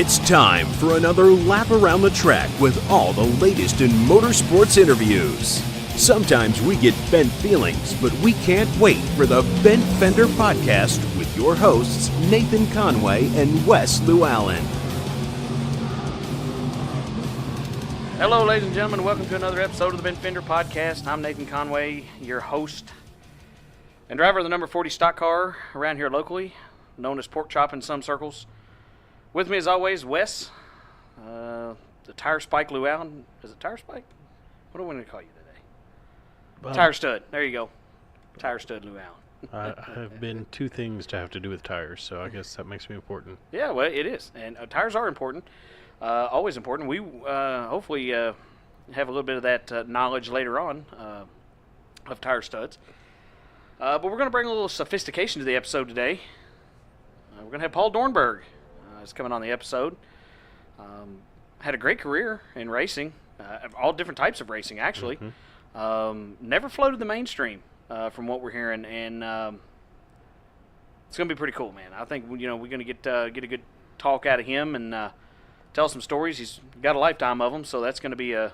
It's time for another lap around the track with all the latest in motorsports interviews. Sometimes we get bent feelings, but we can't wait for the Bent Fender podcast with your hosts, Nathan Conway and Wes Llewellyn. Hello, ladies and gentlemen. Welcome to another episode of the Bent Fender podcast. I'm Nathan Conway, your host and driver of the number 40 stock car around here locally, known as Pork Chop in some circles. With me, as always, Wes, the Tire Spike Llewellyn. Is it Tire Spike? What do we want to call you today? Tire Stud. There you go. Tire Stud Llewellyn. I have been two things to have to do with tires, so I guess that makes me important. Yeah, well, it is. And tires are important. Always important. We hopefully have a little bit of that knowledge later on of tire studs. But we're going to bring a little sophistication to the episode today. We're going to have Paul Dornburg. Is coming on the episode. Had a great career in racing, all different types of racing, actually. Never floated the mainstream, from what we're hearing, and it's going to be pretty cool, man. I think we're going to get a good talk out of him and tell some stories. He's got a lifetime of them, so that's going to be a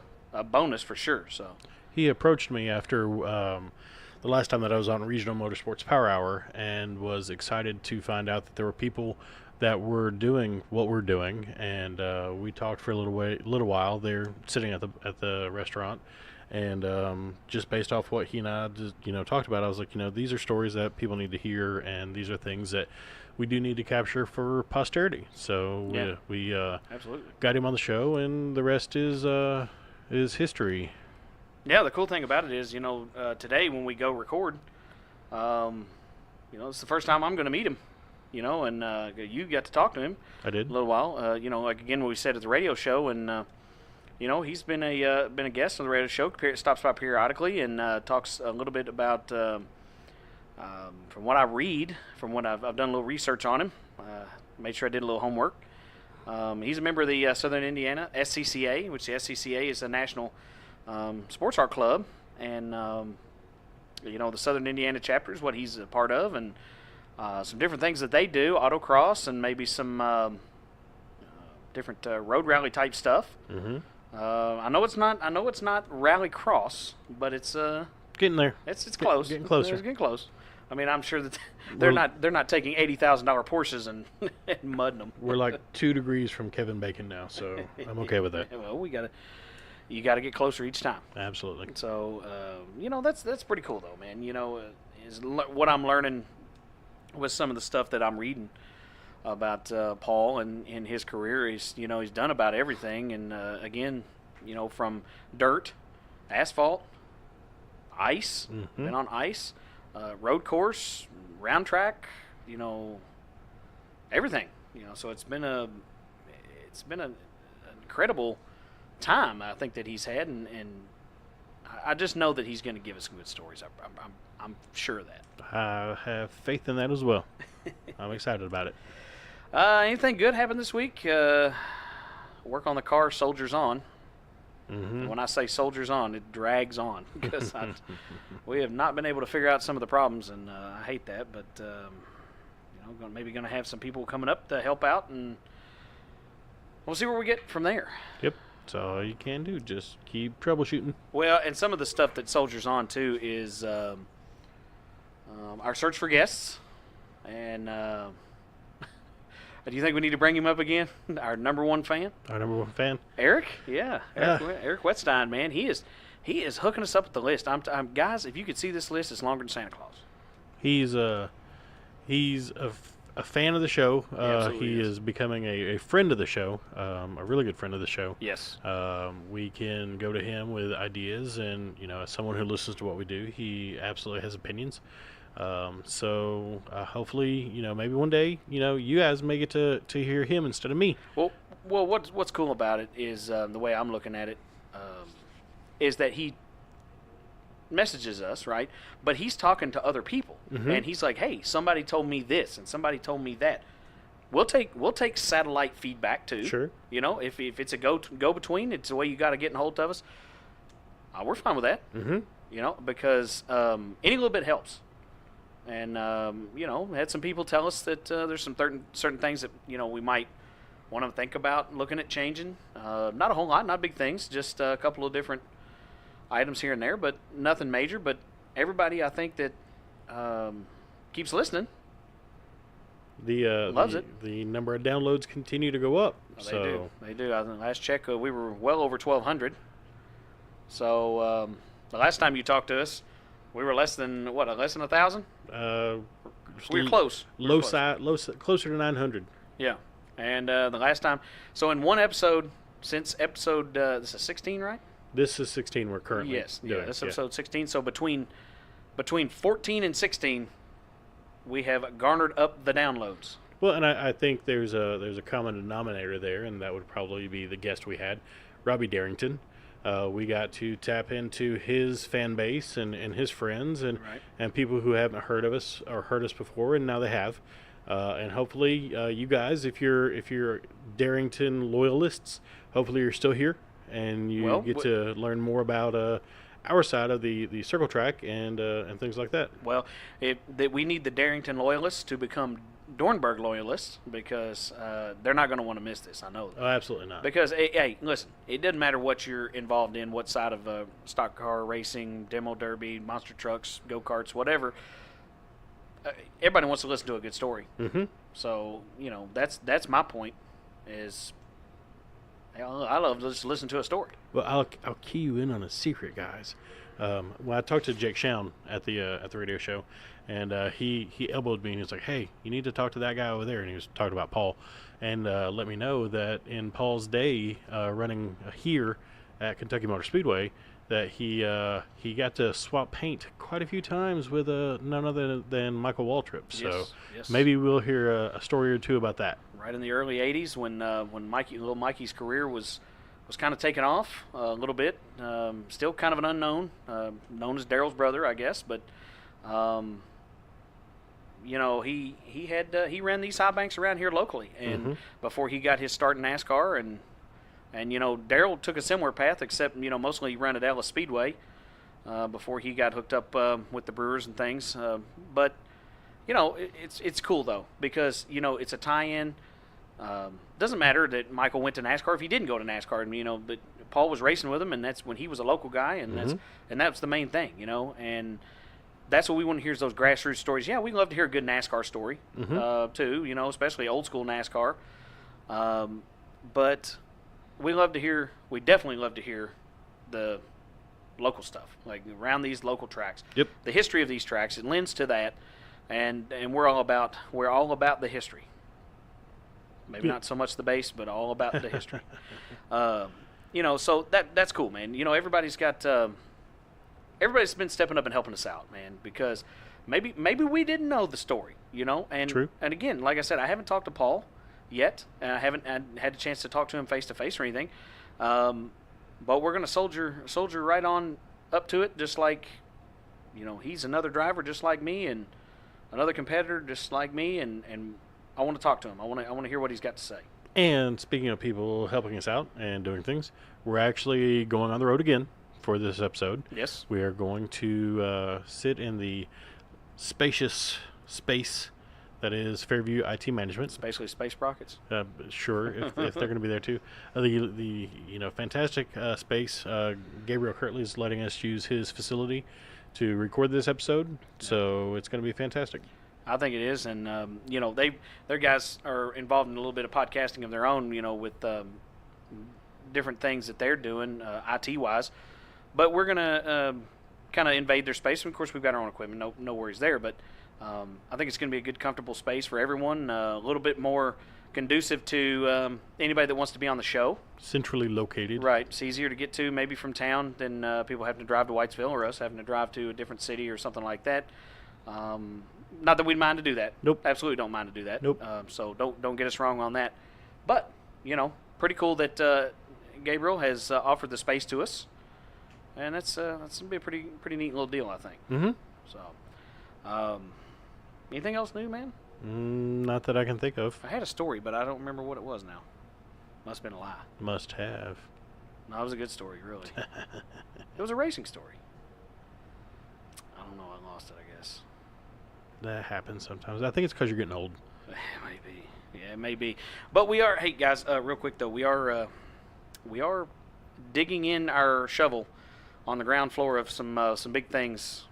bonus for sure. So he approached me after the last time that I was on Regional Motorsports Power Hour, and was excited to find out that there were people that were doing what we're doing, and we talked for a little while. They're sitting at the restaurant, and just based off what he and I just, talked about, I was like, these are stories that people need to hear, and these are things that we do need to capture for posterity. So yeah. we absolutely got him on the show, and the rest is history. Yeah, the cool thing about it is, today when we go record, it's the first time I'm going to meet him. And you got to talk to him. I did. A little while. Like again, what we said at the radio show, and he's been a guest on the radio show. Stops by periodically and talks a little bit about, from what I read, from what I've done a little research on him. Made sure I did a little homework. He's a member of the Southern Indiana SCCA, which the SCCA is a national sports art club, and the Southern Indiana chapter is what he's a part of, and some different things that they do, autocross, and maybe some different road rally type stuff. I know it's not rally cross, but it's getting there. It's close. Getting closer. It's getting close. I mean, I'm sure that they're not taking $80,000 Porsches and mudding them. We're like 2 degrees from Kevin Bacon now, so I'm okay with that. Well, you got to get closer each time. Absolutely. So that's pretty cool though, man. Is what I'm learning with some of the stuff that I'm reading about Paul and in his career. He's done about everything, and again, from dirt, asphalt, ice, been on ice, road course, round track, everything. So it's been an incredible time, I think, that he's had, and I just know that he's going to give us some good stories. I'm sure of that. I have faith in that as well. I'm excited about it. Anything good happened this week? Work on the car, soldiers on. When I say soldiers on, it drags on because we have not been able to figure out some of the problems, and I hate that. But maybe going to have some people coming up to help out, and we'll see where we get from there. Yep. That's all you can do. Just keep troubleshooting. Well, and some of the stuff that soldiers on too is our search for guests, and do you think we need to bring him up again? Our number one fan, Eric. Yeah, Eric Wetstein, man. He is hooking us up with the list. I'm guys. If you could see this list, it's longer than Santa Claus. He's a fan of the show. He is becoming a friend of the show, a really good friend of the show. Yes. We can go to him with ideas, and as someone who listens to what we do, he absolutely has opinions. So hopefully, maybe one day, you guys may get to hear him instead of me. Well, what's cool about it is the way I'm looking at it is that he messages us, right? But he's talking to other people, and he's like, "Hey, somebody told me this, and somebody told me that." We'll take satellite feedback too. Sure. If it's a go between, it's the way you got to get in hold of us. We're fine with that. Because any little bit helps. And had some people tell us that there's some certain things that we might want to think about looking at changing. Not a whole lot, not big things, just a couple of different items here and there, but nothing major. But everybody, I think, that keeps listening loves it. The number of downloads continue to go up. Oh, they do. I think last check, we were well over 1,200. So the last time you talked to us, we were less than 1,000? We were close. Closer to 900. Yeah. And the last time, so in one episode, since episode, this is 16, right? This is 16 we're currently doing. Yeah, this is episode 16. So between 14 and 16, we have garnered up the downloads. Well, and I think there's a common denominator there, and that would probably be the guest we had, Robbie Darrington. We got to tap into his fan base and his friends and people who haven't heard of us or heard us before, and now they have. And hopefully, you guys, if you're Darrington loyalists, hopefully you're still here and you get to learn more about our side of the circle track and things like that. Well, we need the Darrington loyalists to become Dornburg loyalists because they're not going to want to miss this. I know that. Oh, absolutely not. Because, hey, listen, it doesn't matter what you're involved in, what side of stock car racing, demo derby, monster trucks, go-karts, whatever. Everybody wants to listen to a good story. Mm-hmm. So, that's my point is I love to just listen to a story. Well, I'll key you in on a secret, guys. Well, I talked to Jake Schown at the radio show, and he elbowed me and he was like, "Hey, you need to talk to that guy over there." And he was talking about Paul, and let me know that in Paul's day running here at Kentucky Motor Speedway, that he got to swap paint quite a few times with none other than Michael Waltrip. So yes. Maybe we'll hear a story or two about that. Right in the early '80s, when little Mikey's career was kind of taking off a little bit. Still kind of an unknown, known as Daryl's brother, I guess. But he ran these high banks around here locally, and before he got his start in NASCAR, and Daryl took a similar path, except mostly he ran at Dallas Speedway before he got hooked up with the Brewers and things. But it's cool though, because it's a tie-in. Doesn't matter that Michael went to NASCAR if he didn't go to NASCAR, but Paul was racing with him, and that's when he was a local guy, and that's the main thing, and that's what we want to hear is those grassroots stories. Yeah, we love to hear a good NASCAR story too, especially old school NASCAR. But we definitely love to hear the local stuff, like around these local tracks. Yep. The history of these tracks, it lends to that, and we're all about the history. Maybe not so much the base, but all about the history. So that's cool, man. Everybody's been stepping up and helping us out, man, because maybe we didn't know the story, and True. And again, like I said, I haven't talked to Paul yet, and I haven't had a chance to talk to him face to face or anything. But we're gonna soldier right on up to it, just like he's another driver just like me and another competitor just like me, and I want to talk to him. I want to hear what he's got to say. And speaking of people helping us out and doing things, we're actually going on the road again for this episode. Yes. We are going to sit in the spacious space that is Fairview IT Management. It's basically space sprockets. Sure, if they're going to be there too. The fantastic space. Gabriel Kirtley is letting us use his facility to record this episode, so it's going to be fantastic. I think it is, and their guys are involved in a little bit of podcasting of their own, with different things that they're doing IT wise. But we're gonna kind of invade their space. And of course, we've got our own equipment. No worries there. But I think it's going to be a good, comfortable space for everyone. A little bit more conducive to anybody that wants to be on the show. Centrally located. Right. It's easier to get to maybe from town than people having to drive to Whitesville or us having to drive to a different city or something like that. Not that we'd mind to do that. Nope. Absolutely don't mind to do that. Nope. So don't get us wrong on that. But, pretty cool that Gabriel has offered the space to us. And that's going to be a pretty neat little deal, I think. Mm-hmm. So, anything else new, man? Not that I can think of. I had a story, but I don't remember what it was now. Must have been a lie. Must have. No, it was a good story, really. It was a racing story. I don't know. I lost it, I guess. That happens sometimes. I think it's because you're getting old. Maybe. Yeah, it may be. But we are. Hey guys, real quick though, we are digging in our shovel on the ground floor of some big things.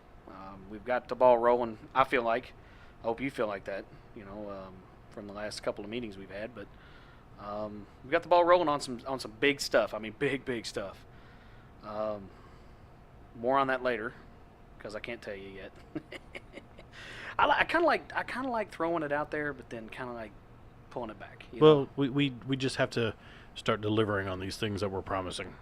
We've got the ball rolling. I feel like. I hope you feel like that. From the last couple of meetings we've had, but we've got the ball rolling on some big stuff. I mean, big stuff. More on that later, because I can't tell you yet. I kind of like throwing it out there, but then kind of like pulling it back. Well, we just have to start delivering on these things that we're promising.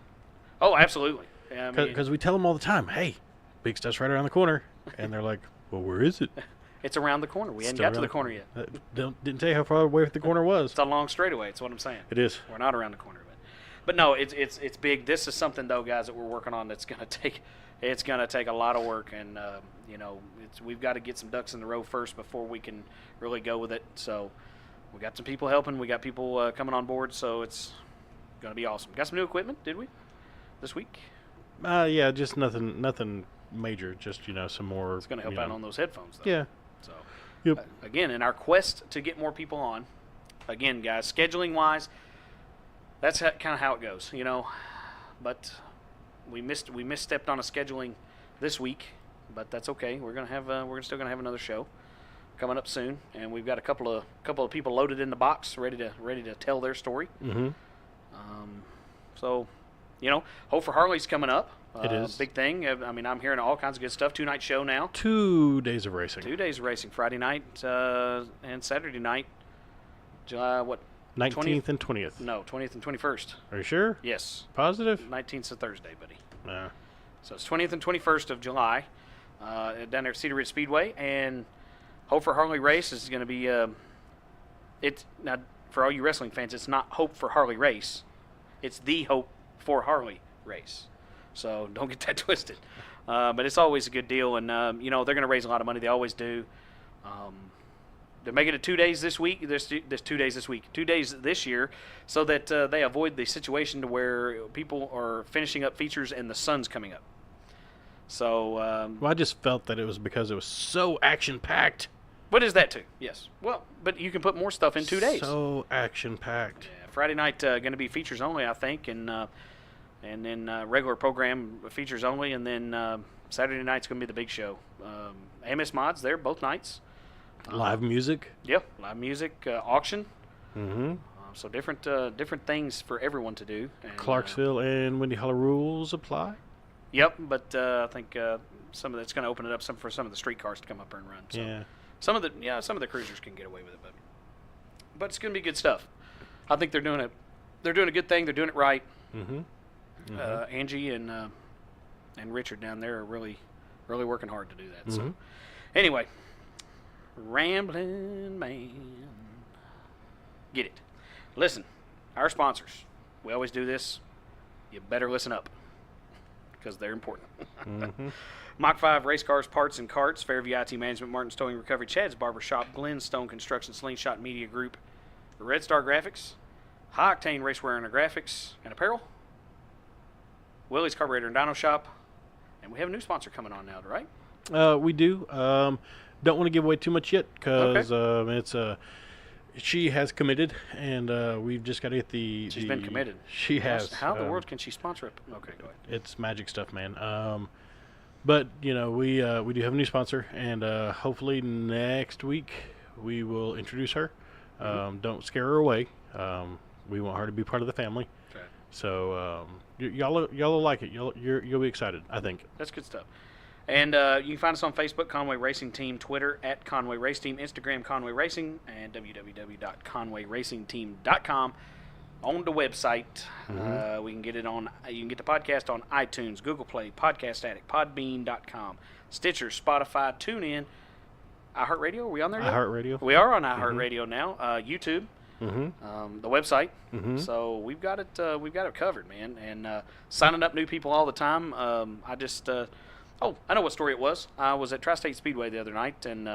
Oh, absolutely. Because we tell them all the time, hey, big stuff's right around the corner, and they're like, well, where is it? It's around the corner. We hadn't got to the corner yet. Didn't tell you how far away the corner was. It's a long straightaway. It's what I'm saying. It is. We're not around the corner, but no, it's big. This is something though, guys, that we're working on. That's gonna take. It's gonna take a lot of work, and we've got to get some ducks in the row first before we can really go with it. So we got some people helping. We got people coming on board. So it's gonna be awesome. Got some new equipment, did we? This week? Yeah, just nothing major. Just some more. It's gonna help out on those headphones, though. Yeah. So, yep. Again, in our quest to get more people on, again, guys, scheduling-wise, that's kind of how it goes, But we misstepped on a scheduling this week, but that's okay. We're still gonna have another show coming up soon, and we've got a couple of people loaded in the box, ready to tell their story. Mm-hmm. So, Hope for Harley's coming up. It is. Big thing. I mean, I'm hearing all kinds of good stuff. 2-night show now. 2 days of racing. 2 days of racing. Friday night and Saturday night. July, what? 19th and 20th. No, 20th and 21st. Are you sure? Yes. Positive? 19th's a Thursday, buddy. Yeah. So it's 20th and 21st of July down there at Cedar Ridge Speedway. And Hope for Harley race is going to be now, for all you wrestling fans, it's not Hope for Harley race. It's the Hope for Harley race. So don't get that twisted. But it's always a good deal, and they're going to raise a lot of money. They always do. They're making it 2 days this week. There's 2 days this week, 2 days this year, so that they avoid the situation to where people are finishing up features and the sun's coming up. So well, I just felt that it was because it was so action-packed. What is that too? Yes. Well, but you can put more stuff in 2 days. So action-packed. Yeah, Friday night going to be features only, I think, and then regular program features only, and then Saturday night's going to be the big show. AMS Mods there both nights. Live music. Yep, live music, auction. Mm-hmm. So different things for everyone to do. And, Clarksville and Windy Hollow rules apply. Yep, but I think some of that's going to open it up for some of the street cars to come up and run. So Yeah. some of the cruisers can get away with it, but it's going to be good stuff. I think they're doing a good thing. They're doing it right. Mm-hmm. Mm-hmm. Angie and Richard down there are really working hard to do that. Mm-hmm. So anyway, rambling man, get it. Listen, our sponsors. We always do this. You better listen up because they're important. Mm-hmm. Mach 5 Race Cars, Parts and Carts, Fairview IT Management, Martin's Towing Recovery, Chad's Barber Shop, Glenstone Construction, Slingshot Media Group, Red Star Graphics, High Octane Racewear and Graphics and Apparel, Willie's Carburetor and Dyno Shop, and we have a new sponsor coming on now, right? We do. Don't want to give away too much yet because she has committed, and we've just got to get the. She's been committed. She has. How in the world can she sponsor it? Okay, go ahead. It's magic stuff, man. But we do have a new sponsor, and hopefully next week we will introduce her. Don't scare her away. We want her to be part of the family. Okay. So y'all will like it. You'll be excited, I think. That's good stuff. And you can find us on Facebook, Conway Racing Team, Twitter at Conway Race Team, Instagram Conway Racing, and www.conwayracingteam.com. On the website, we can get it on. You can get the podcast on iTunes, Google Play, Podcast Addict, Podbean.com, Stitcher, Spotify, TuneIn, iHeartRadio. Are we on there yet? iHeartRadio. We are on iHeartRadio now. YouTube. Mm-hmm. The website. Mm-hmm. So we've got it covered, man. And signing up new people all the time. I know what story it was. I was at Tri-State Speedway the other night, and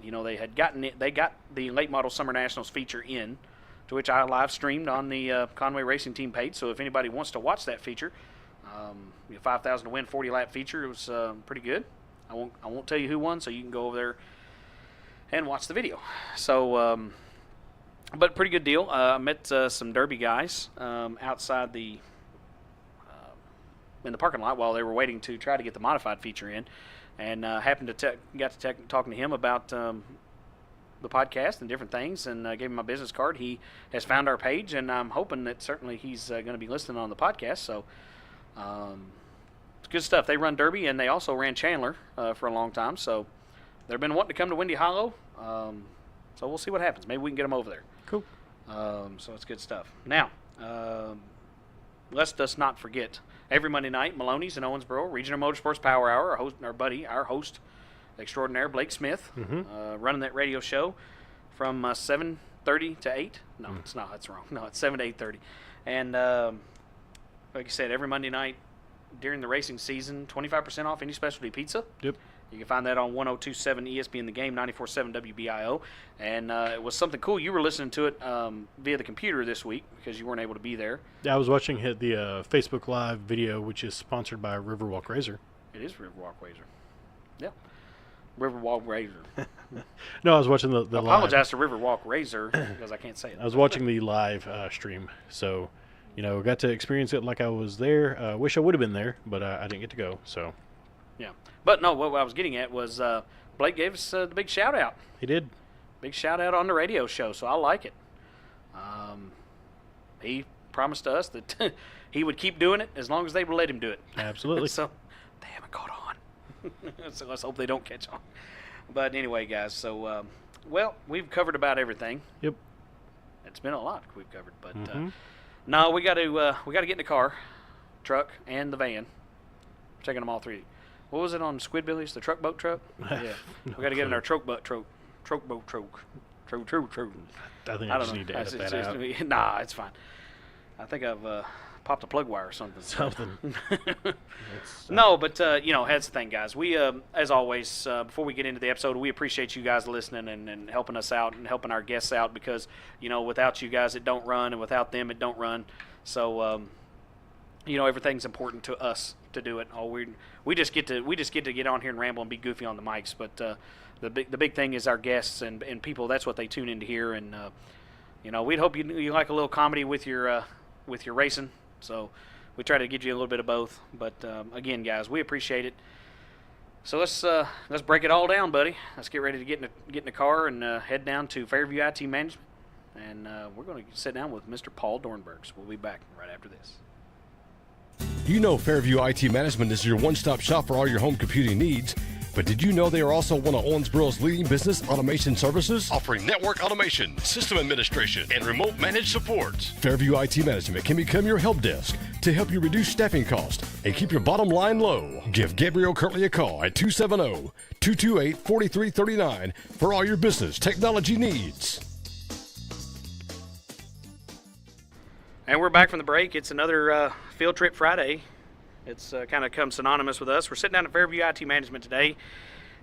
they got the late model Summer Nationals feature in, to which I live streamed on the Conway Racing Team page. So if anybody wants to watch that feature, 5,000 to win 40-lap feature, it was pretty good. I won't tell you who won, so you can go over there and watch the video. So But pretty good deal. I met some Derby guys outside in the parking lot while they were waiting to try to get the modified feature in, and happened to talking to him about the podcast and different things, and gave him my business card. He has found our page, and I'm hoping that certainly he's going to be listening on the podcast. So it's good stuff. They run Derby, and they also ran Chandler for a long time. So they've been wanting to come to Windy Hollow. So we'll see what happens. Maybe we can get them over there. Cool. So it's good stuff. Now, let's not forget, every Monday night, Maloney's in Owensboro, Regional Motorsports Power Hour, our host extraordinaire, Blake Smith, running that radio show from 7:30 to 8. No, it's not. That's wrong. No, it's 7 to 8:30. And like I said, every Monday night during the racing season, 25% off any specialty pizza. Yep. You can find that on 102.7 ESPN The Game, 94.7 WBIO. And it was something cool. You were listening to it via the computer this week because you weren't able to be there. Yeah, I was watching the Facebook Live video, which is sponsored by Riverwalk Razor. It is Riverwalk Razor. Yeah. Riverwalk Razor. No, I was watching the I apologize to Riverwalk Razor because I can't say it. I was watching the live stream, so got to experience it like I was there. Wish I would have been there, but I didn't get to go. So. Yeah. But no, what I was getting at was Blake gave us the big shout out. He did. Big shout out on the radio show, so I like it. He promised us that he would keep doing it as long as they would let him do it. Absolutely. So they haven't caught on. So let's hope they don't catch on. But anyway, guys, so we've covered about everything. Yep. It's been a lot we've covered, but no, we got to get in the car, truck, and the van. Checking them all three. What was it on Squidbillies? The truck boat truck? Yeah. We got to get in our truck boat truck. I think I just need to edit that out. Nah, it's fine. I think I've popped a plug wire or something. No, but that's the thing, guys. We, as always, before we get into the episode, we appreciate you guys listening and helping us out and helping our guests out because without you guys, it don't run, and without them, it don't run. So, everything's important to us to do it. We just get to get on here and ramble and be goofy on the mics. But the big thing is our guests and people. That's what they tune in to hear. And we'd hope you like a little comedy with your racing. So we try to give you a little bit of both. But again, guys, we appreciate it. So let's break it all down, buddy. Let's get ready to get in the car and head down to Fairview IT Management. And we're going to sit down with Mr. Paul Dornburg. So we'll be back right after this. You know Fairview IT Management is your one-stop shop for all your home computing needs. But did you know they are also one of Owensboro's leading business automation services, offering network automation, system administration, and remote managed support? Fairview IT Management can become your help desk to help you reduce staffing costs and keep your bottom line low. Give Gabriel Kirtley a call at 270-228-4339 for all your business technology needs. And we're back from the break. It's another Field Trip Friday. It's kind of come synonymous with us. We're sitting down at Fairview IT Management today,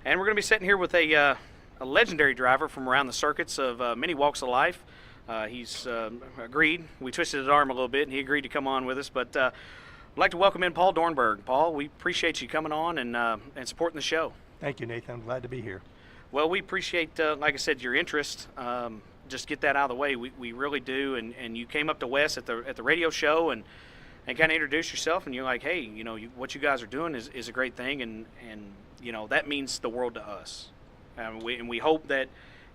and we're going to be sitting here with a legendary driver from around the circuits of many walks of life. He's agreed. We twisted his arm a little bit, and he agreed to come on with us. But I'd like to welcome in Paul Dornburg. Paul, we appreciate you coming on and supporting the show. Thank you, Nathan. I'm glad to be here. Well, we appreciate, like I said, your interest. Just get that out of the way. We really do. And you came up to Wes at the radio show and kind of introduced yourself, and you're like, hey, what you guys are doing is a great thing, and that means the world to us. And we hope that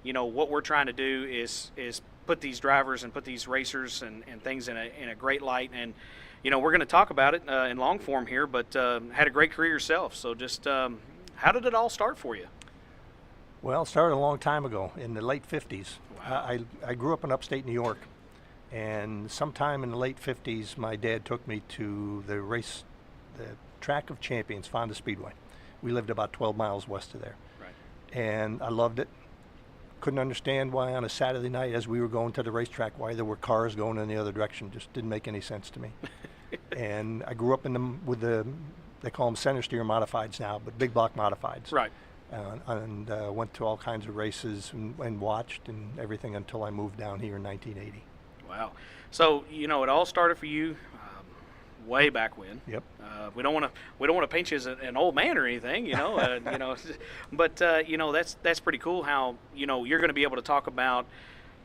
what we're trying to do is put these drivers and put these racers and things in a great light. And we're going to talk about it in long form here, but had a great career yourself. So just how did it all start for you? Well, it started a long time ago in the late 50s. Wow. I grew up in upstate New York, and sometime in the late 50s, my dad took me to the Track of Champions, Fonda Speedway. We lived about 12 miles west of there. Right. And I loved it. Couldn't understand why on a Saturday night as we were going to the racetrack, why there were cars going in the other direction. Just didn't make any sense to me. And I grew up with they call them center steer modifieds now, but big block modifieds. Right. And went to all kinds of races and watched and everything until I moved down here in 1980. Wow. So, it all started for you way back when. Yep. We don't want to paint you as an old man or anything, but that's pretty cool how, you're going to be able to talk about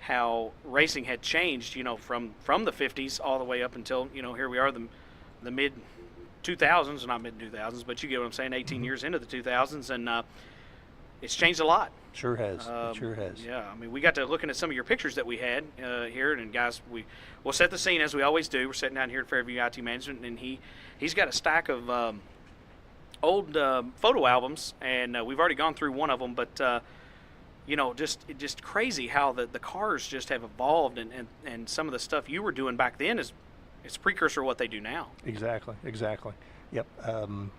how racing had changed, from the 50s all the way up until, here we are, the mid 2000s, not mid 2000s, but you get what I'm saying, 18 years into the 2000s, and it's changed a lot. Sure has. It sure has. Yeah, I mean, we got to looking at some of your pictures that we had here, and guys, we'll set the scene as we always do. We're sitting down here at Fairview IT Management, and he's got a stack of old photo albums, and we've already gone through one of them, but just crazy how the cars just have evolved, and some of the stuff you were doing back then is precursor to what they do now. Exactly. Yep. One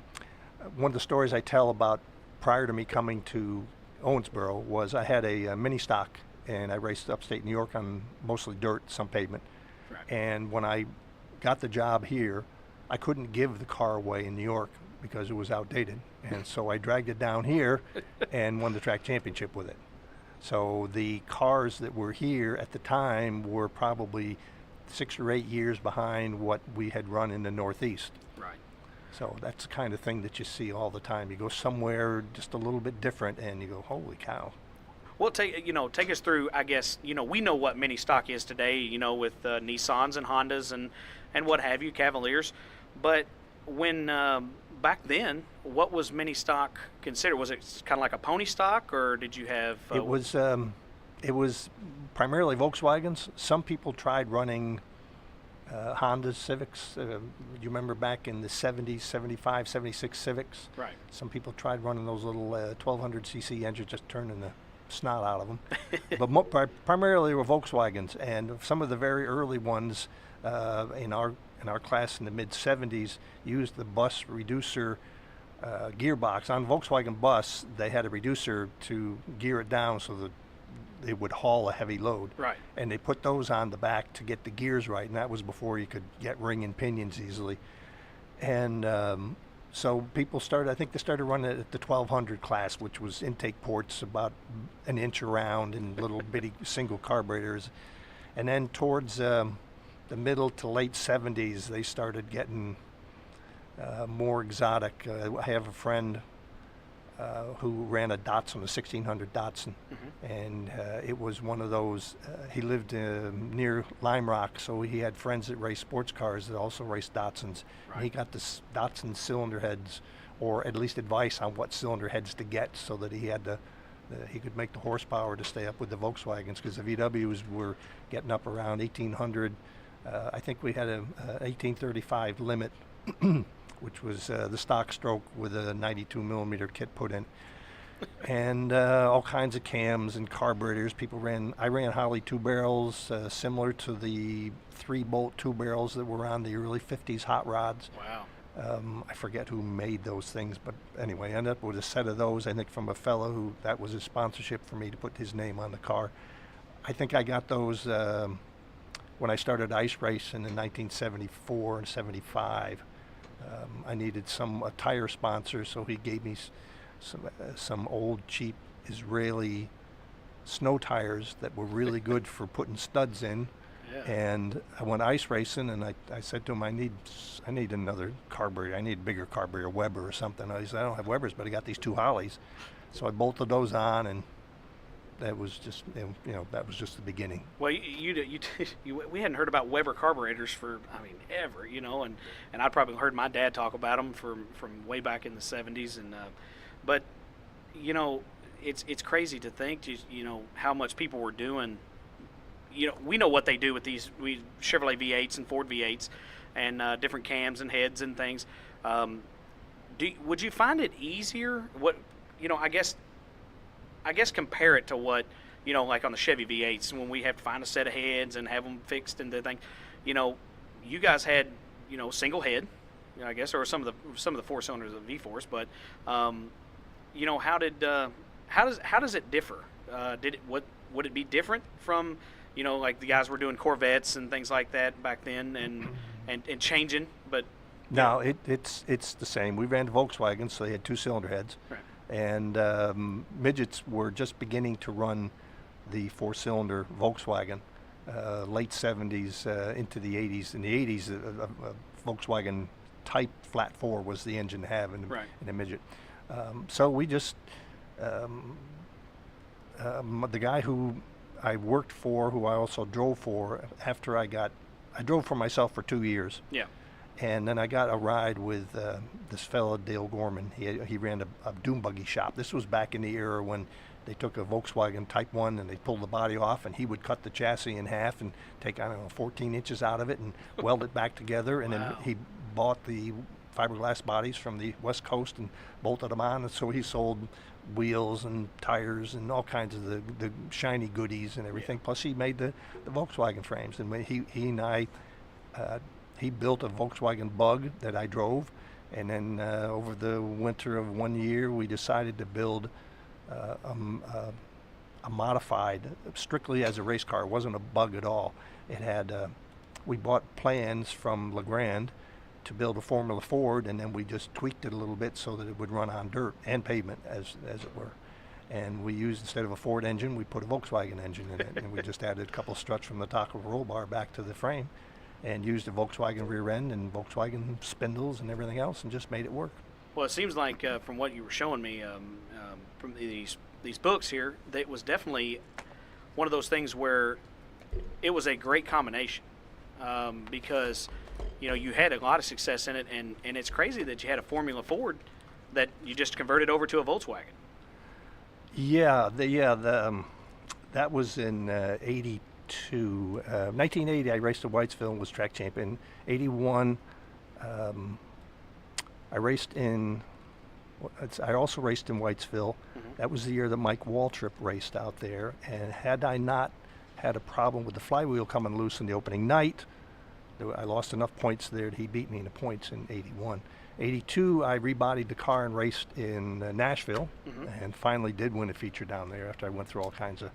of the stories I tell about prior to me coming to Owensboro was I had a mini stock, and I raced upstate New York on mostly dirt, some pavement. Right. And when I got the job here, I couldn't give the car away in New York because it was outdated. And so I dragged it down here and won the track championship with it. So the cars that were here at the time were probably 6 or 8 years behind what we had run in the Northeast. Right. So that's the kind of thing that you see all the time. You go somewhere just a little bit different, and you go, holy cow. Well, take us through, I guess, we know what mini stock is today, with Nissans and Hondas and what have you, Cavaliers. But when back then, what was mini stock considered? Was it kind of like a pony stock, or did you have? It was primarily Volkswagens. Some people tried running Honda Civics. You remember back in the 70s, 75, 76 Civics? Right. Some people tried running those little 1200cc engines, just turning the snot out of them. But primarily were Volkswagens, and some of the very early ones in our class in the mid 70s used the bus reducer gearbox. On Volkswagen bus, they had a reducer to gear it down so that they would haul a heavy load. Right. And they put those on the back to get the gears right, and that was before you could get ring and pinions easily. And so people started, I think they started running it at the 1200 class, which was intake ports about an inch around and little bitty single carburetors. And then towards the middle to late 70s, they started getting more exotic. I have a friend who ran a Datsun, a 1600 Datsun, and it was one of those, he lived near Lime Rock, so he had friends that raced sports cars that also raced Datsuns. Right. And he got the Datsun cylinder heads, or at least advice on what cylinder heads to get, so that he had he could make the horsepower to stay up with the Volkswagens, because the VWs were getting up around 1800. I think we had a 1835 limit, which was the stock stroke with a 92 millimeter kit put in, and all kinds of cams and carburetors. I ran Holley 2 barrels, similar to the 3-bolt 2 barrels that were on the early 50s hot rods. Wow. I forget who made those things, but anyway, I ended up with a set of those, I think from a fellow who, that was his sponsorship for me to put his name on the car. I think I got those when I started ice racing in 1974 and 75. I needed a tire sponsor, so he gave me some old cheap Israeli snow tires that were really good for putting studs in. Yeah. And I went ice racing, and I said to him, I need another carburetor. I need a bigger carburetor, Weber or something. He said, I don't have Webers, but I got these 2 Holleys. So I bolted those on, and that was just, that was just the beginning. Well, we hadn't heard about Weber carburetors for, ever, and I'd probably heard my dad talk about them from way back in the 70s, and but it's crazy to think how much people were doing. We know what they do with these Chevrolet V8s and Ford V8s, and different cams and heads and things. Would you find it easier? I guess compare it to what, like on the Chevy V8s, when we have to find a set of heads and have them fixed and the thing. You guys had, single head, I guess, or some of the 4 cylinders of V4s. But, how does it differ? Would it be different from, like the guys were doing Corvettes and things like that back then and changing? But no, it's the same. We ran the Volkswagen, so they had 2 cylinder heads. Right. And midgets were just beginning to run the 4-cylinder Volkswagen, late 70s into the 80s. In the 80s, a Volkswagen Type Flat 4 was the engine to have in a midget. So we just, the guy who I worked for, who I also drove for after I drove for myself for 2 years. Yeah. And then I got a ride with this fellow, Dale Gorman. He ran a dune buggy shop. This was back in the era when they took a Volkswagen Type 1 and they pulled the body off, and he would cut the chassis in half and take, 14 inches out of it and weld it back together. And then he bought the fiberglass bodies from the West Coast and bolted them on. And so he sold wheels and tires and all kinds of the shiny goodies and everything. Plus he made the Volkswagen frames. And when he and I, he built a Volkswagen Bug that I drove. And then over the winter of 1 year, we decided to build a modified, strictly as a race car. It wasn't a Bug at all. It had, we bought plans from LeGrand to build a Formula Ford, and then we just tweaked it a little bit so that it would run on dirt and pavement, as it were. And we used, instead of a Ford engine, we put a Volkswagen engine in it, and we just added a couple struts from the top of a roll bar back to the frame, and used a Volkswagen rear end and Volkswagen spindles and everything else, and just made it work. Well, it seems like from what you were showing me from these books here, that it was definitely one of those things where it was a great combination because you had a lot of success in it, and it's crazy that you had a Formula Ford that you just converted over to a Volkswagen. Yeah, that was in 82. 1980, I raced at Whitesville and was track champion. 81, I also raced in Whitesville. Mm-hmm. That was the year that Mike Waltrip raced out there. And had I not had a problem with the flywheel coming loose in the opening night, I lost enough points there that he beat me in the points in 81. 82, I rebodied the car and raced in Nashville, mm-hmm. and finally did win a feature down there after I went through all kinds of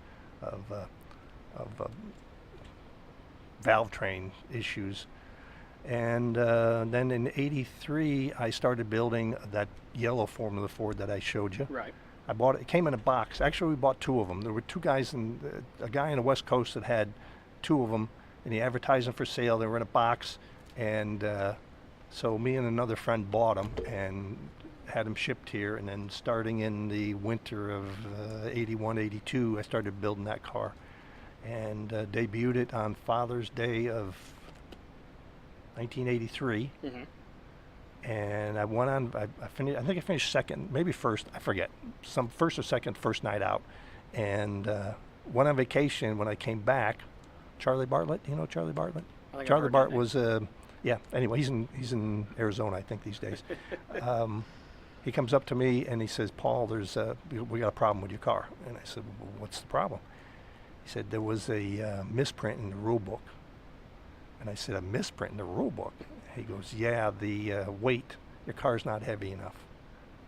valve train issues. And then in 83, I started building that yellow Formula Ford that I showed you. Right. I bought it. It came in a box. Actually, we bought two of them. There were two guys, a guy on the West Coast that had two of them, and he advertised them for sale. They were in a box, and so me and another friend bought them and had them shipped here. And then starting in the winter of 81, 82, I started building that car, and debuted it on Father's Day of 1983. Mm-hmm. And I went on, I think I finished second, maybe first, I forget, some first or second, first night out. And went on vacation. When I came back, Charlie Bartlett, you know Charlie Bartlett? Charlie Bartlett was, yeah, anyway, he's in Arizona, I think, these days. He comes up to me and he says, Paul, we got a problem with your car. And I said, well, what's the problem? He said, there was a misprint in the rule book. And I said, a misprint in the rule book? He goes, yeah, the weight, your car's not heavy enough.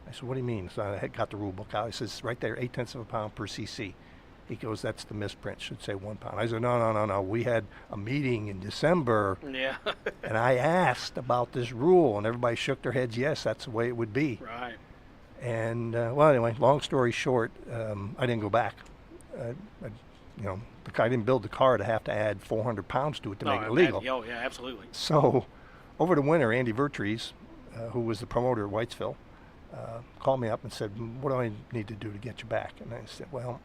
I said, what do you mean? So I got the rule book out. He says, right there, 0.8 of a pound per cc. He goes, that's the misprint, should say 1 pound. I said, no. We had a meeting in December, yeah. and I asked about this rule, and everybody shook their heads, yes, that's the way it would be. Right. And, well, anyway, long story short, I didn't go back. I didn't build the car to have to add 400 pounds to it to make it legal. Oh, yeah, absolutely. So over the winter, Andy Vertrees, who was the promoter at Whitesville, called me up and said, what do I need to do to get you back? And I said, well,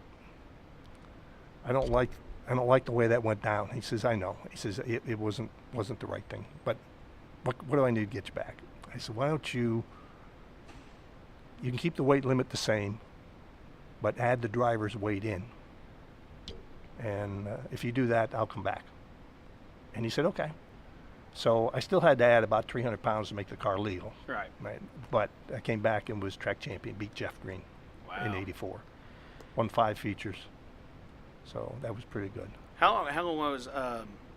I don't like the way that went down. He says, I know. He says, it wasn't the right thing. But what do I need to get you back? I said, why don't you can keep the weight limit the same, but add the driver's weight in. And if you do that, I'll come back. And he said, okay. So I still had to add about 300 pounds to make the car legal. Right. But I came back and was track champion, beat Jeff Green in 84. Won 5 features. So that was pretty good. How long was,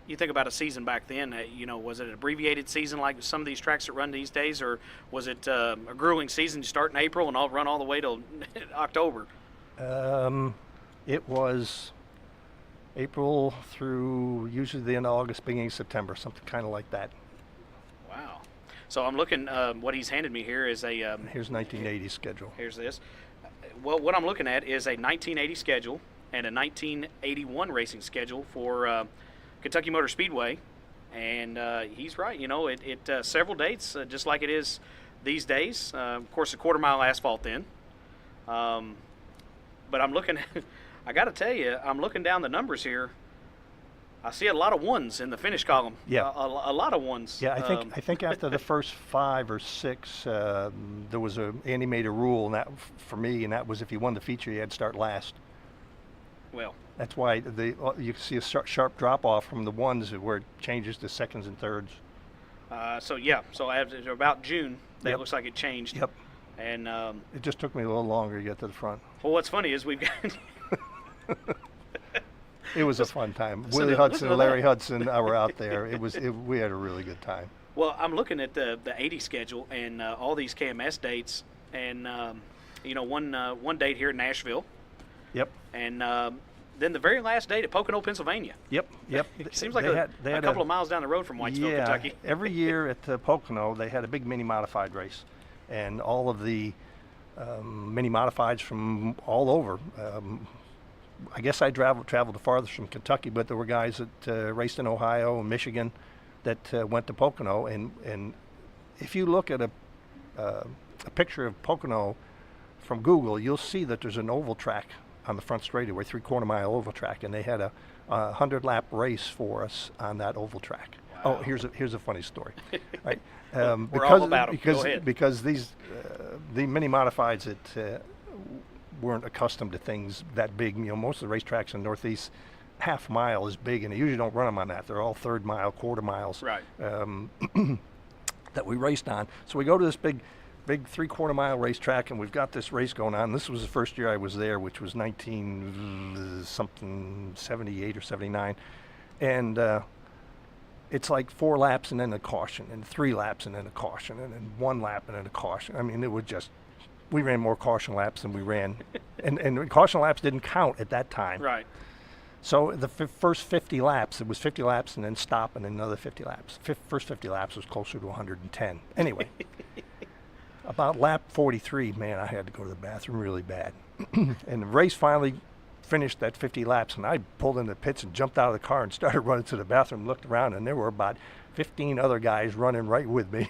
you think about a season back then, was it an abbreviated season like some of these tracks that run these days, or was it a grueling season? You start in April and run all the way till October? It was April through usually the end of August, beginning of September, something kind of like that. Wow. So I'm looking, what he's handed me here is a... here's 1980 schedule. Here's this. Well, what I'm looking at is a 1980 schedule and a 1981 racing schedule for Kentucky Motor Speedway. And he's right, it several dates, just like it is these days. Of course, a quarter-mile asphalt then. But I'm looking at... I got to tell you, I'm looking down the numbers here. I see a lot of ones in the finish column. Yeah. A lot of ones. Yeah, I think after the first 5 or 6, there was Andy made a rule, and that for me, and that was if you won the feature, you had to start last. Well, that's why you see a sharp drop off from the ones where it changes to seconds and thirds. So after about June, that looks like it changed. Yep. And it just took me a little longer to get to the front. Well, what's funny is we've got. It was a fun time. Willie Hudson and Larry Hudson were out there. We had a really good time. Well, I'm looking at the 80 schedule and all these KMS dates, and one date here in Nashville. Yep. And then the very last date at Pocono, Pennsylvania. Yep. It seems like a couple of miles down the road from Whitesville, Kentucky. Every year at Pocono, they had a big mini modified race, and all of the mini modifieds from all over. I guess I traveled the farthest from Kentucky, but there were guys that raced in Ohio and Michigan that went to Pocono. And if you look at a picture of Pocono from Google, you'll see that there's an oval track on the front straightaway, 3/4 mile oval track, and they had a 100-lap race for us on that oval track. Wow. Oh, here's a funny story. Right. We're all about them. Go ahead. Because the mini modifieds that weren't accustomed to things that big. Most of the racetracks in the Northeast, half mile is big, and they usually don't run them on that. They're all 1/3 mile, 1/4 miles. Right. That we raced on. So we go to this big 3/4 mile racetrack, and we've got this race going on. This was the first year I was there, which was 78 or 79, and it's like 4 laps and then a caution, and 3 laps and then a caution, and then 1 lap and then a caution. I mean, it was just. We ran more caution laps than we ran, and caution laps didn't count at that time. Right. So the first 50 laps, it was 50 laps and then stop and then another 50 laps. First 50 laps was closer to 110. Anyway, about lap 43, man, I had to go to the bathroom really bad. And the race finally finished at 50 laps, and I pulled in the pits and jumped out of the car and started running to the bathroom, looked around, and there were about 15 other guys running right with me.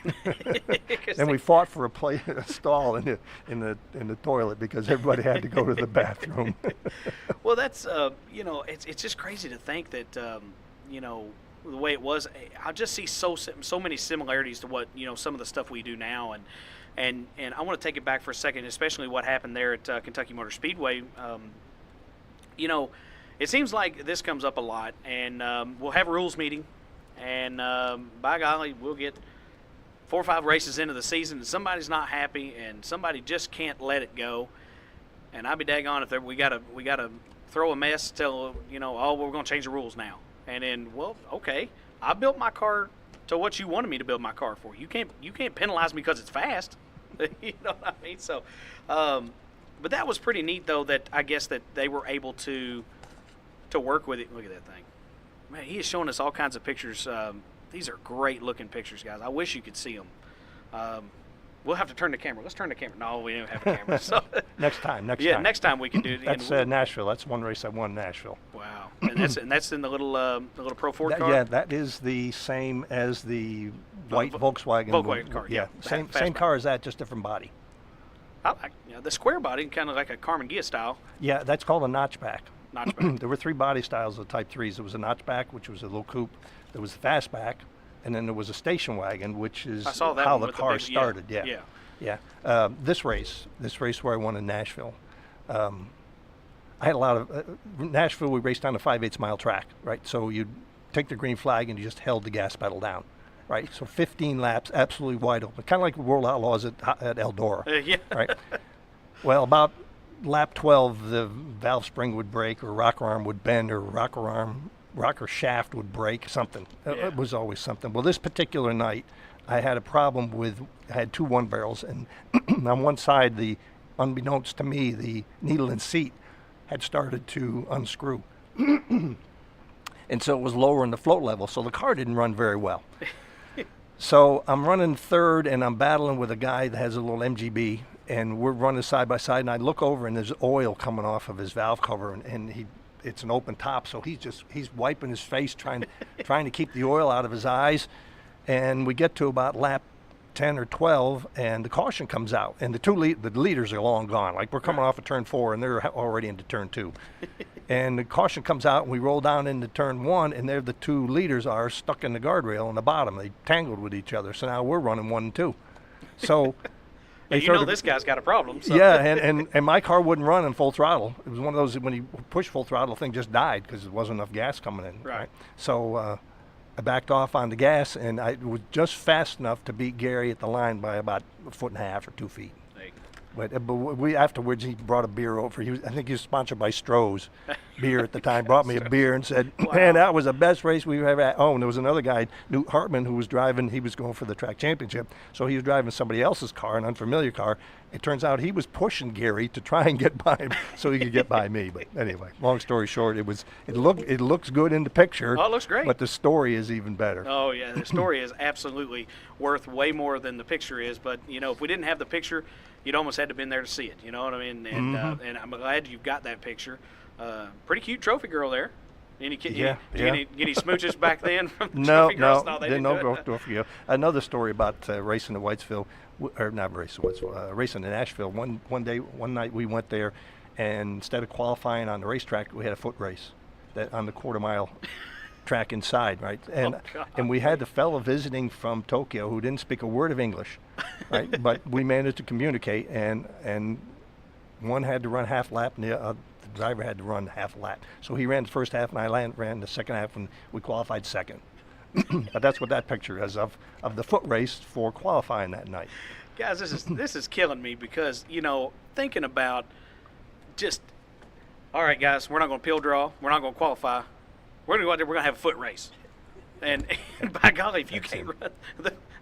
And we fought for a stall in the toilet because everybody had to go to the bathroom. Well, that's it's just crazy to think that the way it was. I just see so many similarities to what some of the stuff we do now, and I want to take it back for a second, especially what happened there at Kentucky Motor Speedway. It seems like this comes up a lot, and we'll have a rules meeting. And by golly, we'll get 4 or 5 races into the season, and somebody's not happy, and somebody just can't let it go. And I'd be daggone if we gotta throw a mess till we're gonna change the rules now. And then, well, okay, I built my car to what you wanted me to build my car for. You can't penalize me because it's fast. You know what I mean? So, but that was pretty neat, though. That I guess that they were able to work with it. Look at that thing. Man, he is showing us all kinds of pictures. These are great-looking pictures, guys. I wish you could see them. We'll have to turn the camera. Let's turn the camera. No, we don't have a camera. So next time. Next time we can do it. That's Nashville. That's one race I won, Nashville. Wow, and that's in the little Pro Ford car. Yeah, that is the same as the white Volkswagen. Volkswagen car. Yeah, same car as that, just different body. The square body, kind of like a Carmen Ghia style. Yeah, that's called a notchback. Notchback. There were 3 body styles of Type 3s. There was a notchback, which was a little coupe. There was a fastback, and then there was a station wagon, which is how the car started. Yeah. This race where I won in Nashville, I had a lot of Nashville. We raced on a 5/8 mile track, right? So you'd take the green flag and you just held the gas pedal down, right? So 15 laps, absolutely wide open, kind of like World Outlaws at Eldora, yeah. Right? Well, about lap 12, the valve spring would break, or rocker arm would bend, or rocker shaft would break, something. Yeah. It was always something. Well, this particular night, I had a problem I had 2 1 barrels, and on one side, unbeknownst to me, the needle and seat had started to unscrew. And so it was lowering the float level, so the car didn't run very well. So I'm running third, and I'm battling with a guy that has a little MGB, and we're running side by side, and I look over, and there's oil coming off of his valve cover, and it's an open top, so he's wiping his face, trying to keep the oil out of his eyes. And we get to about lap 10 or 12, and the caution comes out, and the leaders are long gone. Like, we're coming off of turn 4, and they're already into turn 2. And the caution comes out, and we roll down into turn 1, and there the 2 leaders are stuck in the guardrail on the bottom. They tangled with each other, so now we're running 1 and 2. So and you know this guy's got a problem. So. Yeah, and my car wouldn't run in full throttle. It was one of those, when you push full throttle, the thing just died because there wasn't enough gas coming in. Right. So I backed off on the gas, and I was just fast enough to beat Gary at the line by about 1.5 feet or 2 feet. But we afterwards, he brought a beer over. I think he was sponsored by Stroh's beer at the time. Brought me a beer and said, "Man, that was the best race we've ever had." Oh, and there was another guy, Newt Hartman, who was driving. He was going for the track championship, so he was driving somebody else's car, an unfamiliar car. It turns out he was pushing Gary to try and get by him, so he could get by me. But anyway, long story short, it looks good in the picture. Oh, it looks great. But the story is even better. Oh yeah, the story is absolutely worth way more than the picture is. But if we didn't have the picture, you'd almost had to been there to see it. You know what I mean? And and I'm glad you've got that picture. Pretty cute trophy girl there. Any smooches back then from the trophy girls? No, they didn't do it. Trophy girl. Another story about racing in Whitesville, or not racing in Whitesville, racing in Asheville. One night we went there, and instead of qualifying on the racetrack, we had a foot race on the quarter-mile track inside, right? And we had the fellow visiting from Tokyo who didn't speak a word of English, right? But we managed to communicate, and one had to run half lap, and the driver had to run half lap. So he ran the first half, and I ran the second half, and we qualified second. But that's what that picture is of the foot race for qualifying that night. Guys, this is killing me because thinking about just, all right, guys, we're not going to pill draw, we're not going to qualify. We're going to go out there, we're going to have a foot race. And by golly, if you can't run,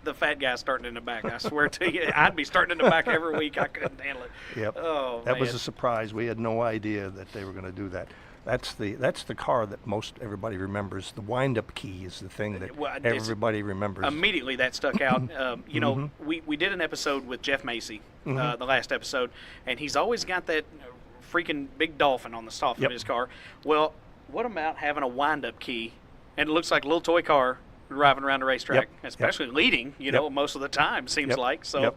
the fat guy starting in the back, I swear to you, I'd be starting in the back every week. I couldn't handle it. Yep. Oh, that was a surprise. We had no idea that they were going to do that. That's the car that most everybody remembers. The wind-up key is the thing that everybody remembers. Immediately that stuck out. We did an episode with Jeff Macy, the last episode, and he's always got that freaking big dolphin on the top of his car. Well, what about having a wind-up key, and it looks like a little toy car driving around the racetrack, especially leading, most of the time, seems like. So,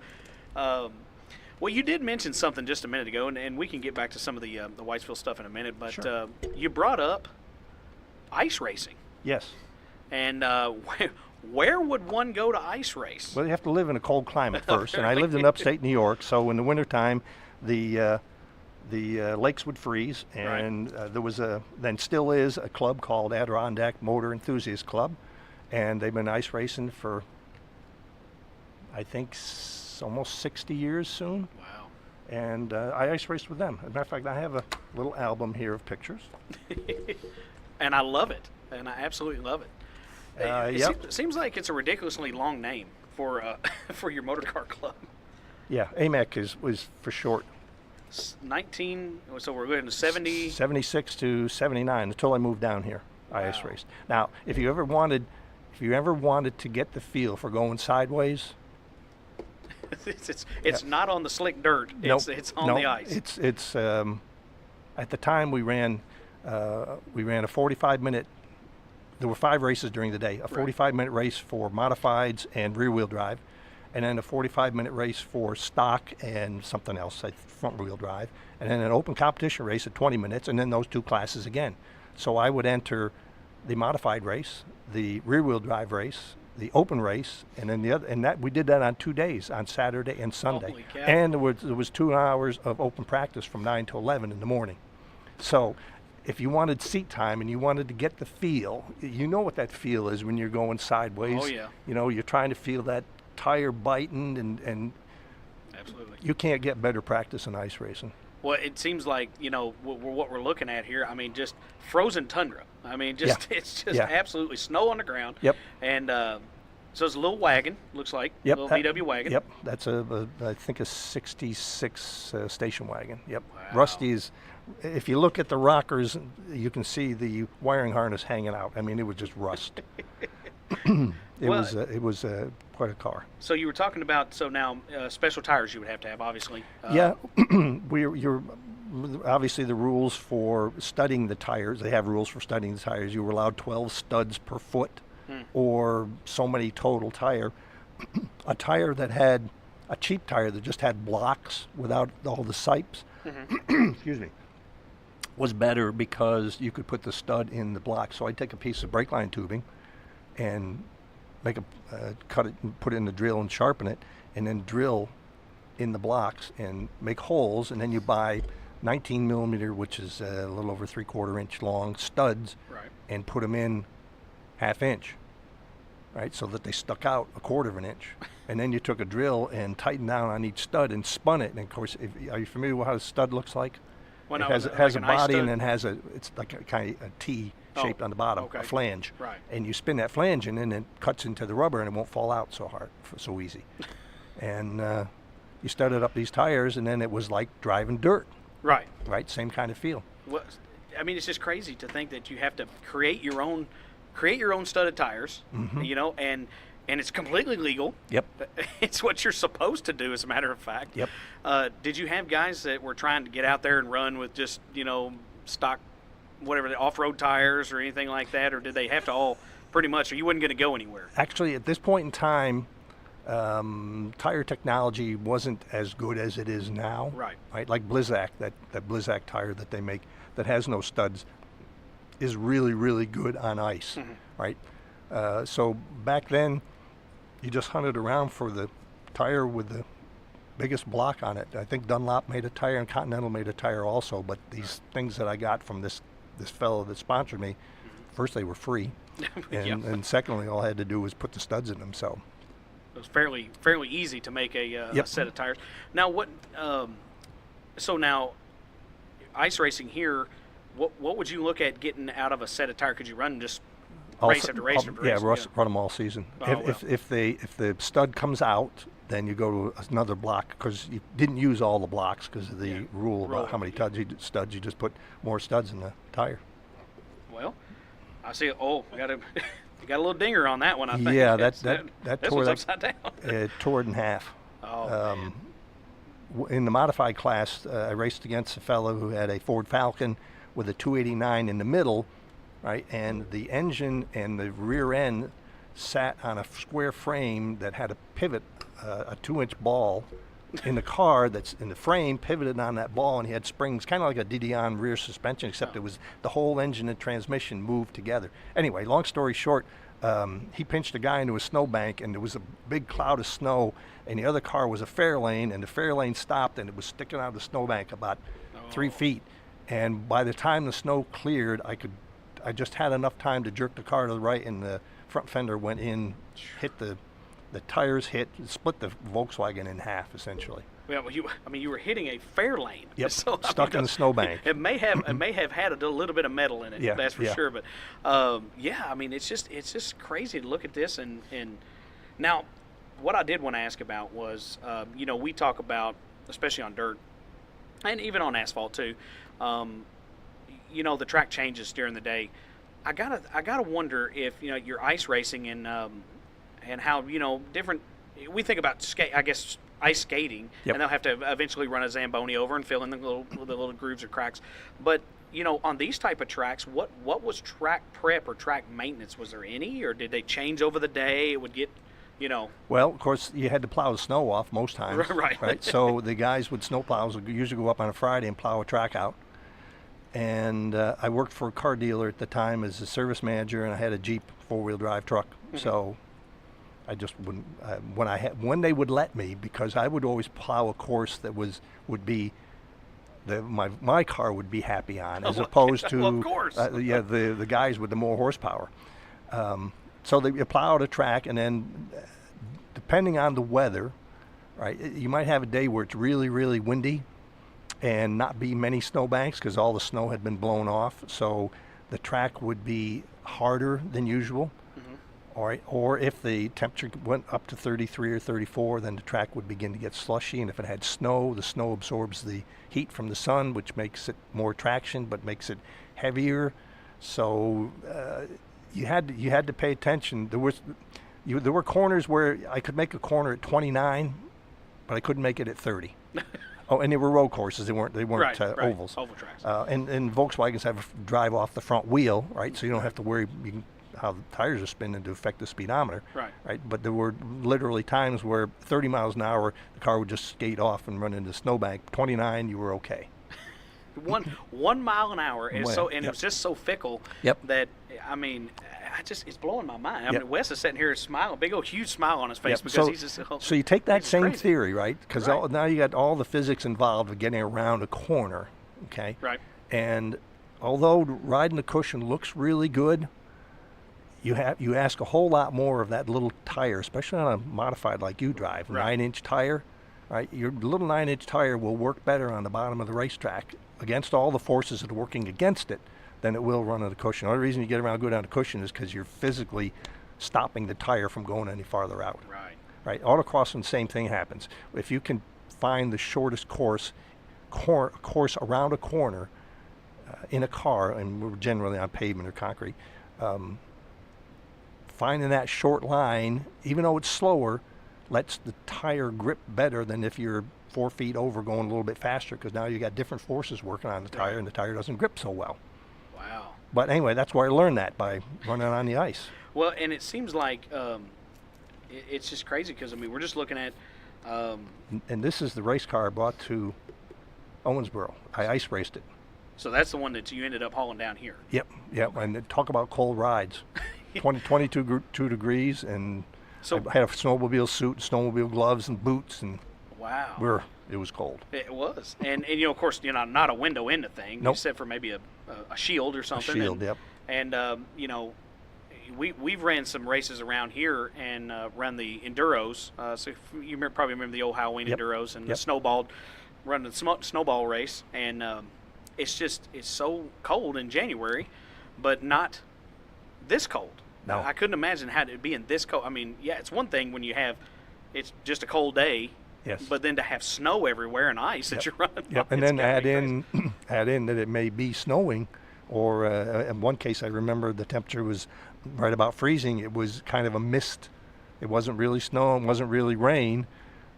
well, you did mention something just a minute ago, and we can get back to some of the Whitesville stuff in a minute, but sure. You brought up ice racing. Yes. And where would one go to ice race? Well, you have to live in a cold climate first, and I lived in upstate New York, so in the wintertime, the lakes would freeze, and there was then still is a club called Adirondack Motor Enthusiast Club, and they've been ice racing for, I think, almost 60 years soon. Wow. And I ice raced with them. As a matter of fact, I have a little album here of pictures. And I love it, and I absolutely love it. It seems like it's a ridiculously long name for your motor car club. Yeah, AMEC was for short. 19, so we're going to 70. 76 to 79 until I moved down here. I ice raced. Now, if you ever wanted to get the feel for going sideways, it's not on the slick dirt. It's on the ice. It's at the time we ran a 45-minute. There were 5 races during the day. A 45-minute race for modifieds and rear-wheel drive, and then a 45-minute race for stock and something else, like front-wheel drive, and then an open competition race at 20 minutes, and then those 2 classes again. So I would enter the modified race, the rear-wheel drive race, the open race, and then the other, and that we did that on 2 days, on Saturday and Sunday. Holy cow. And there was 2 hours of open practice from 9 to 11 in the morning. So if you wanted seat time and you wanted to get the feel, you know what that feel is when you're going sideways. Oh yeah. You're trying to feel that tire biting, and absolutely. You can't get better practice in ice racing. Well, it seems like, what we're looking at here, I mean, just frozen tundra. I mean, it's just absolutely snow on the ground. Yep. And so it's a little wagon, looks like, a little VW wagon. Yep, that's I think a 66 station wagon. Yep. Wow. Rusty's, if you look at the rockers, you can see the wiring harness hanging out. I mean, it was just rust. It was quite a car. So you were talking about, now special tires you would have to have, obviously. You're obviously the rules for studying the tires. They have rules for studying the tires. You were allowed 12 studs per foot, or so many total tire. a tire that had a cheap tire that just had blocks without all the sipes, excuse me, was better because you could put the stud in the block. So I'd take a piece of brake line tubing and make cut it and put it in the drill and sharpen it, and then drill in the blocks and make holes, and then you buy 19 millimeter, which is a little over 3/4 inch long studs, Right. and put them in 1/2 inch, right, so that they stuck out 1/4 inch. And then you took a drill and tightened down on each stud and spun it. And of course, are you familiar with how a stud looks like? Well, It no, has, like it has an a ice body, stud? and then it's like a kind of a T shaped on the bottom, okay. a flange. Right. And you spin that flange, and then it cuts into the rubber, and it won't fall out so easy. And you studded up these tires, and then it was like driving dirt, Right. right? Same kind of feel. Well, I mean, it's just crazy to think that you have to create your own studded tires, you know, and it's completely legal. Yep. It's what you're supposed to do, as a matter of fact. Yep. Did you have guys that were trying to get out there and run with just, you know, stock, whatever, the off-road tires or anything like that, or did they have to all pretty much, or you wasn't going to go anywhere? Actually, at this point in time, tire technology wasn't as good as it is now. Right. Right. Like Blizzak, that Blizzak tire that they make that has no studs is really, really good on ice. Right. So back then, you just hunted around for the tire with the biggest block on it. I think Dunlop made a tire and Continental made a tire also. But these things that I got from this fellow that sponsored me, first they were free, and secondly, all I had to do was put the studs in them. So. It was fairly easy to make a set of tires. Now, what? So now, ice racing here, what would you look at getting out of a set of tires? Could you run just race after race after race? Yeah, run them all season. Oh, If the stud comes out, then you go to another block, because you didn't use all the blocks because of the rule about how many studs. You just put more studs in the tire. Well, I see. Oh, we got a you got a little dinger on that one. I think. Yeah, that this tore was that, upside down. it tore it in half. Oh man. In the modified class, I raced against a fellow who had a Ford Falcon with a 289 in the middle, right? And the engine and the rear end sat on a square frame that had a pivot, a 2-inch ball in the car that's in the frame, pivoted on that ball, and he had springs, kind of like a Didion rear suspension, except it was the whole engine and transmission moved together. Anyway, long story short, he pinched a guy into a snowbank, and there was a big cloud of snow, and the other car was a Fairlane, and the Fairlane stopped, and it was sticking out of the snowbank about 3 feet. And by the time the snow cleared, I just had enough time to jerk the car to the right, and the front fender went in, hit the tires, split the Volkswagen in half, essentially. Well, you were hitting a Fairlane. Yep, So, stuck in the snowbank. It may have had a little bit of metal in it. Yeah, that's for yeah. sure. But I mean, it's just crazy to look at this. And now, what I did want to ask about was, you know, we talk about, especially on dirt, and even on asphalt too. You know, the track changes during the day. I gotta wonder if, you know, you're ice racing and how, you know, different. We think about ice skating, Yep. and they'll have to eventually run a Zamboni over and fill in the little grooves or cracks. But, you know, on these type of tracks, what was track prep or track maintenance? Was there any, or did they change over the day? It would get, you know. Well, of course, you had to plow the snow off most times. Right. So the guys with snow plows would usually go up on a Friday and plow a track out. And I worked for a car dealer at the time as a service manager, and I had a Jeep 4-wheel drive truck. So I just wouldn't, when they would let me, because I would always plow a course that would be my car would be happy on, as opposed to Well, of course. the guys with the more horsepower. So you plow out a track, and then depending on the weather, right, you might have a day where it's really, really windy and not be many snowbanks because all the snow had been blown off. So the track would be harder than usual. All right. Or if the temperature went up to 33 or 34, then the track would begin to get slushy. And if it had snow, the snow absorbs the heat from the sun, which makes it more traction, but makes it heavier. So you had to pay attention. There were corners where I could make a corner at 29, but I couldn't make it at 30. Oh, and they were road courses. They weren't Right. ovals. Oval tracks. And Volkswagens have drive off the front wheel, right? So you don't have to worry. how the tires are spinning to affect the speedometer. Right. But there were literally times where 30 miles an hour, the car would just skate off and run into the snowbank. 29, you were okay. 1 mile an hour is Well, so, and yep. it was just so fickle Yep. that it's blowing my mind. I Yep. mean, Wes is sitting here smiling, big old huge smile on his face Yep. because So- he's just So you take that this is same crazy. theory, right? Because Right. now you got all the physics involved of getting around a corner, okay? right. And although riding the cushion looks really good, you ask a whole lot more of that little tire, especially on a modified like you drive, Right. 9-inch tire. Right, your little 9-inch tire will work better on the bottom of the racetrack against all the forces that are working against it than it will run on the cushion. The only reason you get around good on the cushion is because you're physically stopping the tire from going any farther out. Right. Autocrossing, same thing happens. If you can find the shortest course around a corner in a car, and we're generally on pavement or concrete, finding that short line, even though it's slower, lets the tire grip better than if you're 4 feet over going a little bit faster, because now you got different forces working on the tire, Right. and the tire doesn't grip so well. Wow. But anyway, that's where I learned that, by running on the ice. Well, and it seems like it's just crazy because, I mean, we're just looking at And this is the race car I brought to Owensboro. I ice raced it. so that's the one that you ended up hauling down here. Yep. And then talk about cold rides. 22 degrees, and So I had a snowmobile suit, snowmobile gloves, and boots, and wow. it was cold. It was, and of course, not a window in the thing, Nope. except for maybe a shield or something. shield, and, yep. And we've ran some races around here and run the enduros. So if you probably remember the old Halloween Yep. enduros and Yep. the snowball, running the snowball race, and it's so cold in January, but not this cold. No. I couldn't imagine how it being this cold. I mean, yeah, it's one thing when it's just a cold day. Yes. But then to have snow everywhere and ice that Yep. you're running. Yep. And it's then gotta add be crazy. in that it may be snowing, or in one case I remember the temperature was right about freezing. It was kind of a mist. It wasn't really snow. It wasn't really rain.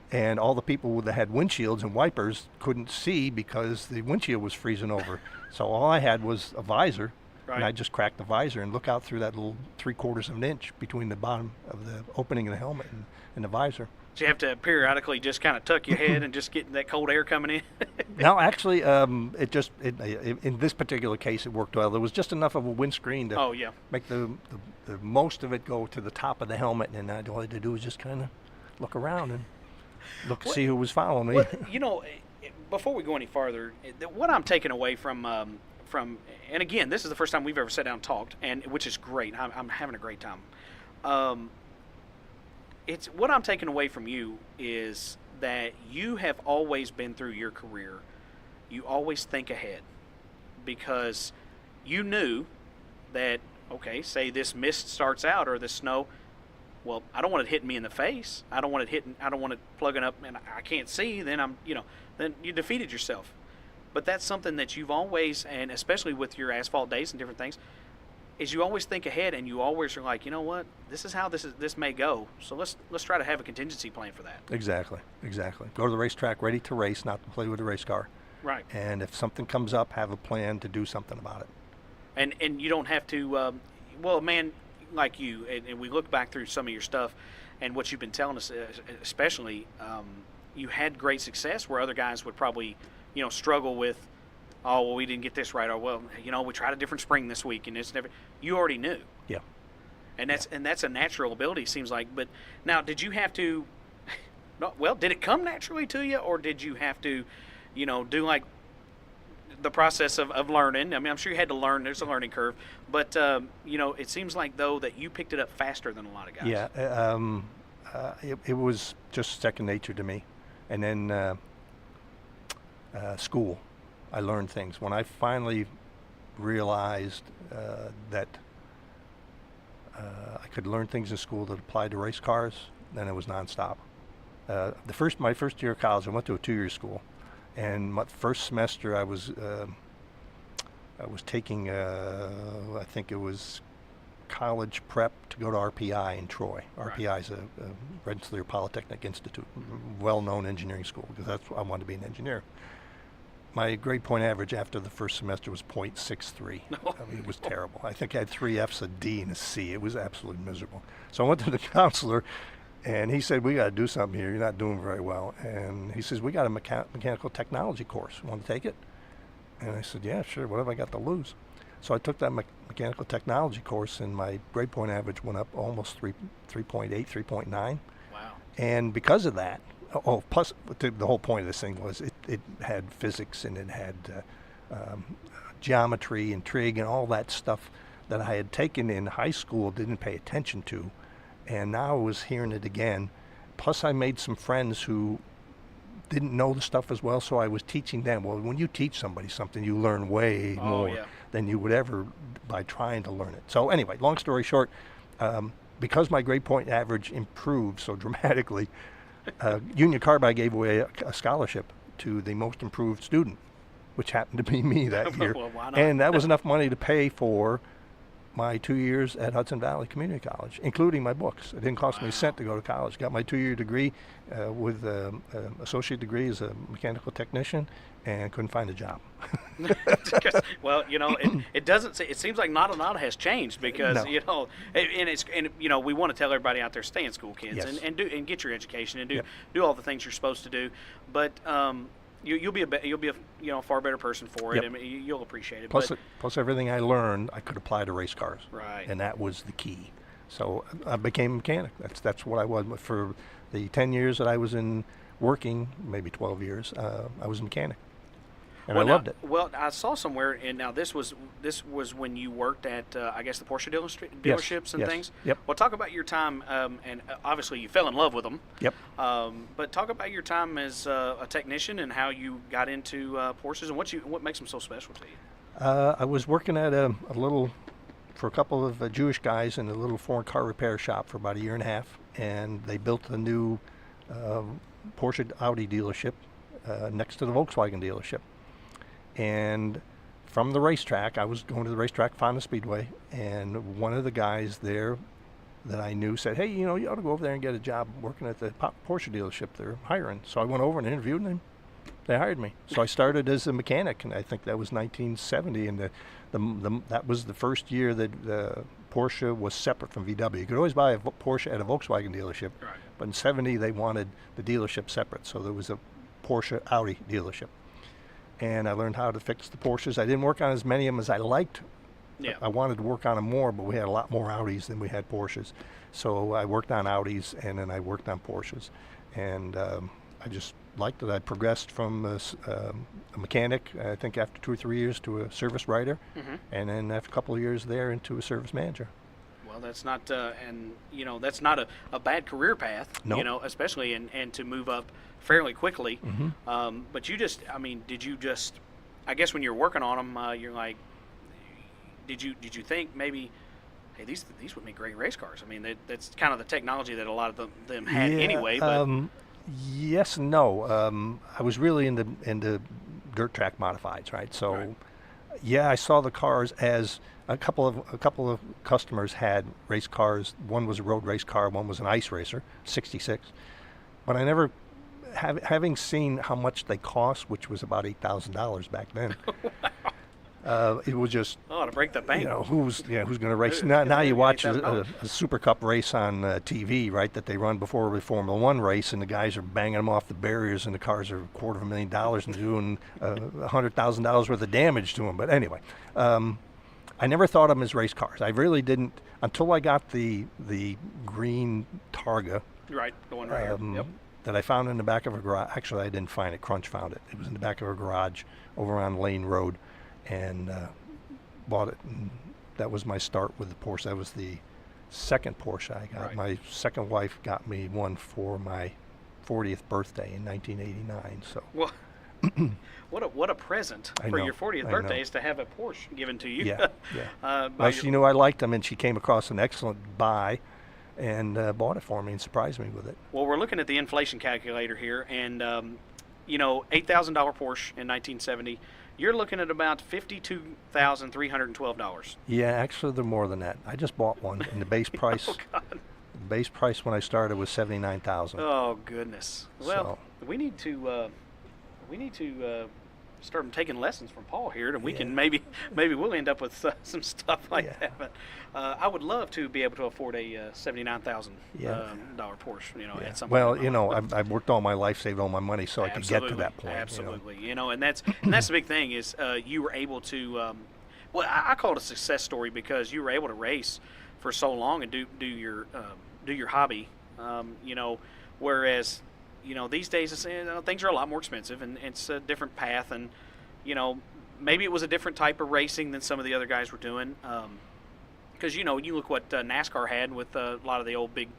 And all the people that had windshields and wipers couldn't see because the windshield was freezing over. So all I had was a visor. And I Right. just cracked the visor and look out through that little 3/4 of an inch between the bottom of the opening of the helmet and the visor. So you have to periodically just kind of tuck your head and just get that cold air coming in. No, actually, in this particular case, it worked well. There was just enough of a windscreen to Oh yeah. make the most of it go to the top of the helmet, and all I had to do was just kind of look around and see who was following me. Well, before we go any farther, what I'm taking away from, and again, this is the first time we've ever sat down and talked, and which is great. I'm having a great time. It's what I'm taking away from you is that you have always been through your career. You always think ahead, because you knew that, okay, say this mist starts out or the snow. Well, I don't want it hitting me in the face. I don't want it plugging up and I can't see. Then then you defeated yourself. But that's something that you've always, and especially with your asphalt days and different things, is you always think ahead, and you always are like, you know what, this is how this may go. So let's try to have a contingency plan for that. Exactly. Go to the racetrack ready to race, not to play with a race car. Right. And if something comes up, have a plan to do something about it. And you don't have to. Well, a man like you, and we look back through some of your stuff, and what you've been telling us, especially, you had great success where other guys would probably, struggle with, oh, well, we didn't get this right, or well, we tried a different spring this week, and it's never. You already knew. Yeah. And that's a natural ability, it seems like. But now, did you have to? Well, did it come naturally to you, or did you have to, do like the process of learning? I mean, I'm sure you had to learn. There's a learning curve, but it seems like though that you picked it up faster than a lot of guys. Yeah. It was just second nature to me, and then school. I learned things. When I finally realized that I could learn things in school that applied to race cars, then it was nonstop. My first year of college, I went to a 2-year school, and my first semester I was taking I think it was college prep to go to RPI in Troy. Right. RPI is a Rensselaer Polytechnic Institute, well-known engineering school, because I wanted to be an engineer. my grade point average after the first semester was .63. I mean, it was terrible. I think I had 3 Fs, a D, and a C. It was absolutely miserable. So I went to the counselor, and he said, we got to do something here. You're not doing very well. And he says, we got a mechanical technology course. Want to take it? And I said, yeah, sure. What have I got to lose? So I took that mechanical technology course, and my grade point average went up almost 3.8, 3.9. Wow. And because of that, plus the whole point of this thing was it had physics, and it had geometry and trig and all that stuff that I had taken in high school, didn't pay attention to. And now I was hearing it again. Plus I made some friends who didn't know the stuff as well, so I was teaching them. Well, when you teach somebody something, you learn way more than you would ever by trying to learn it. So anyway, long story short, because my grade point average improved so dramatically, Union Carbide gave away a scholarship to the most improved student, which happened to be me that year. Well, why not? And that was enough money to pay for my 2 years at Hudson Valley Community College, including my books. It didn't cost me a cent to go to college. Got my 2-year degree with an associate degree as a mechanical technician, and couldn't find a job. Well, you know, it doesn't. It seems like not a lot has changed because No. you know, and you know, we want to tell everybody out there, stay in school, kids, Yes. and get your education and do Yep. do all the things you're supposed to do. But you'll be a far better person for it. Yep. I mean, you'll appreciate it. Plus, but, plus everything I learned, I could apply to race cars. Right. And that was the key. So I became a mechanic. That's what I was. For the 10 years that I was in working, maybe 12 years, I was a mechanic. And I loved it. Well, I saw somewhere, and now this was when you worked at I guess the Porsche dealerships and yes, things. yep. Well, talk about your time, and obviously you fell in love with them. Yep. But talk about your time as a technician and how you got into Porsches and what makes them so special to you. I was working at a little, for a couple of Jewish guys in a little foreign car repair shop for about a year and a half, and they built a new Porsche Audi dealership next to the Volkswagen dealership. And from the racetrack, I was going to the racetrack, Fonda Speedway, and one of the guys there that I knew said, hey, you know, you ought to go over there and get a job working at the Porsche dealership they're hiring. So I went over and interviewed, and they hired me. So I started as a mechanic, and I think that was 1970, and that was the first year that Porsche was separate from VW. You could always buy a Porsche at a Volkswagen dealership, Right. but in 70 they wanted the dealership separate, so there was a Porsche Audi dealership. And I learned how to fix the Porsches. I didn't work on as many of them as I liked. Yeah. I wanted to work on them more, but we had a lot more Audis than we had Porsches. So I worked on Audis, and then I worked on Porsches. And I just liked it. I progressed from a mechanic, I think after 2 or 3 years, to a service writer. Mm-hmm. And then after a couple of years there, into a service manager. Well, that's not, and you know, that's not a bad career path. No. You know, especially and to move up fairly quickly. Mm-hmm. But you just, I mean, did you just? I guess when you're working on them, you're like, did you think maybe, hey, these would make great race cars? I mean, that's kind of the technology that a lot of them had anyway. But yes and no. I was really into dirt track modifieds, right? So, Right. yeah, I saw the cars as a couple of customers had race cars. One was a road race car, one was an ice racer, '66. But I never, having seen how much they cost, which was about $8,000 back then. It was just, to break the bank. you know, who's going to race. Now you watch a Super Cup race on TV, right, that they run before the Formula One race, and the guys are banging them off the barriers, and the cars are $250,000 and doing $100,000 worth of damage to them. But anyway, I never thought of them as race cars. I really didn't until I got the green Targa. Right, the one right here. Yep. That I found in the back of a garage. Actually, I didn't find it. Crunch found it. It was in the back of a garage over on Lane Road, and bought it. And that was my start with the Porsche. That was the second Porsche I got. Right. My second wife got me one for my 40th birthday in 1989. So. Well, what a present I for know, your 40th I birthday know. is to have a Porsche given to you. Yeah, by Well, your- she knew I liked them, and she came across an excellent buy, and bought it for me and surprised me with it. Well, we're looking at the inflation calculator here, and you know, $8,000 Porsche in 1970. You're looking at about $52,312. Yeah, actually, they're more than that. I just bought one, and the base price. Oh God. The base price when I started was $79,000. Oh goodness. Well, we need to start taking lessons from Paul here, and we can maybe we'll end up with some stuff like that. But I would love to be able to afford a $79,000 Porsche. At some point. I've worked all my life, saved all my money, so I could get to that point. Absolutely, and that's the big thing is you were able to. I call it a success story because you were able to race for so long and do your hobby. Whereas. These days things are a lot more expensive, and it's a different path, and maybe it was a different type of racing than some of the other guys were doing. Because you look what NASCAR had with a lot of the old big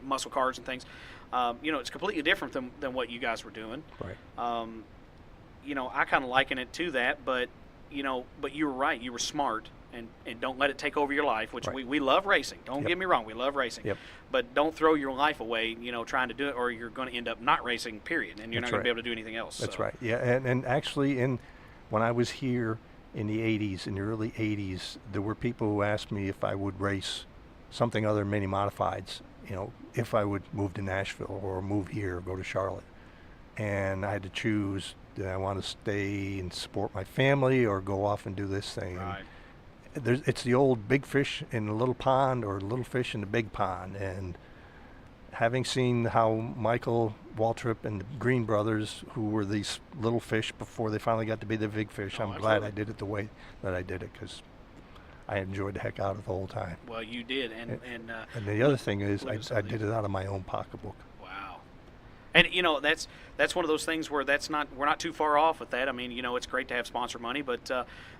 muscle cars and things. It's completely different than what you guys were doing. Right. I kind of liken it to that, but you were right. You were smart. And don't let it take over your life, which we love racing. Don't get me wrong, we love racing. Yep. But don't throw your life away, trying to do it, or you're going to end up not racing, period, and you're That's not going right. to be able to do anything else. That's right. Yeah, and actually, when I was here in the 80s, in the early 80s, there were people who asked me if I would race something other than mini modifieds, if I would move to Nashville or move here or go to Charlotte. And I had to choose, did I want to stay and support my family or go off and do this thing? Right. It's the old big fish in the little pond or little fish in the big pond. And having seen how Michael Waltrip and the Green brothers, who were these little fish before they finally got to be the big fish, I'm glad I did it the way that I did it, because I enjoyed the heck out of it the whole time. Well, you did. And the other thing is I did it out of my own pocketbook. Wow. And that's one of those things where we're not too far off with that. I mean, it's great to have sponsor money, but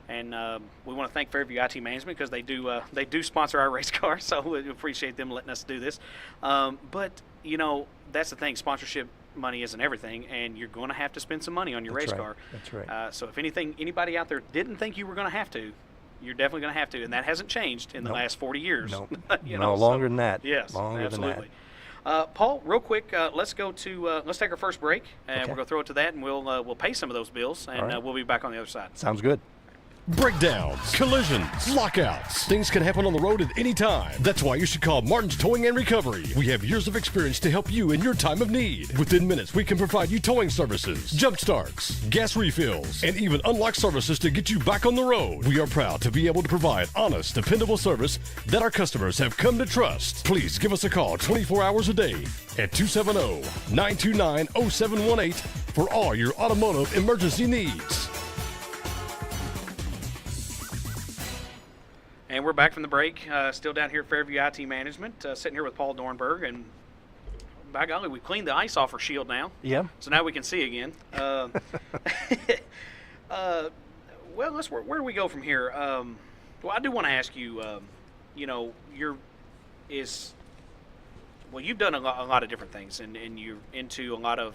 we want to thank Fairview IT Management because they do sponsor our race car, so we appreciate them letting us do this. But that's the thing, sponsorship money isn't everything, and you're going to have to spend some money on your race car. That's right. So if anybody out there didn't think you were going to have to, you're definitely going to have to, and that hasn't changed in the last 40 years. No, longer than that. Yes, longer absolutely. Than that. Paul, real quick, let's take our first break, and Okay. we're going to throw it to that, and we'll pay some of those bills, and right. we'll be back on the other side. Sounds good. Breakdowns, collisions, lockouts. Things can happen on the road at any time. That's why you should call Martin's Towing and Recovery. We have years of experience to help you in your time of need. Within minutes, we can provide you towing services, jump starts, gas refills, and even unlock services to get you back on the road. We are proud to be able to provide honest, dependable service that our customers have come to trust. Please give us a call 24 hours a day at 270-929-0718 for all your automotive emergency needs. And we're back from the break, still down here at Fairview IT Management, sitting here with Paul Dornburg, and by golly, we've cleaned the ice off our shield now. Yeah. So now we can see again. Well, where do we go from here? Well, I do want to ask you, you've done a lot of different things, and you're into a lot of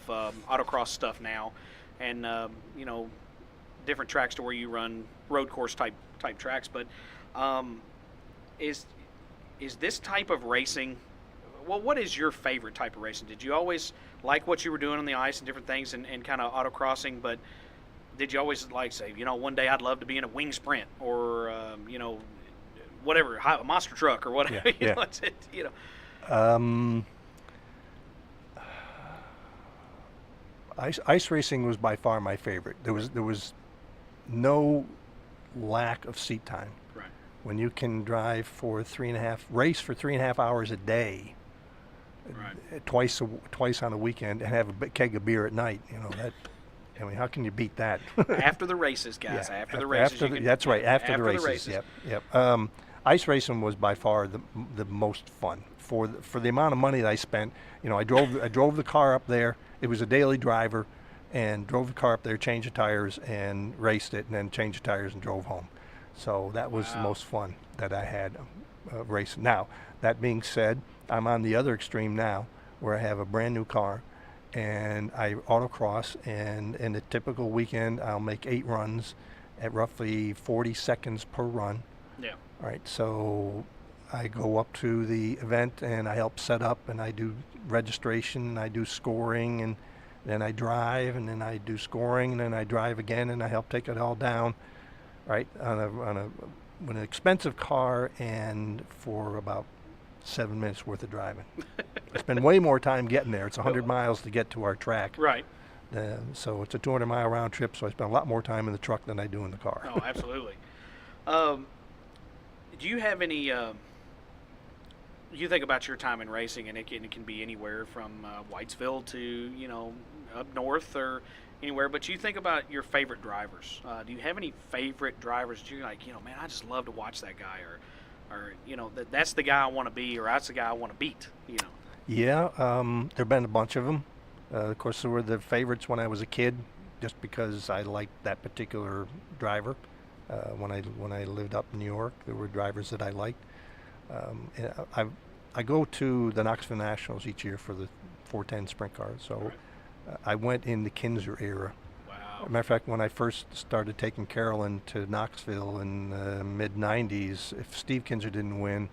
autocross stuff now, and different tracks to where you run road course type tracks, but is this type of racing, well, what is your favorite type of racing? Did you always like what you were doing on the ice and different things and kind of autocrossing, but did you always say, one day I'd love to be in a wing sprint or, whatever, a monster truck or whatever, Ice racing was by far my favorite. There was no lack of seat time. Right. When you can drive for 3.5 hours a day, right. twice on a weekend, and have a keg of beer at night, how can you beat that? After the races, guys. Yeah, after the races. That's right. After the races. Yep. Ice racing was by far the most fun for the amount of money that I spent. I drove the car up there. It was a daily driver, and drove the car up there, changed the tires, and raced it, and then changed the tires and drove home. So that was the most fun that I had racing. Now, that being said, I'm on the other extreme now, where I have a brand new car, and I autocross, and in a typical weekend, I'll make 8 runs at roughly 40 seconds per run. Yeah. All right, so I go up to the event, and I help set up, and I do registration, and I do scoring, and then I drive, and then I do scoring, and then I drive again, and I help take it all down, right, with an expensive car, and for about 7 minutes worth of driving. I spend way more time getting there. It's 100 miles to get to our track. Right. So it's a 200-mile round trip, so I spend a lot more time in the truck than I do in the car. Oh, absolutely. Do you have any? You think about your time in racing, and it can be anywhere from Whitesville to up north or anywhere. But you think about your favorite drivers. Do you have any favorite drivers that you're like, man, I just love to watch that guy, or that's the guy I want to be, or that's the guy I want to beat. Yeah, there've been a bunch of them. Of course, there were the favorites when I was a kid, just because I liked that particular driver. When I lived up in New York, there were drivers that I liked. I go to the Knoxville Nationals each year for the 410 sprint cars, so I went in the Kinser era. Wow. As a matter of fact, when I first started taking Carolyn to Knoxville in the mid-'90s, if Steve Kinser didn't win,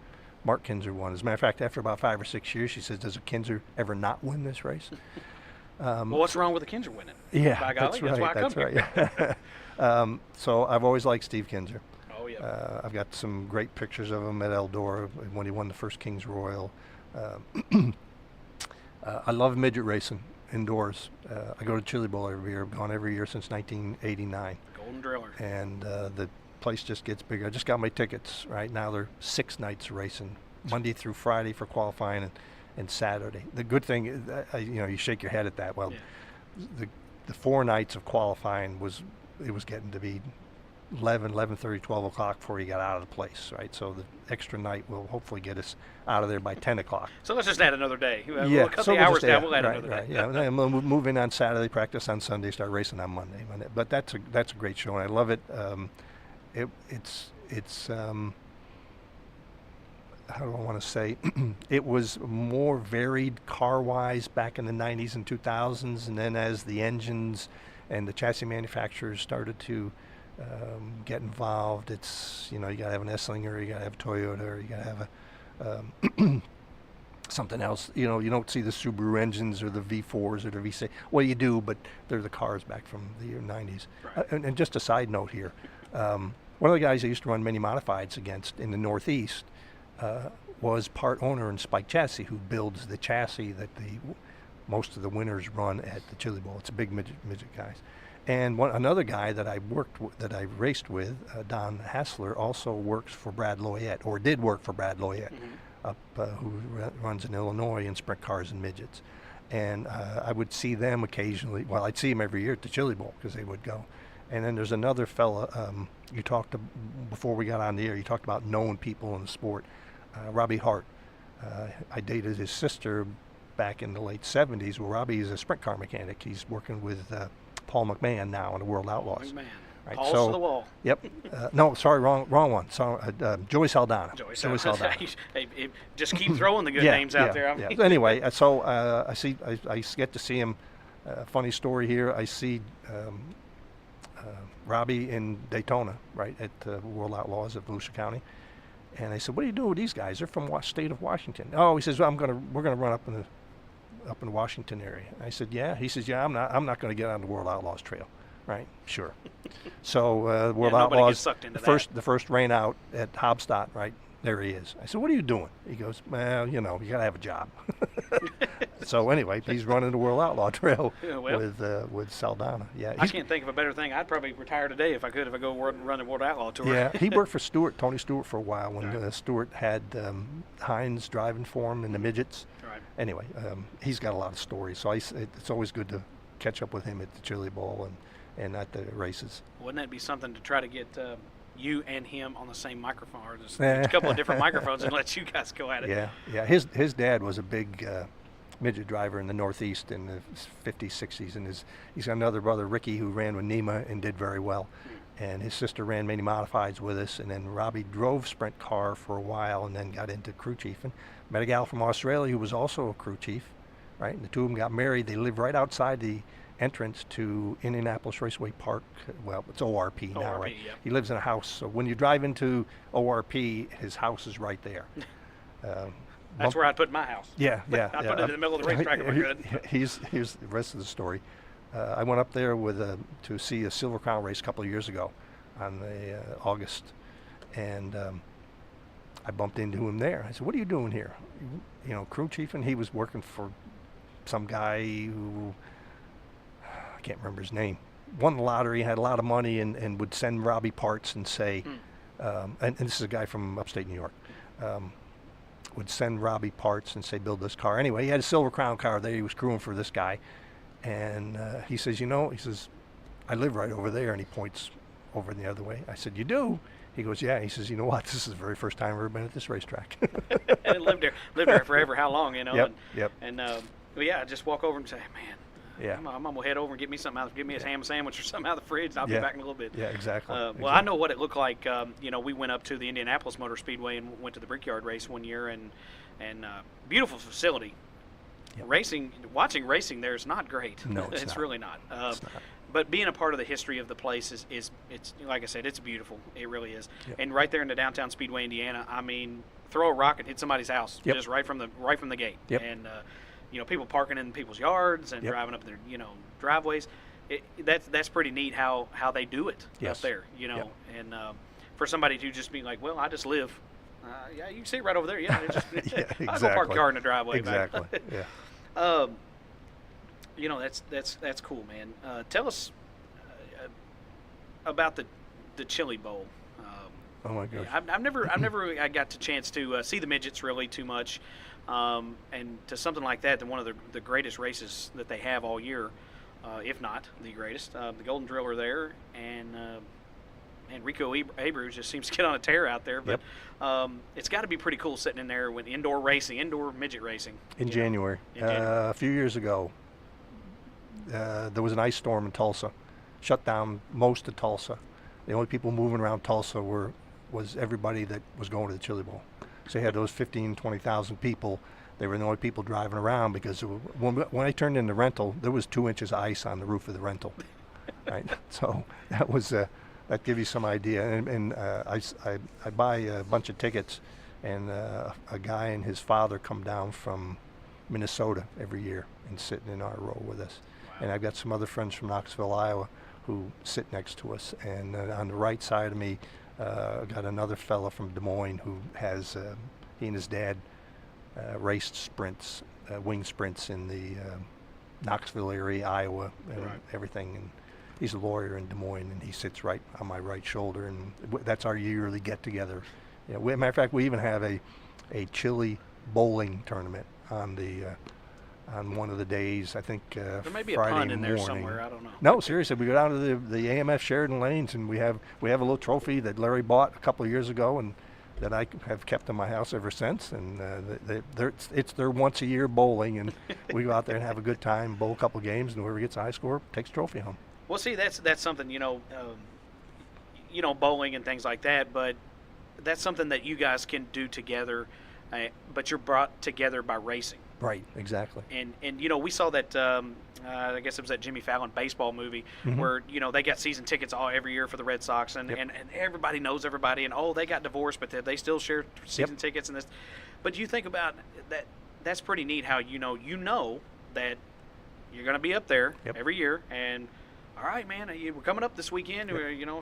Mark Kinser won. As a matter of fact, after about 5 or 6 years, she says, "Does a Kinser ever not win this race?" Well, what's wrong with the Kinser winning? Yeah, by golly, that's right. That's why I come here. So I've always liked Steve Kinser. Oh yeah. I've got some great pictures of him at Eldora when he won the first Kings Royal. I love midget racing indoors. I go to Chili Bowl every year. I've gone every year since 1989. Golden Driller. And the place just gets bigger. I just got my tickets. Right now they're 6 nights racing, Monday through Friday for qualifying and Saturday. The good thing is, you shake your head at that. Well, yeah. the 4 nights of qualifying was getting to be 11:30, 12 o'clock before you got out of the place, right? So the extra night will hopefully get us out of there by 10 o'clock. So let's just add another day. Yeah, we'll cut the hours down. We'll add another day. Yeah, and then we'll move in on Saturday, practice on Sunday, start racing on Monday. But that's a great show, and I love it. It's how do I want to say? It was more varied car-wise back in the 90s and 2000s, and then as the engines and the chassis manufacturers started to get involved, it's you got to have an Esslinger, you got to have a Toyota, or you got to have a something else. You don't see the Subaru engines or the V4s or the V6. Well, you do, but they're the cars back from the 90s. Right. And just a side note here, one of the guys I used to run many modifieds against in the Northeast was part owner in Spike Chassis, who builds the chassis that most of the winners run at the Chili Bowl. It's a big midget guys. And another guy that I raced with, Don Hassler, also works for Brad Loyette, or did work for Brad Loyette, who runs in Illinois in sprint cars and midgets. And I would see them occasionally. Well, I'd see them every year at the Chili Bowl because they would go. And then there's another fella, you talked to, before we got on the air, you talked about known people in the sport. Robbie Hart. I dated his sister back in the late 70s. Well, Robbie is a sprint car mechanic. He's working with Paul McMahon now in the World Outlaws. McMahon. Right, Paul's to the wall. Yep. No, sorry, wrong one. Sorry, Joey Saldana. Joey Saldana. Hey, just keep throwing the good names out there. Yeah. Anyway, so I get to see him. Funny story here. I see Robbie in Daytona, right, at World Outlaws of Volusia County. And I said, "What are you doing with these guys? They're from state of Washington." Oh, he says, "We're gonna run up in the Washington area." I said, "Yeah." He says, "Yeah, I'm not going to get on the World Outlaws trail." Right? Sure. So World Outlaws, the first rain out at Hobstadt, right? There he is. I said, "What are you doing?" He goes, "Well, you got to have a job." So anyway, he's running the World Outlaw Trail with Saldana. Yeah, I can't think of a better thing. I'd probably retire today if I could. If I go run the World Outlaw Tour. Yeah, he worked for Tony Stewart for a while when Stewart had Hines driving for him in the midgets. Right. Anyway, he's got a lot of stories. So it's always good to catch up with him at the Chili Bowl and at the races. Wouldn't that be something to try to get you and him on the same microphone, or just a couple of different microphones, and let you guys go at it? Yeah. His dad was a big midget driver in the Northeast in the 50s, 60s, and he's got another brother, Ricky, who ran with Nema and did very well. And his sister ran many modifieds with us, and then Robbie drove sprint car for a while and then got into crew chief. And met a gal from Australia who was also a crew chief, right? And the two of them got married. They lived right outside the entrance to Indianapolis Raceway Park. Well, it's ORP now, right? Yep. He lives in a house, so when you drive into ORP, his house is right there. That's where I'd put my house. Yeah. I'd put it in the middle of the racetrack if I could. Here's the rest of the story. I went up there to see a Silver Crown race a couple of years ago on the August, and I bumped into him there. I said, "What are you doing here?" Crew chief, and he was working for some guy who can't remember his name, won the lottery, had a lot of money, and would send Robbie parts and say, and this is a guy from upstate New York, would send Robbie parts and say, build this car. Anyway, he had a Silver Crown car there. He was crewing for this guy. And he says, I live right over there. And he points over the other way. I said, you do? He goes, yeah. He says, you know what? This is the very first time I've ever been at this racetrack. And lived there forever. How long, Yep. And I just walk over and say, man, Yeah. I'm gonna head over and get me something out. Get me a ham sandwich or something out of the fridge, and I'll be back in a little bit. Yeah, exactly. Well, I know what it looked like. We went up to the Indianapolis Motor Speedway and went to the Brickyard race one year, and beautiful facility. Yep. Watching racing there is not great. No, it's not. Really not. It's not. But being a part of the history of the place is it's like I said, it's beautiful. It really is. Yep. And right there in the downtown Speedway, Indiana, I mean, throw a rock and hit somebody's house just right from the gate. Yep. And people parking in people's yards and driving up their driveways. That's pretty neat how they do it up there. Yep. And for somebody to just be like, well, I just live. Yeah, you can see it right over there. Yeah, it's just, exactly. I'll go park a car in the driveway. Exactly. Yeah. That's cool, man. Tell us about the Chili Bowl. Oh my gosh. I've never I got the chance to see the midgets really too much, and to something like that, one of the greatest races that they have all year, if not the greatest. The Golden Driller there, and Rico Abreu just seems to get on a tear out there. But it's got to be pretty cool sitting in there with indoor midget racing. In January. A few years ago, there was an ice storm in Tulsa, shut down most of Tulsa. The only people moving around Tulsa was everybody that was going to the Chili Bowl. So you had those 15, 20,000 people. They were the only people driving around because when I turned in the rental, there was 2 inches of ice on the roof of the rental. Right. So that was that gives you some idea. And I buy a bunch of tickets, and a guy and his father come down from Minnesota every year and sitting in our row with us. Wow. And I've got some other friends from Knoxville, Iowa, who sit next to us. And on the right side of me, I got another fella from Des Moines who has, he and his dad raced sprints, wing sprints in the Knoxville area, Iowa, and everything. And he's a lawyer in Des Moines, and he sits right on my right shoulder, and that's our yearly get-together. Matter of fact, we even have a chili bowling tournament on one of the days. I think there may be Friday a pun in there morning. somewhere. I don't know. No, seriously, we go down to the AMF Sheridan Lanes, and we have a little trophy that Larry bought a couple of years ago, and that I have kept in my house ever since. And it's their once a year bowling, and we go out there and have a good time, bowl a couple of games, and whoever gets a high score takes a trophy home. Well, see, that's something, bowling and things like that, but that's something that you guys can do together, but you're brought together by racing. Right, exactly. And we saw that, I guess it was that Jimmy Fallon baseball movie, where, they got season tickets every year for the Red Sox, and everybody knows everybody, and they got divorced, but they still share season tickets and this. But you think about that, that's pretty neat how you know that you're going to be up there every year, and all right, man, we're coming up this weekend.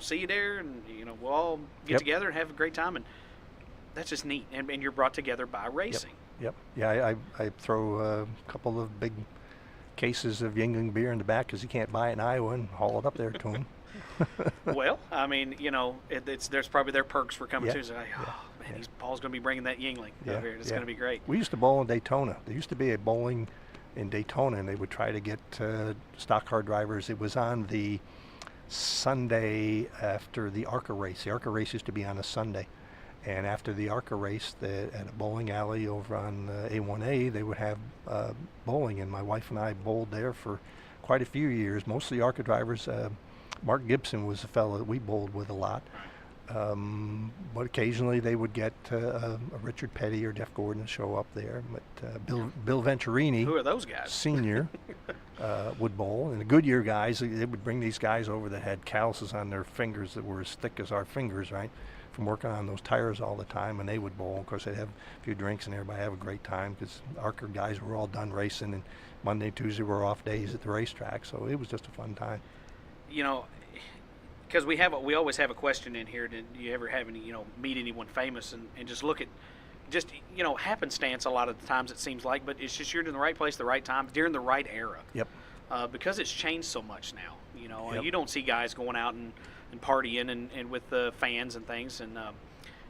See you there, and we'll all get together and have a great time, and that's just neat. And you're brought together by racing. Yep. Yeah, I throw a couple of big cases of Yuengling beer in the back because you can't buy it in Iowa, and haul it up there to them. Well, I mean, there's probably their perks for coming too. So Paul's going to be bringing that Yuengling over here. It's going to be great. We used to bowl in Daytona. There used to be a bowling in Daytona, and they would try to get stock car drivers. It was on the Sunday after the ARCA race. The ARCA race used to be on a Sunday, and after the ARCA race, at a bowling alley over on A1A, they would have bowling, and my wife and I bowled there for quite a few years. Mostly ARCA drivers. Mark Gibson was a fellow that we bowled with a lot. But occasionally they would get a Richard Petty or Jeff Gordon to show up there. But Bill Venturini, who are those guys? Senior, would bowl. And the Goodyear guys, they would bring these guys over that had calluses on their fingers that were as thick as our fingers, right, from working on those tires all the time, and they would bowl. Of course, they'd have a few drinks and everybody have a great time because ARCA guys were all done racing, and Monday and Tuesday were off days at the racetrack, so it was just a fun time. Because we always have a question in here. Did you ever have any, meet anyone famous and just look at, happenstance a lot of the times it seems like, but it's just you're in the right place, the right time, during the right era. Yep. because it's changed so much now. You know, Yep. you don't see guys going out and partying and with the fans and things. And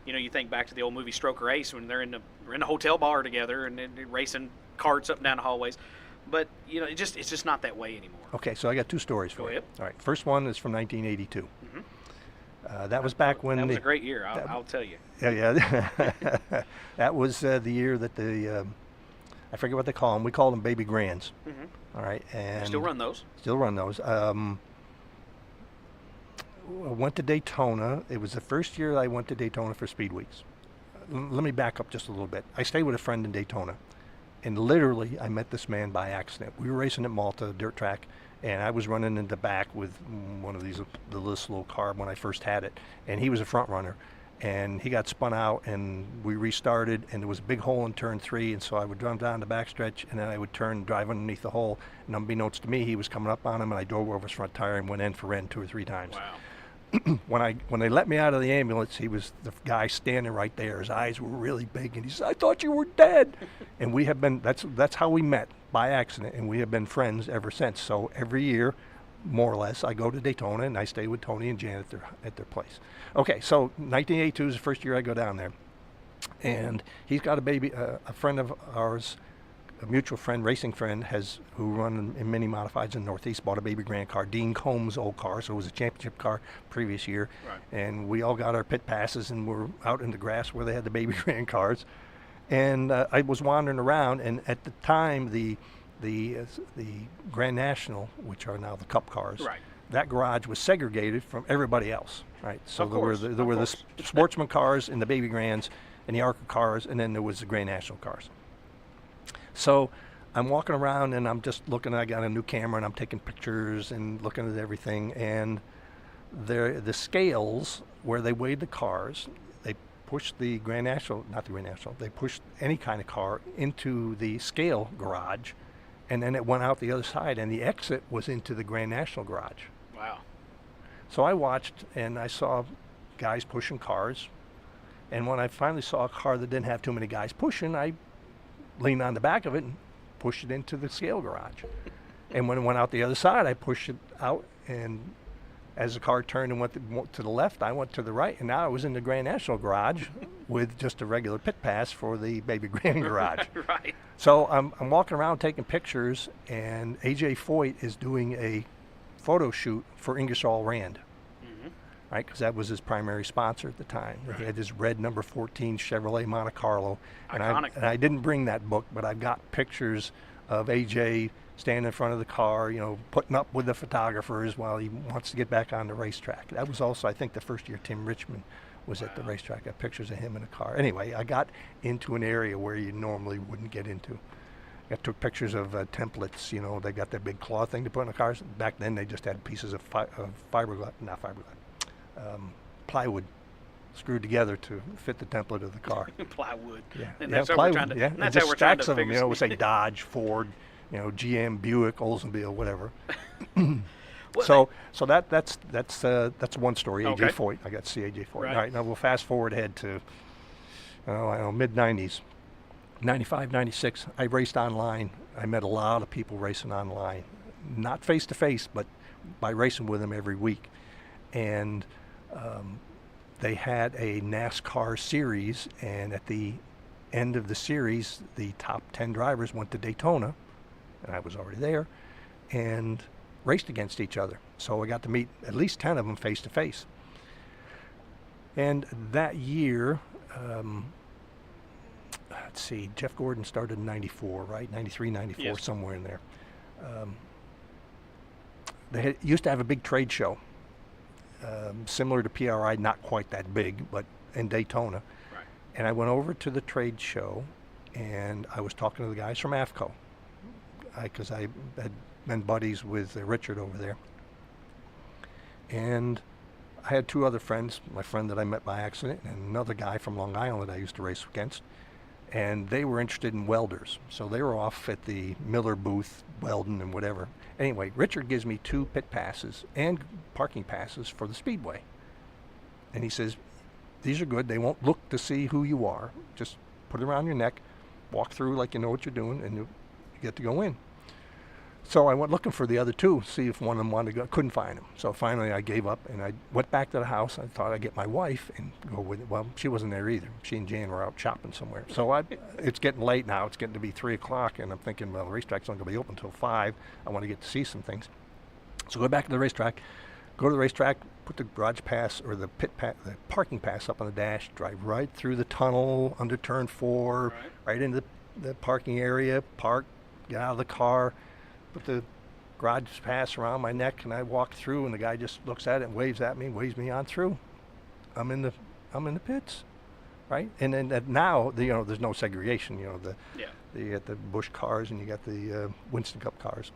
you know, you think back to the old movie Stroker Ace when they're in the hotel bar together and they're racing carts up and down the hallways. But you know, it's just not that way anymore. Okay, so I got two stories Go for you. ahead. All right, first one is from 1982. Mhm. That was back when that was a great year. I'll tell you. Yeah. That was the year that I forget what they call them. We call them baby grands. Mm-hmm. All right, and Still run those. Still run those. I went to Daytona. It was the first year I went to Daytona for Speed Weeks. Let me back up just a little bit. I stayed with a friend in Daytona, and literally I met this man by accident. We were racing at Malta, dirt track, and I was running in the back with one of these, the little car when I first had it, and he was a front runner. And he got spun out, and we restarted, and there was a big hole in turn 3, and so I would drive down the backstretch, and then I would turn and drive underneath the hole, and unbeknownst to me, he was coming up on him, and I drove over his front tire and went end for end 2 or 3 times. Wow. When they let me out of the ambulance, he was the guy standing right there. His eyes were really big, and he said, "I thought you were dead." And we have been, that's how we met, by accident, and we have been friends ever since. So every year, more or less, I go to Daytona and I stay with Tony and Jan at their place. Okay, so 1982 is the first year I go down there, and he's got a friend of ours, a mutual friend, racing friend, who run in mini modifieds in the Northeast, bought a baby grand car, Dean Combs' old car, so it was a championship car previous year, Right. and we all got our pit passes and we're out in the grass where they had the baby grand cars, and I was wandering around, and at the time the Grand National, which are now the Cup cars, Right. that garage was segregated from everybody else, right? So Of there course, were the sportsman cars and the baby grands and the ARCA cars, and then there was the Grand National cars. So I'm walking around and I'm just looking. I got a new camera and I'm taking pictures and looking at everything. And the scales where they weighed the cars, they pushed the Grand National, not the Grand National, they pushed any kind of car into the scale garage, and then it went out the other side, and the exit was into the Grand National garage. Wow. So I watched and I saw guys pushing cars, and when I finally saw a car that didn't have too many guys pushing, I leaned on the back of it and pushed it into the scale garage. And when it went out the other side, I pushed it out, and as the car turned and went to the left, I went to the right, and now I was in the Grand National garage with just a regular pit pass for the baby grand garage. Right. So I'm walking around taking pictures, and AJ Foyt is doing a photo shoot for Ingersoll Rand, right? Because that was his primary sponsor at the time. Right. He had his red number 14 Chevrolet Monte Carlo, and Iconic. I didn't bring that book, but I've got pictures of AJ standing in front of the car, you know, putting up with the photographers while he wants to get back on the racetrack. That was also, I think, the first year Tim Richmond was at the racetrack. I got pictures of him in a car. Anyway, I got into an area where you normally wouldn't get into. I took pictures of templates. You know, they got that big claw thing to put in the cars. Back then, they just had pieces of plywood screwed together to fit the template of the car. Plywood. Yeah, And yeah, that's how we're plywood. trying to. Yeah, and and that's just how we're trying stacks to of them. figure. You know, it would say Dodge, Ford, you know, GM, Buick, Oldsmobile, whatever. Well, So that's one story. Okay. AJ Foyt. I got to see AJ Foyt. Right. All right, now we'll fast forward ahead to I don't know, mid 90s, 95, 96. I raced online. I met a lot of people racing online, not face to face, but by racing with them every week. And they had a NASCAR series, and at the end of the series, the top 10 drivers went to Daytona, and I was already there, and raced against each other. So I got to meet at least 10 of them face to face. And that year, let's see, Jeff Gordon started in 94, right? 93, 94, Yes. somewhere in there. They used to have a big trade show, similar to PRI, not quite that big, but in Daytona. Right. And I went over to the trade show, and I was talking to the guys from AFCO, because I had been buddies with Richard over there. And I had 2 other friends, my friend that I met by accident, and another guy from Long Island that I used to race against. And they were interested in welders. So they were off at the Miller booth welding and whatever. Anyway, Richard gives me 2 pit passes and parking passes for the Speedway. And he says, these are good. They won't look to see who you are. Just put it around your neck, walk through like you know what you're doing, and you get to go in. So I went looking for the other two, see if one of them wanted to go. Couldn't find them. So finally I gave up, and I went back to the house. I thought I'd get my wife and go with it. Well, she wasn't there either. She and Jan were out shopping somewhere. So it's getting late now. It's getting to be 3 o'clock, and I'm thinking, well, the racetrack's not going to be open until 5. I want to get to see some things. So go back to the racetrack. Go to the racetrack, put the garage pass or the the parking pass up on the dash, drive right through the tunnel under turn 4, right into the parking area, park, get out of the car, put the garage pass around my neck, and I walk through, and the guy just looks at it and waves at me, waves me on through. I'm in the pits, right? And then now, there's no segregation. You got the Busch cars and you got the Winston Cup cars.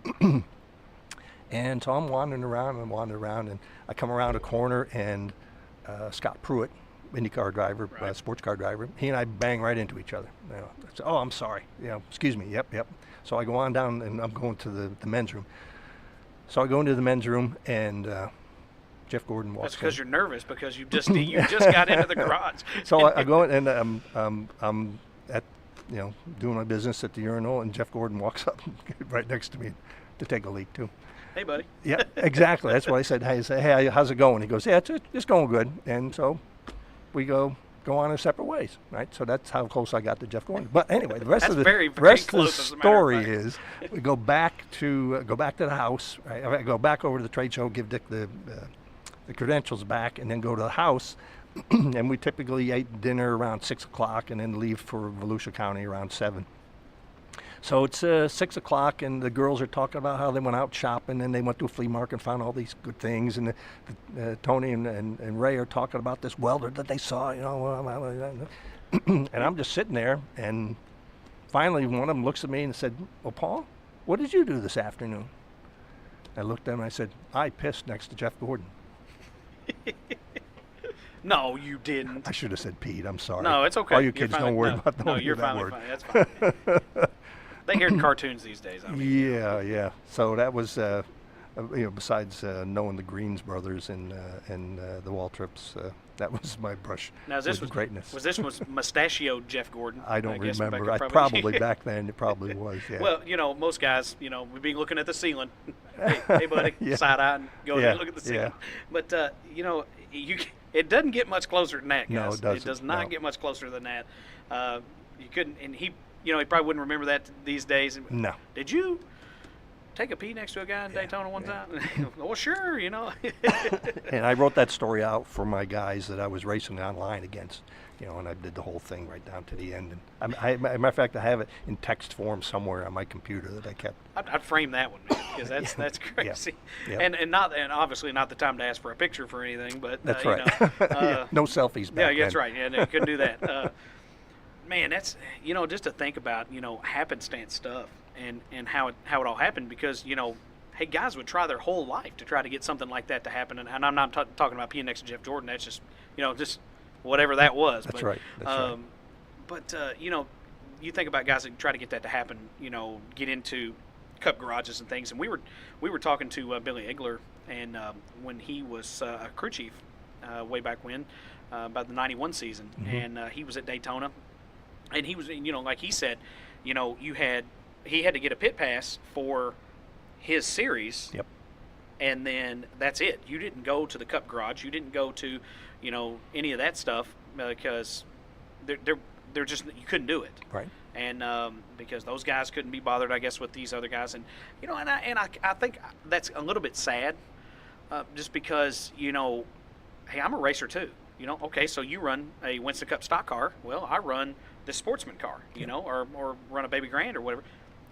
And so I'm wandering around, and I come around a corner, and Scott Pruitt, IndyCar driver, sports car driver, he and I bang right into each other. I say, oh, I'm sorry. Excuse me. Yep. So I go on down, and I'm going to the men's room. So I go into the men's room, and Jeff Gordon walks in. That's because you're nervous, because you just got into the garage. So I go in, and I'm at doing my business at the urinal, and Jeff Gordon walks up right next to me to take a leak too. Hey, buddy. Yeah, exactly. That's what I said. Hey, how's it going? He goes, yeah, it's going good. And so we go on our separate ways, right? So that's how close I got to Jeff Gordon. But anyway, the rest of the story is we go back to the house. Right? I go back over to the trade show, give Dick the credentials back, and then go to the house. And we typically ate dinner around 6 o'clock, and then leave for Volusia County around 7. So it's 6 o'clock, and the girls are talking about how they went out shopping, and they went to a flea market and found all these good things. And Tony and Ray are talking about this welder that they saw, and I'm just sitting there. And finally, one of them looks at me and said, well, Paul, what did you do this afternoon? I looked at him and I said, I pissed next to Jeff Gordon. No, you didn't. I should have said Pete. I'm sorry. No, it's okay. All you kids don't worry about no, you're that fine. word. That's fine. They hear cartoons these days. I mean, yeah. So that was, besides knowing the Greens brothers and the Waltrips, that was my brush. Now, was greatness. Was mustachioed Jeff Gordon? I don't remember. Probably back then it probably was. Yeah. Well, most guys, we'd be looking at the ceiling. Hey, buddy, side eye, and go ahead and look at the ceiling. Yeah. But it doesn't get much closer than that, guys. No, it doesn't. It does not get much closer than that. You couldn't, and he probably wouldn't remember that these days. No. Did you take a pee next to a guy in Daytona one time? Well, sure, And I wrote that story out for my guys that I was racing online against, and I did the whole thing right down to the end. And as a matter of fact, I have it in text form somewhere on my computer that I kept. I'd frame that one, man, because that's crazy. Yeah. And obviously not the time to ask for a picture for anything, but that's right. No selfies back then. Yeah, that's right. Yeah, no, you couldn't do that. Man, that's just to think about happenstance stuff and how it all happened, because hey, guys would try their whole life to try to get something like that to happen, and I'm not talking about peeing next to Jeff Jordan. That's just just whatever that was. That's right. But you think about guys that try to get that to happen. Get into cup garages and things, and we were talking to Billy Egler, and when he was a crew chief way back when, about the '91 season, and he was at Daytona. And he was, like he said, he had to get a pit pass for his series. Yep. And then that's it. You didn't go to the cup garage. You didn't go to, any of that stuff, because they're just, you couldn't do it. Right. And because those guys couldn't be bothered, I guess, with these other guys. And I think that's a little bit sad, just because hey, I'm a racer too. Okay, so you run a Winston Cup stock car. Well, I run the sportsman car, or run a Baby Grand or whatever.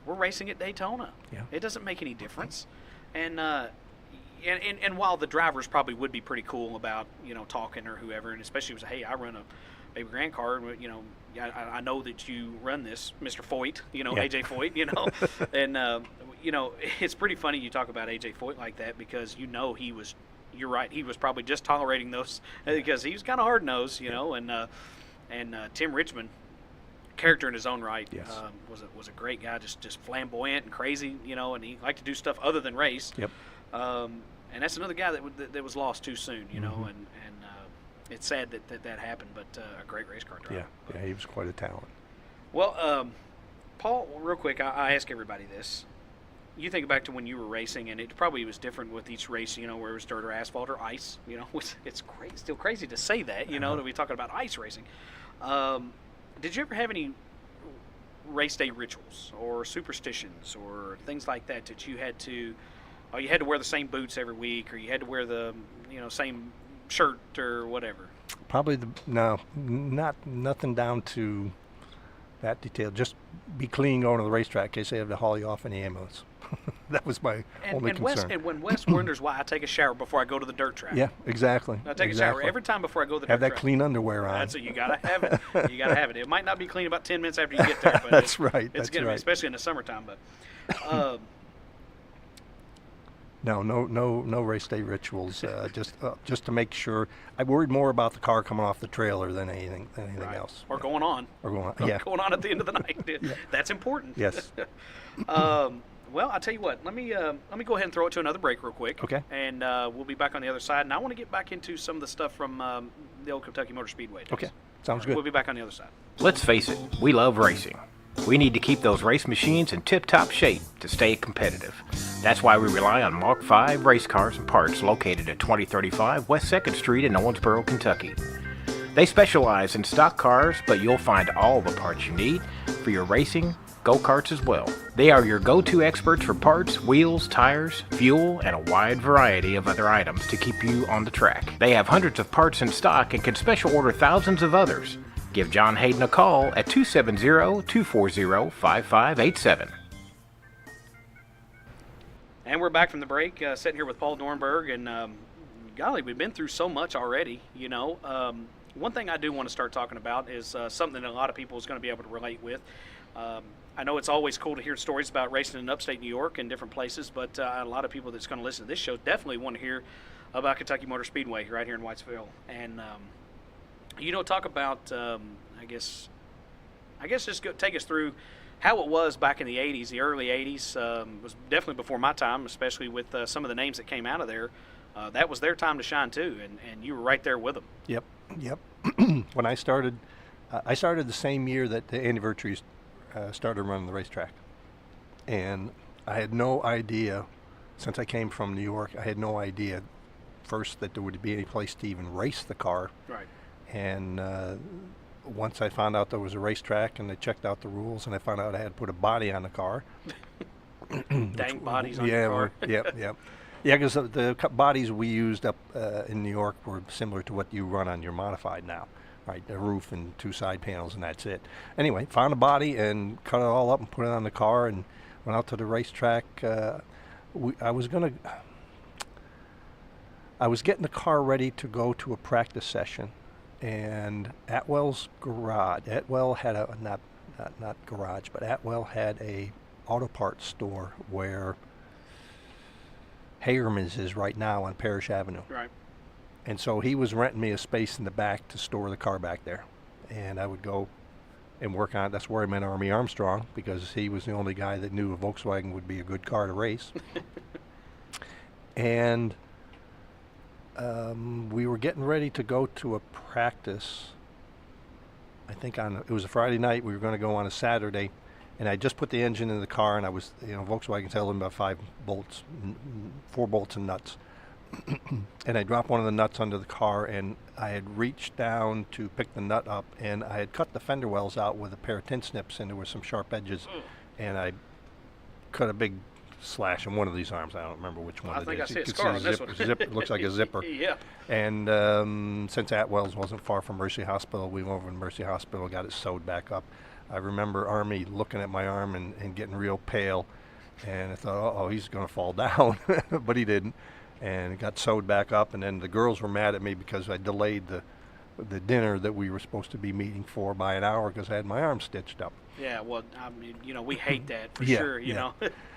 We're racing at Daytona. Yeah. It doesn't make any difference. And while the drivers probably would be pretty cool about, talking or whoever, and especially if it was, hey, I run a Baby Grand car, I know that you run this, Mr. Foyt, AJ Foyt, and, it's pretty funny you talk about AJ Foyt like that, because you're right, he was probably just tolerating those, because he was kind of hard-nosed, and Tim Richmond, character in his own right, yes. was a great guy, just flamboyant and crazy, and he liked to do stuff other than race. Yep. And that's another guy that was lost too soon, and it's sad that happened, but a great race car driver. Yeah, he was quite a talent. Well, Paul, real quick, I ask everybody this: you think back to when you were racing, and it probably was different with each race, you know, where it was dirt or asphalt or ice. You know, it's crazy, still crazy to say that, you know, that we're talking about ice racing. Did you ever have any race day rituals or superstitions or things like that that you had to, you had to wear the same boots every week, or you had to wear the, you know, same shirt or whatever? Probably nothing down to that detail. Just be clean going to the racetrack in case they have to haul you off in the ambulance. That was my only concern. And when Wes wonders why I take a shower before I go to the dirt track. Yeah, exactly. I take a shower every time before I go to the have dirt that track. clean underwear on. That's it. You gotta have it. You gotta have it. It might not be clean about 10 minutes after you get there, but That's right. It's gonna be, especially in the summertime. But no race day rituals. Just to make sure. I worried more about the car coming off the trailer than anything right. else. Or going on. Or going on. Yeah. Going on at the end of the night. Yeah. That's important. Yes. Well, I'll tell you what. Let me go ahead and throw it to another break real quick. Okay. And we'll be back on the other side. And I want to get back into some of the stuff from the old Kentucky Motor Speedway days. Okay. Sounds good. We'll be back on the other side. Let's face it, we love racing. We need to keep those race machines in tip-top shape to stay competitive. That's why we rely on Mark V race cars and parts located at 2035 West 2nd Street in Owensboro, Kentucky. They specialize in stock cars, but you'll find all the parts you need for your racing, go-karts as well. They are your go-to experts for parts, wheels, tires, fuel, and a wide variety of other items to keep you on the track. They have hundreds of parts in stock and can special order thousands of others. Give John Hayden a call at 270-240-5587. And we're back from the break, sitting here with Paul Dornburg, and golly, we've been through so much already, you know. One thing I do want to start talking about is something that a lot of people is going to be able to relate with. I know it's always cool to hear stories about racing in upstate New York and different places, but a lot of people that's going to listen to this show definitely want to hear about Kentucky Motor Speedway right here in Whitesville. And you know, talk about, I guess just take us through how it was back in the 80s, the early 80s. Was definitely before my time, especially with some of the names that came out of there. That was their time to shine too, and you were right there with them. Yep. When I started the same year that the anniversaries started running the racetrack. And I had no idea, since I came from New York, I had no idea first that there would be any place to even race the car. Right. And once I found out there was a racetrack and they checked out the rules and I found out I had to put a body on the car. Dang bodies on the car. Yep. Yeah, because the bodies we used up in New York were similar to what you run on your modified now. Right, a roof and two side panels and that's it. Anyway, found a body and cut it all up and put it on the car and went out to the racetrack. I was getting the car ready to go to a practice session, and Atwell's garage. Atwell had a not garage, but Atwell had a auto parts store where Hayerman's is right now on Parrish Avenue. Right. And so he was renting me a space in the back to store the car back there. And I would go and work on it. That's where I met Army Armstrong, because he was the only guy that knew a Volkswagen would be a good car to race. And we were getting ready to go to a practice. I think it was a Friday night. We were going to go on a Saturday. And I just put the engine in the car, and I was, Volkswagen's held in about 4 bolts and nuts. And I dropped one of the nuts under the car, and I had reached down to pick the nut up, and I had cut the fender wells out with a pair of tin snips, and there were some sharp edges, and I cut a big slash in one of these arms. I don't remember which one I it think is. I see a scar on this one. It looks like a zipper. Yeah. And since Atwell's wasn't far from Mercy Hospital, we went over to Mercy Hospital, got it sewed back up. I remember Army looking at my arm and getting real pale, and I thought, oh, he's going to fall down, but he didn't. And it got sewed back up, and then the girls were mad at me because I delayed the dinner that we were supposed to be meeting for by an hour because I had my arm stitched up. Yeah, well, I mean, we hate that for sure, you know.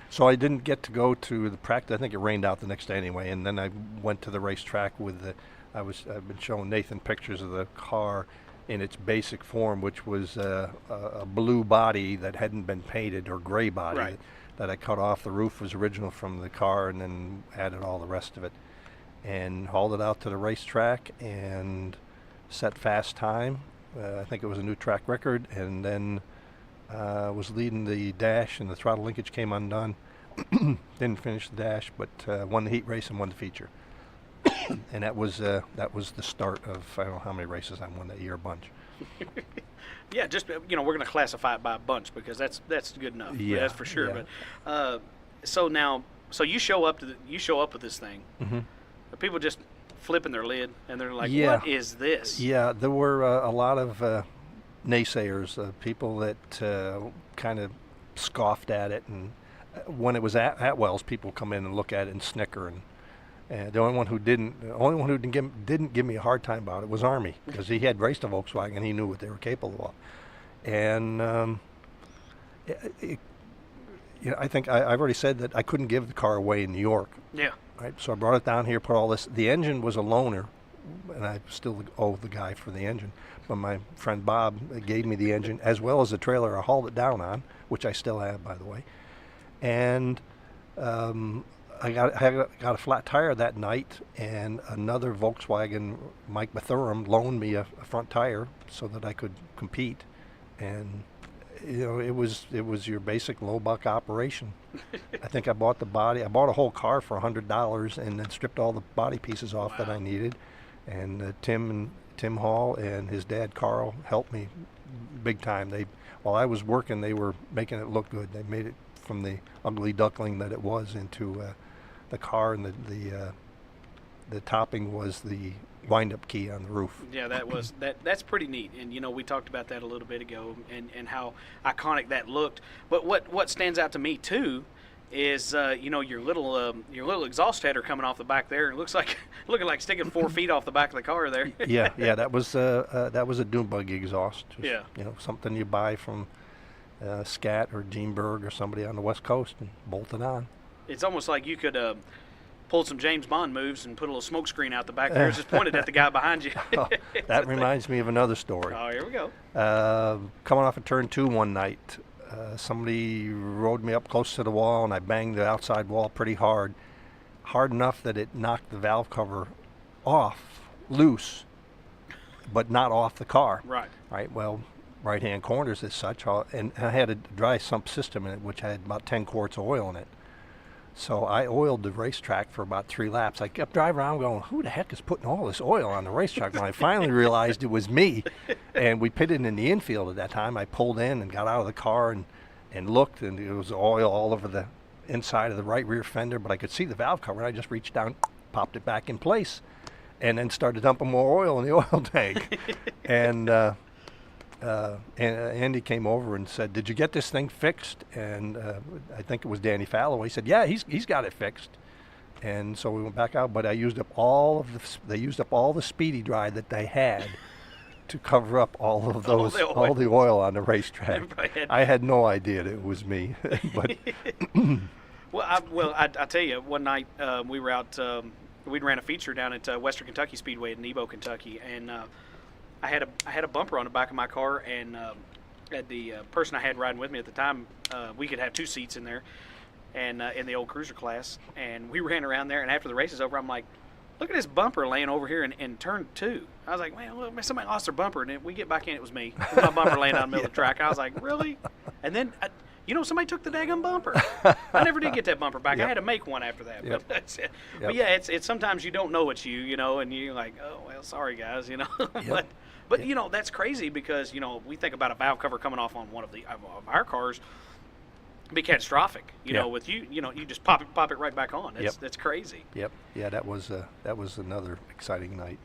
So I didn't get to go to the practice. I think it rained out the next day anyway, and then I went to the racetrack with I've been showing Nathan pictures of the car in its basic form, which was a blue body that hadn't been painted, or gray body. Right. That I cut off. The roof was original from the car, and then added all the rest of it, and hauled it out to the racetrack and set fast time. I think it was a new track record, and then was leading the dash, and the throttle linkage came undone. Didn't finish the dash, but won the heat race and won the feature. And that was the start of, I don't know how many races I won that year, a bunch. Yeah, just we're going to classify it by a bunch because that's good enough. Yeah, that's for sure. yeah. But so you show up with this thing. Mm-hmm. Are people just flipping their lid and they're like, Yeah. "What is this?" Yeah, there were a lot of naysayers, people that kind of scoffed at it, and when it was at Wells, people come in and look at it and snicker, and the only one who didn't give me a hard time about it was Army, because he had raced a Volkswagen, he knew what they were capable of, and I think I've already said that I couldn't give the car away in New York. Yeah. Right, so I brought it down here, put all this. The engine was a loaner, and I still owe the guy for the engine. But my friend Bob gave me the engine as well as the trailer I hauled it down on, which I still have, by the way. And I got a flat tire that night, and another Volkswagen, Mike Bethurham, loaned me a front tire so that I could compete. And it was your basic low buck operation. I think I bought a whole car for $100 and then stripped all the body pieces off that I needed. And Tim Hall and his dad Carl helped me big time. While I was working, they were making it look good. They made it from the ugly duckling that it was into the car, and the topping was the wind-up key on the roof. Yeah, that's pretty neat. And we talked about that a little bit ago, and how iconic that looked. But what stands out to me too is your little exhaust header coming off the back there. It looks like looking like sticking 4 feet off the back of the car there. yeah, that was a Dornburg exhaust. Yeah. Something you buy from Scat or Dornburg or somebody on the West Coast and bolt it on. It's almost like you could pull some James Bond moves and put a little smoke screen out the back there. It's just pointed at the guy behind you. That reminds me of another story. Oh, here we go. Coming off of turn 2 one night, somebody rode me up close to the wall, and I banged the outside wall pretty hard enough that it knocked the valve cover loose, but not off the car. Right. Well, right-hand corners as such, and I had a dry sump system in it, which had about 10 quarts of oil in it. So I oiled the racetrack for about 3 laps. I kept driving around going, who the heck is putting all this oil on the racetrack? When I finally realized it was me, and we pitted in the infield at that time, I pulled in and got out of the car and looked, and it was oil all over the inside of the right rear fender, but I could see the valve cover, and I just reached down, popped it back in place, and then started dumping more oil in the oil tank. And Andy came over and said, "Did you get this thing fixed?" And I think it was Danny Falloway. He said, "Yeah, he's got it fixed." And so we went back out, but I used up all the Speedy Dry that they had to cover up all the oil on the racetrack. I had no idea that it was me. But I tell you, one night we were out. We ran a feature down at Western Kentucky Speedway in Nebo, Kentucky, and I had a bumper on the back of my car, and the person I had riding with me at the time, we could have 2 seats in there, and in the old cruiser class, and we ran around there, and after the race is over, I'm like, look at this bumper laying over here in turn 2. I was like, man, somebody lost their bumper, and then we get back in, it was me. It was my bumper laying out in the middle of the track. I was like, really? And then, somebody took the daggum bumper. I never did get that bumper back. I had to make one after that. Yep. But that's it. Yep. But yeah, it's sometimes you don't know it's you, and you're like, oh, well, sorry, guys, Yep. But that's crazy because we think about a valve cover coming off on one of our cars, it'd be catastrophic. With you just pop it right back on. That's crazy. Yep. Yeah, that was another exciting night.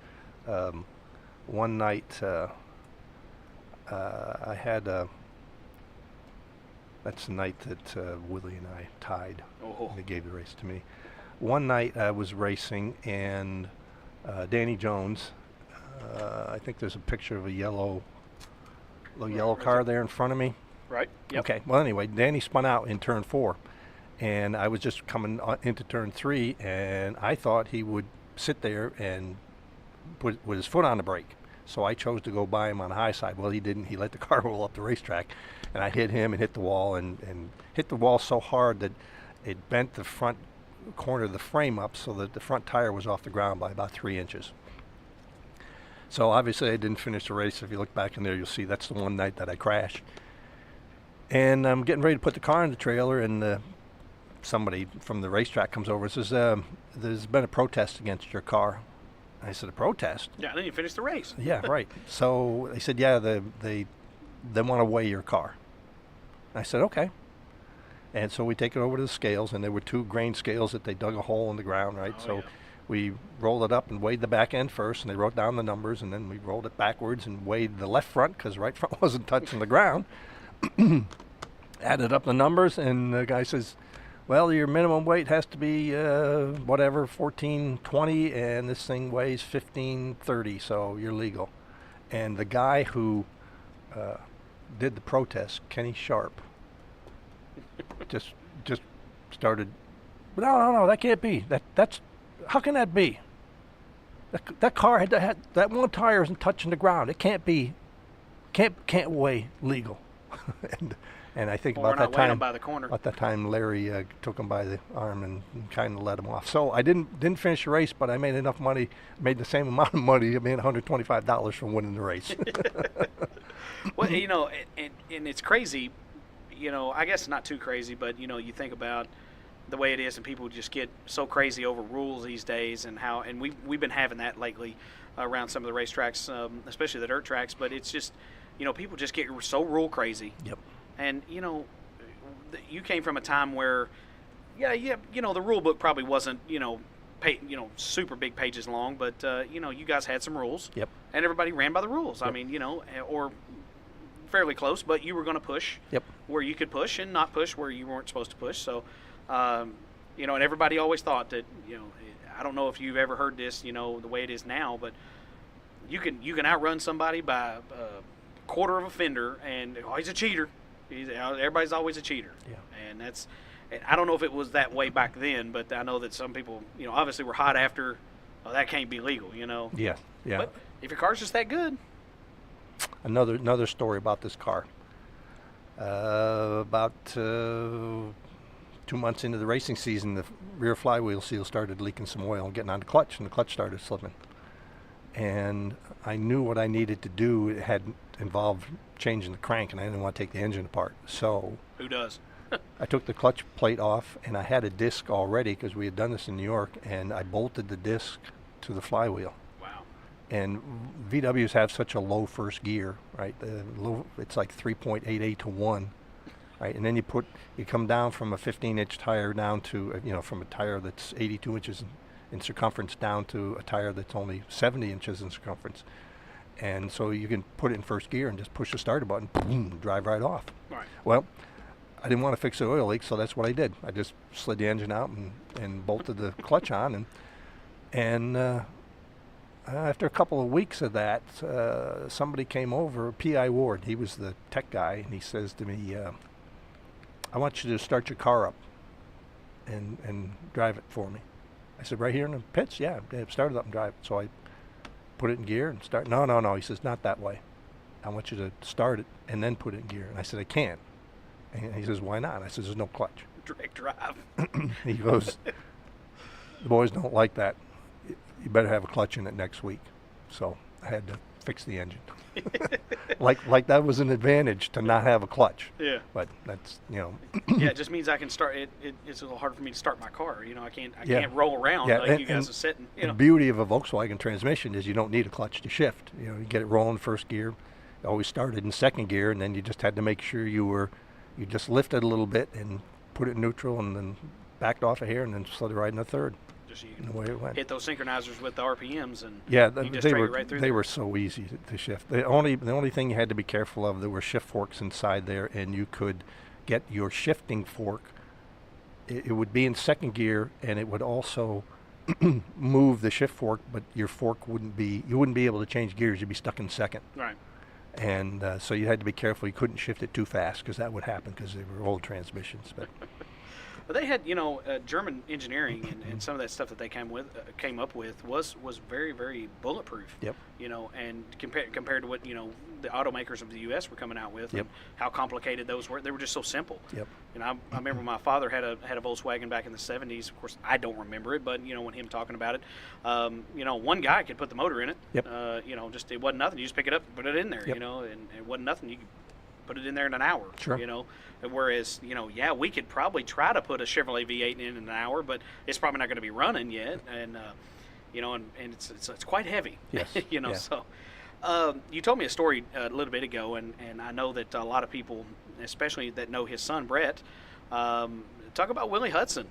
One night I had that's the night that Willie and I tied. Oh. They gave the race to me. One night I was racing, and Danny Jones. I think there's a picture of a yellow car there in front of me. Right. Yep. Okay. Well, anyway, Danny spun out in turn 4, and I was just coming into turn 3, and I thought he would sit there and put with his foot on the brake. So I chose to go by him on the high side. Well, he didn't. He let the car roll up the racetrack, and I hit him and hit the wall, and hit the wall so hard that it bent the front corner of the frame up so that the front tire was off the ground by about 3 inches. So obviously I didn't finish the race. If you look back in there, you'll see that's the one night that I crashed. And I'm getting ready to put the car in the trailer, and the somebody from the racetrack comes over and says, there's been a protest against your car. I said, a protest? Yeah, then you finish the race. Yeah, right. So they said, yeah, they want to weigh your car. I said, okay. And so we take it over to the scales, and there were 2 grain scales that they dug a hole in the ground, right? Oh, so yeah. we rolled it up and weighed the back end first, and they wrote down the numbers, and then we rolled it backwards and weighed the left front because right front wasn't touching the ground. Added up the numbers, and the guy says, well, your minimum weight has to be whatever, 1420, and this thing weighs 1530, so you're legal. And the guy who did the protest, Kenny Sharp, just started, no, that can't be. That's how can that be? That car had that one tire isn't touching the ground. It can't be, can't weigh legal. and I think Well, about that time, by the corner. About that time, Larry took him by the arm and kind of let him off. So I didn't finish the race, but I made enough money, made the same amount of money. I made $125 from winning the race. Well, you know, and it's crazy. You know, I guess not too crazy, but you know, you think about the way it is, and people just get so crazy over rules these days, and how, and we've been having that lately around some of the racetracks, especially the dirt tracks. But it's just, you know, people just get so rule crazy. Yep. And you know, you came from a time where, yeah, you know, the rule book probably wasn't, you know, super big pages long, but you know, you guys had some rules. Yep. And everybody ran by the rules. Yep. I mean, you know, or fairly close, but you were going to push Yep. where you could push and not push where you weren't supposed to push. So, you know, and everybody always thought that, you know, I don't know if you've ever heard this, you know, the way it is now, but you can outrun somebody by a quarter of a fender, and oh, he's a cheater. Everybody's always a cheater. Yeah. And I don't know if it was that way back then, but I know that some people, you know, obviously were hot after, oh, that can't be legal, you know. Yeah. Yeah. But if your car's just that good. Another story about this car. About 2 months into the racing season, the rear flywheel seal started leaking some oil and getting on the clutch, and the clutch started slipping. And I knew what I needed to do. It had involved changing the crank, and I didn't want to take the engine apart. So Who does? I took the clutch plate off, and I had a disc already because we had done this in New York, and I bolted the disc to the flywheel. Wow. And VWs have such a low first gear, right? It's like 3.88 to 1, right? And then you come down from a 15-inch tire down to, you know, from a tire that's 82 inches in circumference down to a tire that's only 70 inches in circumference. And so you can put it in first gear and just push the starter button, boom, drive right off. Right. Well, I didn't want to fix the oil leak, so that's what I did. I just slid the engine out and bolted the clutch on, and after a couple of weeks of that, somebody came over, P.I. Ward, he was the tech guy, and he says to me, I want you to start your car up and drive it for me. I said, right here in the pits? Yeah, start it up and drive it. So I put it in gear and start. No. He says, not that way. I want you to start it and then put it in gear. And I said, I can't. And he says, why not? And I said, there's no clutch. Direct drive. He goes, the boys don't like that. You better have a clutch in it next week. So I had to fix the engine. like that was an advantage to not have a clutch. Yeah. But that's, you know. Yeah, it just means I can start. It's a little hard for me to start my car. You know, I can't Yeah. roll around Yeah, like you guys are sitting. You know. The beauty of a Volkswagen transmission is you don't need a clutch to shift. You know, you get it rolling first gear. You always started in second gear, and then you just had to make sure you just lifted a little bit and put it in neutral, and then backed off of here, and then slid it right in the third. Just so you And can the way it went. hit those synchronizers with the RPMs, and Yeah, you just they drag were it right through they there. were so easy to shift. The only thing you had to be careful of, there were shift forks inside there, and you could get your shifting fork. It would be in second gear, and it would also move the shift fork, but your fork you wouldn't be able to change gears. You'd be stuck in second. Right. And so you had to be careful. You couldn't shift it too fast because that would happen because they were old transmissions. But But they had, you know, German engineering and some of that stuff that they came up with was very, very bulletproof. Yep. You know, and compared to what, you know, the automakers of the U.S. were coming out with, Yep. and how complicated those were. They were just so simple. Yep. You know, I remember my father had a Volkswagen back in the 70s. Of course, I don't remember it, but, you know, when him talking about it, you know, one guy could put the motor in it. Yep. You know, just it wasn't nothing. You just pick it up, put it in there, Yep. you know, and it wasn't nothing. You could put it in there in an hour. Sure. You know, whereas yeah, we could probably try to put a Chevrolet V8 in an hour, but it's probably not going to be running yet, and and it's quite heavy. Yes. Yeah. So. You told me a story a little bit ago, and I know that a lot of people, especially that know his son Brett, talk about Willie Hudson.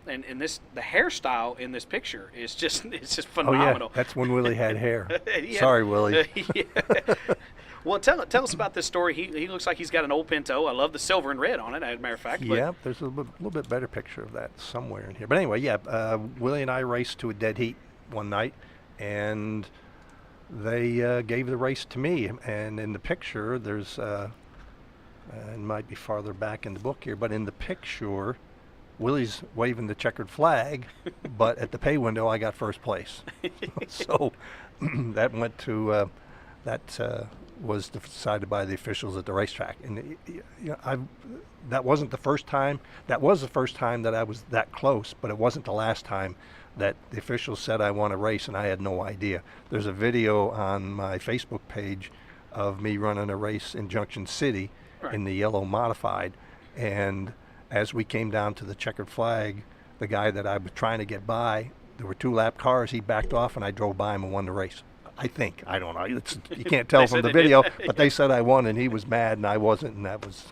And the hairstyle in this picture is just phenomenal. Oh yeah, that's when Willie had hair. Yeah. Sorry, Willie. Yeah. Well, tell us about this story. He looks like he's got an old Pinto. I love the silver and red on it, as a matter of fact. Yeah, there's a little bit better picture of that somewhere in here. But anyway, yeah, Willie and I raced to a dead heat one night, and they gave the race to me. And in the picture, there's, it might be farther back in the book here, but in the picture, Willie's waving the checkered flag, but at the pay window, I got first place. So that went to, was decided by the officials at the racetrack. And that wasn't the first time. That was the first time that I was that close, but it wasn't the last time that the officials said I won a race, and I had no idea. There's a video on my Facebook page of me running a race in Junction City in the yellow modified, and as we came down to the checkered flag, the guy that I was trying to get by, there were 2 lap cars, he backed off and I drove by him and won the race. I think. I don't know. You can't tell from the video, but they said I won, and he was mad, and I wasn't, and that was...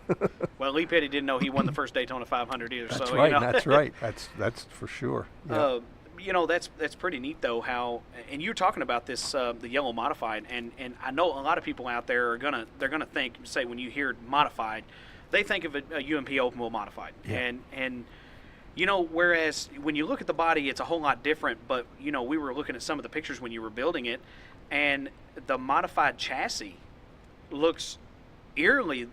Well, Lee Petty didn't know he won the first Daytona 500 either. That's so, right, that's right. That's for sure. Yeah. That's pretty neat, though, how... And you're talking about this, the yellow modified, and I know a lot of people out there are they're gonna think, say, when you hear modified, they think of a UMP open wheel modified. Yeah. And whereas when you look at the body, it's a whole lot different, but, we were looking at some of the pictures when you were building it, and the modified chassis looks eerily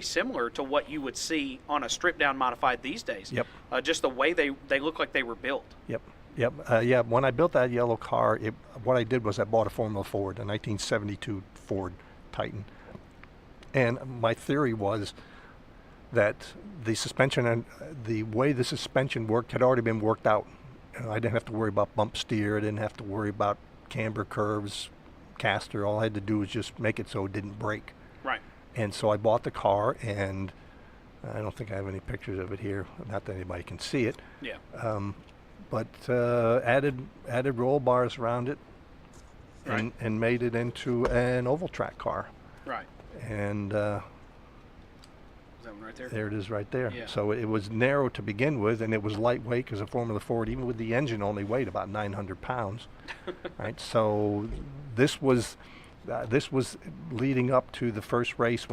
similar to what you would see on a stripped-down modified these days. Yep. Just the way they look like they were built. Yep. Yeah, when I built that yellow car, what I did was I bought a Formula Ford, a 1972 Ford Titan. And my theory was that the suspension and the way the suspension worked had already been worked out. I didn't have to worry about bump steer. I didn't have to worry about camber curves, caster. All I had to do was just make it so it didn't break. Right. And so I bought the car, and I don't think I have any pictures of it here. Not that anybody can see it. Yeah. But added roll bars around it, and made it into an oval track car. Right. And is that one right there? There it is right there. Yeah. So it was narrow to begin with, and it was lightweight because a Formula Ford, even with the engine, only weighed about 900 pounds. Right. So this was leading up to the first race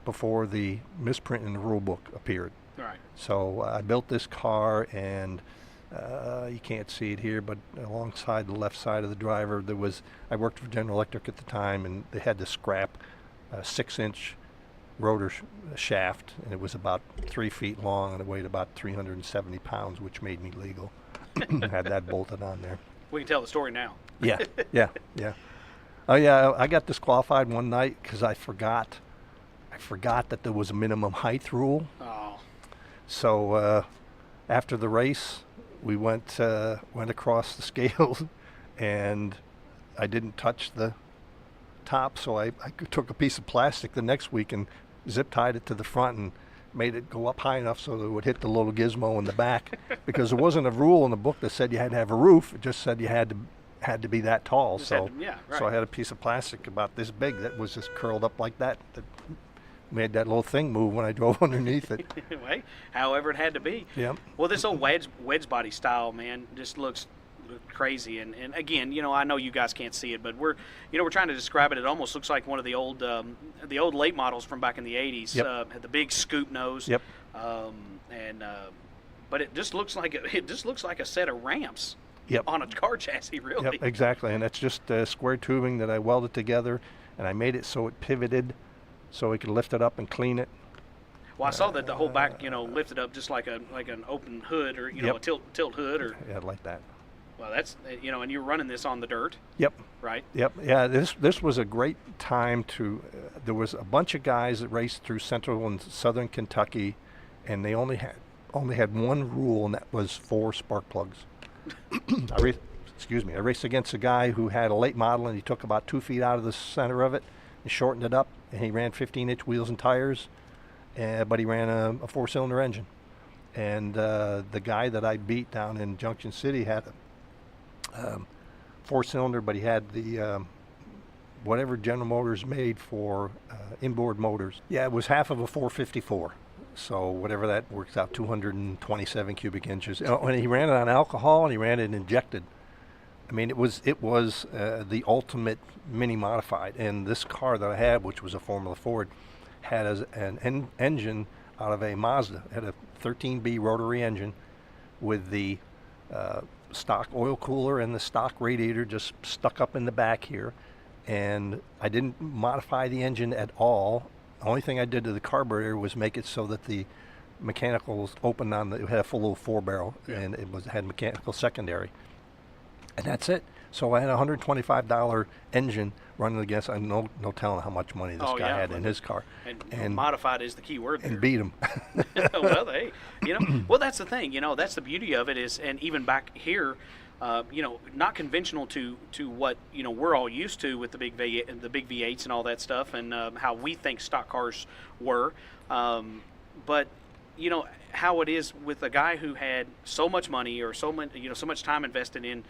before the misprint in the rule book appeared. Right. So I built this car, and you can't see it here, but alongside the left side of the driver, I worked for General Electric at the time, and they had to scrap a 6-inch rotor shaft, and it was about 3 feet long, and it weighed about 370 pounds, which made me legal. Had that bolted on there. We can tell the story now. Yeah. Oh yeah, I got disqualified one night because I forgot that there was a minimum height rule. Oh. So after the race, we went across the scales, and I didn't touch the top, so I took a piece of plastic the next week and zip tied it to the front and made it go up high enough so that it would hit the little gizmo in the back. Because there wasn't a rule in the book that said you had to have a roof. It just said you had to be that tall. So I had a piece of plastic about this big that was just curled up like that made that little thing move when I drove underneath it. Right. However it had to be. Yep. Well, this old wedge body style, man, just looks crazy. And again, I know you guys can't see it, but we're trying to describe it. It almost looks like one of the old late models from back in the 80s. Yep. Had the big scoop nose. Yep. But it just looks like a set of ramps. Yep. On a car chassis, really. Yep, exactly. And that's just square tubing that I welded together, and I made it so it pivoted, so we could lift it up and clean it. Well, I saw that the whole back, lifted up just like an open hood, or a tilt hood, or yeah, like that. Well, that's and you're running this on the dirt. Yep. Right. Yep. Yeah. This was a great time to. There was a bunch of guys that raced through central and southern Kentucky, and they only had one rule, and that was 4 spark plugs. I raced against a guy who had a late model, and he took about 2 feet out of the center of it. and shortened it up, and he ran 15-inch wheels and tires, but he ran a 4-cylinder engine. And the guy that I beat down in Junction City had a 4-cylinder, but he had the whatever General Motors made for inboard motors. Yeah, it was half of a 454. So whatever that works out, 227 cubic inches. And he ran it on alcohol, and he ran it injected. I mean, it was the ultimate mini modified. And this car that I had, which was a Formula Ford, had an engine out of a Mazda. It had a 13B rotary engine with the stock oil cooler and the stock radiator just stuck up in the back here. And I didn't modify the engine at all. The only thing I did to the carburetor was make it so that the mechanicals opened on it had a full little 4-barrel, and it had mechanical secondary. And that's it. So I had a $125 engine running against, no telling how much money this guy had in his car. And modified is the key word there. And beat him. Well, hey, well, that's the thing. That's the beauty of it is, and even back here, not conventional to what we're all used to with the big V8s and all that stuff, and how we think stock cars were, but how it is with a guy who had so much money or so much time invested in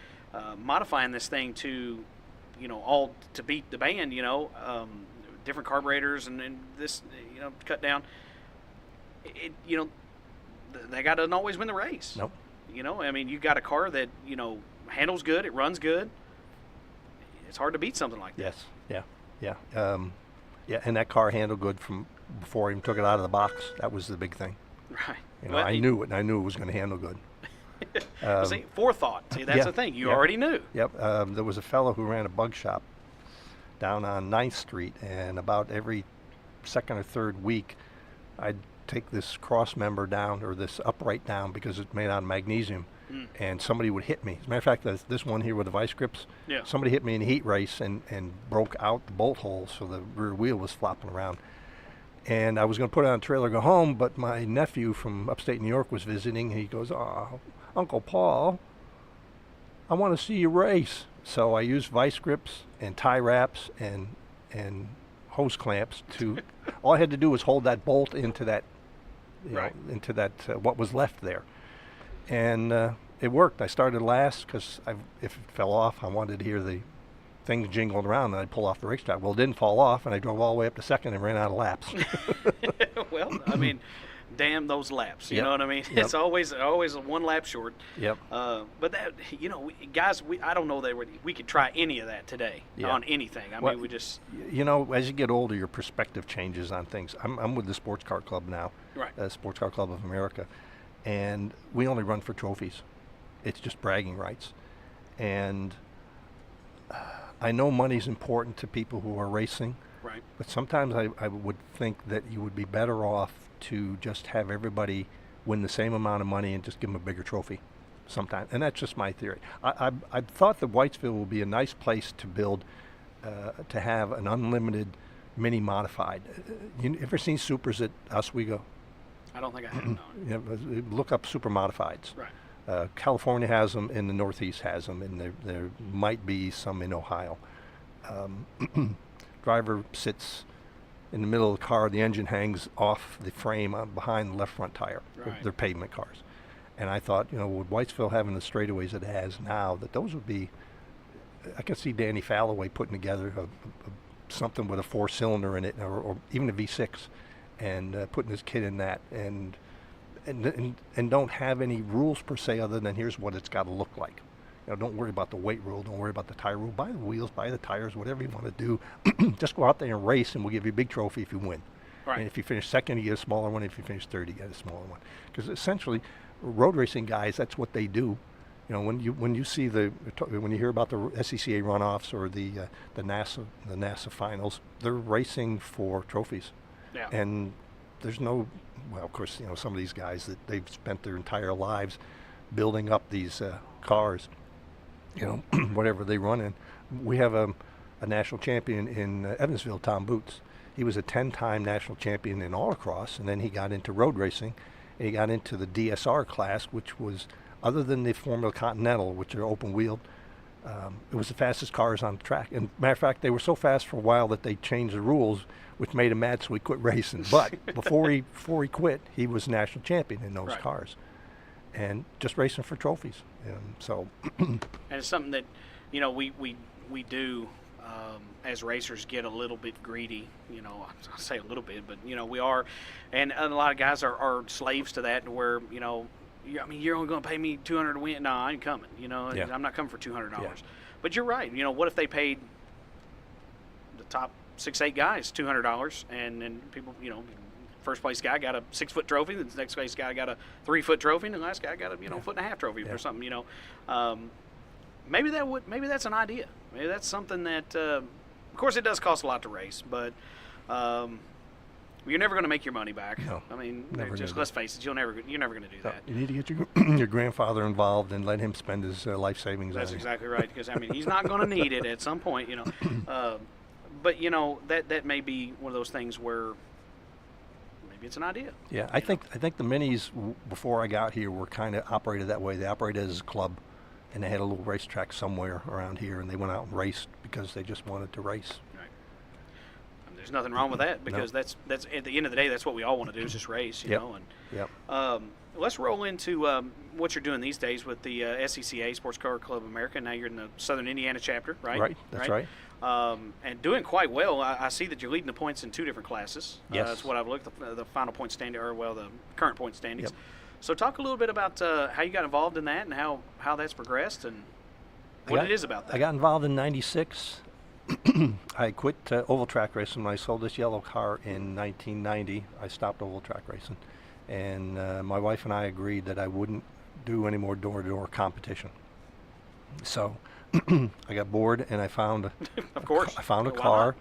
modifying this thing to all to beat the band, different carburetors and this cut down. That guy doesn't always win the race. Nope. I mean, you got a car that, handles good, it runs good. It's hard to beat something like that. Yes. Yeah. And that car handled good from before I even took it out of the box. That was the big thing. Right. Well, I knew it, and I knew it was going to handle good. See, forethought. See, that's the thing. You already knew. Yep. There was a fellow who ran a bug shop down on 9th Street, and about every second or third week, I'd take this cross member down, or this upright down, because it's made out of magnesium, and somebody would hit me. As a matter of fact, this one here with the vice grips, somebody hit me in a heat race and broke out the bolt hole, so the rear wheel was flopping around. And I was going to put it on a trailer, go home, but my nephew from upstate New York was visiting, and he goes, "Oh, Uncle Paul, I want to see you race." So I used vice grips and tie wraps and hose clamps to. All I had to do was hold that bolt into that, into that what was left there, and it worked. I started last because if it fell off, I wanted to hear the things jingled around, and I'd pull off the racetrack. Well, it didn't fall off, and I drove all the way up to second and ran out of laps. Well, I mean, damn those laps. You know what I mean? It's always one lap short. Yep. But that, guys, I don't know that we could try any of that today on anything. I mean, we just. As you get older, your perspective changes on things. I'm with the Sports Car Club now. Right. Sports Car Club of America, and we only run for trophies. It's just bragging rights, and. I know money's important to people who are racing, right? But sometimes I would think that you would be better off to just have everybody win the same amount of money and just give them a bigger trophy sometimes. And that's just my theory. I thought that Whitesville would be a nice place to build, to have an unlimited mini modified. You ever seen supers at Oswego? I don't think I have, no. Look up super modifieds. Right. California has them, and the Northeast has them, and there might be some in Ohio. Driver sits in the middle of the car. The engine hangs off the frame behind the left front tire. Right. They're pavement cars. And I thought, with Whitesville having the straightaways it has now, that those would be. I can see Danny Falloway putting together something with a 4-cylinder in it, or even a V6, and putting his kid in that, and don't have any rules per se other than here's what it's got to look like. Don't worry about the weight rule. Don't worry about the tire rule. Buy the wheels, buy the tires, whatever you want to do. Just go out there and race, and we'll give you a big trophy if you win. Right. And if you finish second, you get a smaller one. If you finish third, you get a smaller one. Because essentially, road racing guys, that's what they do. When you see when you hear about the SCCA runoffs or the NASA finals, they're racing for trophies. Yeah. And there's no. Well, of course, some of these guys that they've spent their entire lives building up these cars, whatever they run in. We have a national champion in Evansville, Tom Boots. He was a 10-time national champion in autocross, and then he got into road racing, and he got into the DSR class, which was, other than the Formula Continental, which are open-wheeled, It was the fastest cars on the track. And matter of fact, they were so fast for a while that they changed the rules, which made him mad, so he quit racing. But before he quit, he was national champion in those cars, and just racing for trophies. So, and it's something that, you know, we do as racers get a little bit greedy. You know, I say a little bit, but you know we are, and a lot of guys are slaves to that. Where you know, I mean, you're only going to pay me $200 to win. No, I ain't coming. You know, I'm not coming for $200. Yeah. But you're right. You know, what if they paid the top 6-8 guys $200, and then people, you know, first place guy got a 6-foot trophy, the next place guy got a 3-foot trophy, and the last guy got a 1.5-foot trophy or something. You know, maybe that's an idea. Maybe that's something that, of course, it does cost a lot to race, but you're never going to make your money back. No, I mean, just let's face it, you're never going to do that. You need to get your grandfather involved and let him spend his life savings. That's on you. exactly right, because I mean, he's not going to need it at some point, you know. But you know, that may be one of those things where maybe it's an idea. Yeah, I think the minis before I got here were kind of operated that way. They operated as a club, and they had a little racetrack somewhere around here, and they went out and raced because they just wanted to race. Right. And there's nothing wrong with that, because that's at the end of the day, that's what we all want to do, is just race, you know. And let's roll into what you're doing these days with the SCCA, Sports Car Club of America. Now you're in the Southern Indiana chapter, right? Right, that's right. And doing quite well. I see that you're leading the points in 2 different classes. Yes. That's what I've looked at, the final point standing, or the current point standings. Yep. So talk a little bit about how you got involved in that, and how that's progressed, and what it is about that. I got involved in '96. I quit oval track racing when I sold this yellow car in 1990. I stopped oval track racing, and my wife and I agreed that I wouldn't do any more door-to-door competition. So I got bored, and I found a car,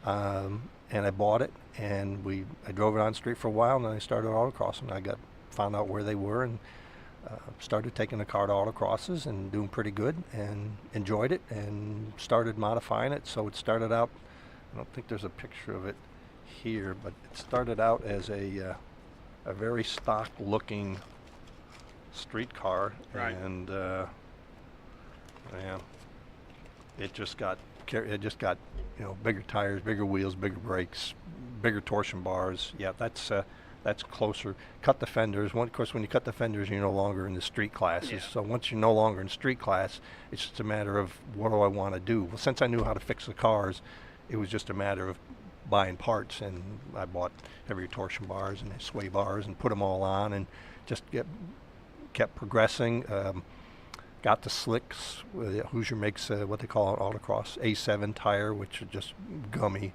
and I bought it, and I drove it on the street for a while, and then I started autocrossing. I found out where they were, and started taking the car to autocrosses and doing pretty good, and enjoyed it, and started modifying it. So it started out, I don't think there's a picture of it here, but it started out as a very stock looking street car, and it just got bigger tires, bigger wheels, bigger brakes, bigger torsion bars. Yeah, that's closer. Cut the fenders. Of course, when you cut the fenders, you're no longer in the street classes. Yeah. So once you're no longer in street class, it's just a matter of what do I want to do. Well, since I knew how to fix the cars, it was just a matter of buying parts, and I bought heavier torsion bars and sway bars and put them all on, and just kept progressing. Got the slicks. Hoosier makes what they call an autocross A7 tire, which are just gummy.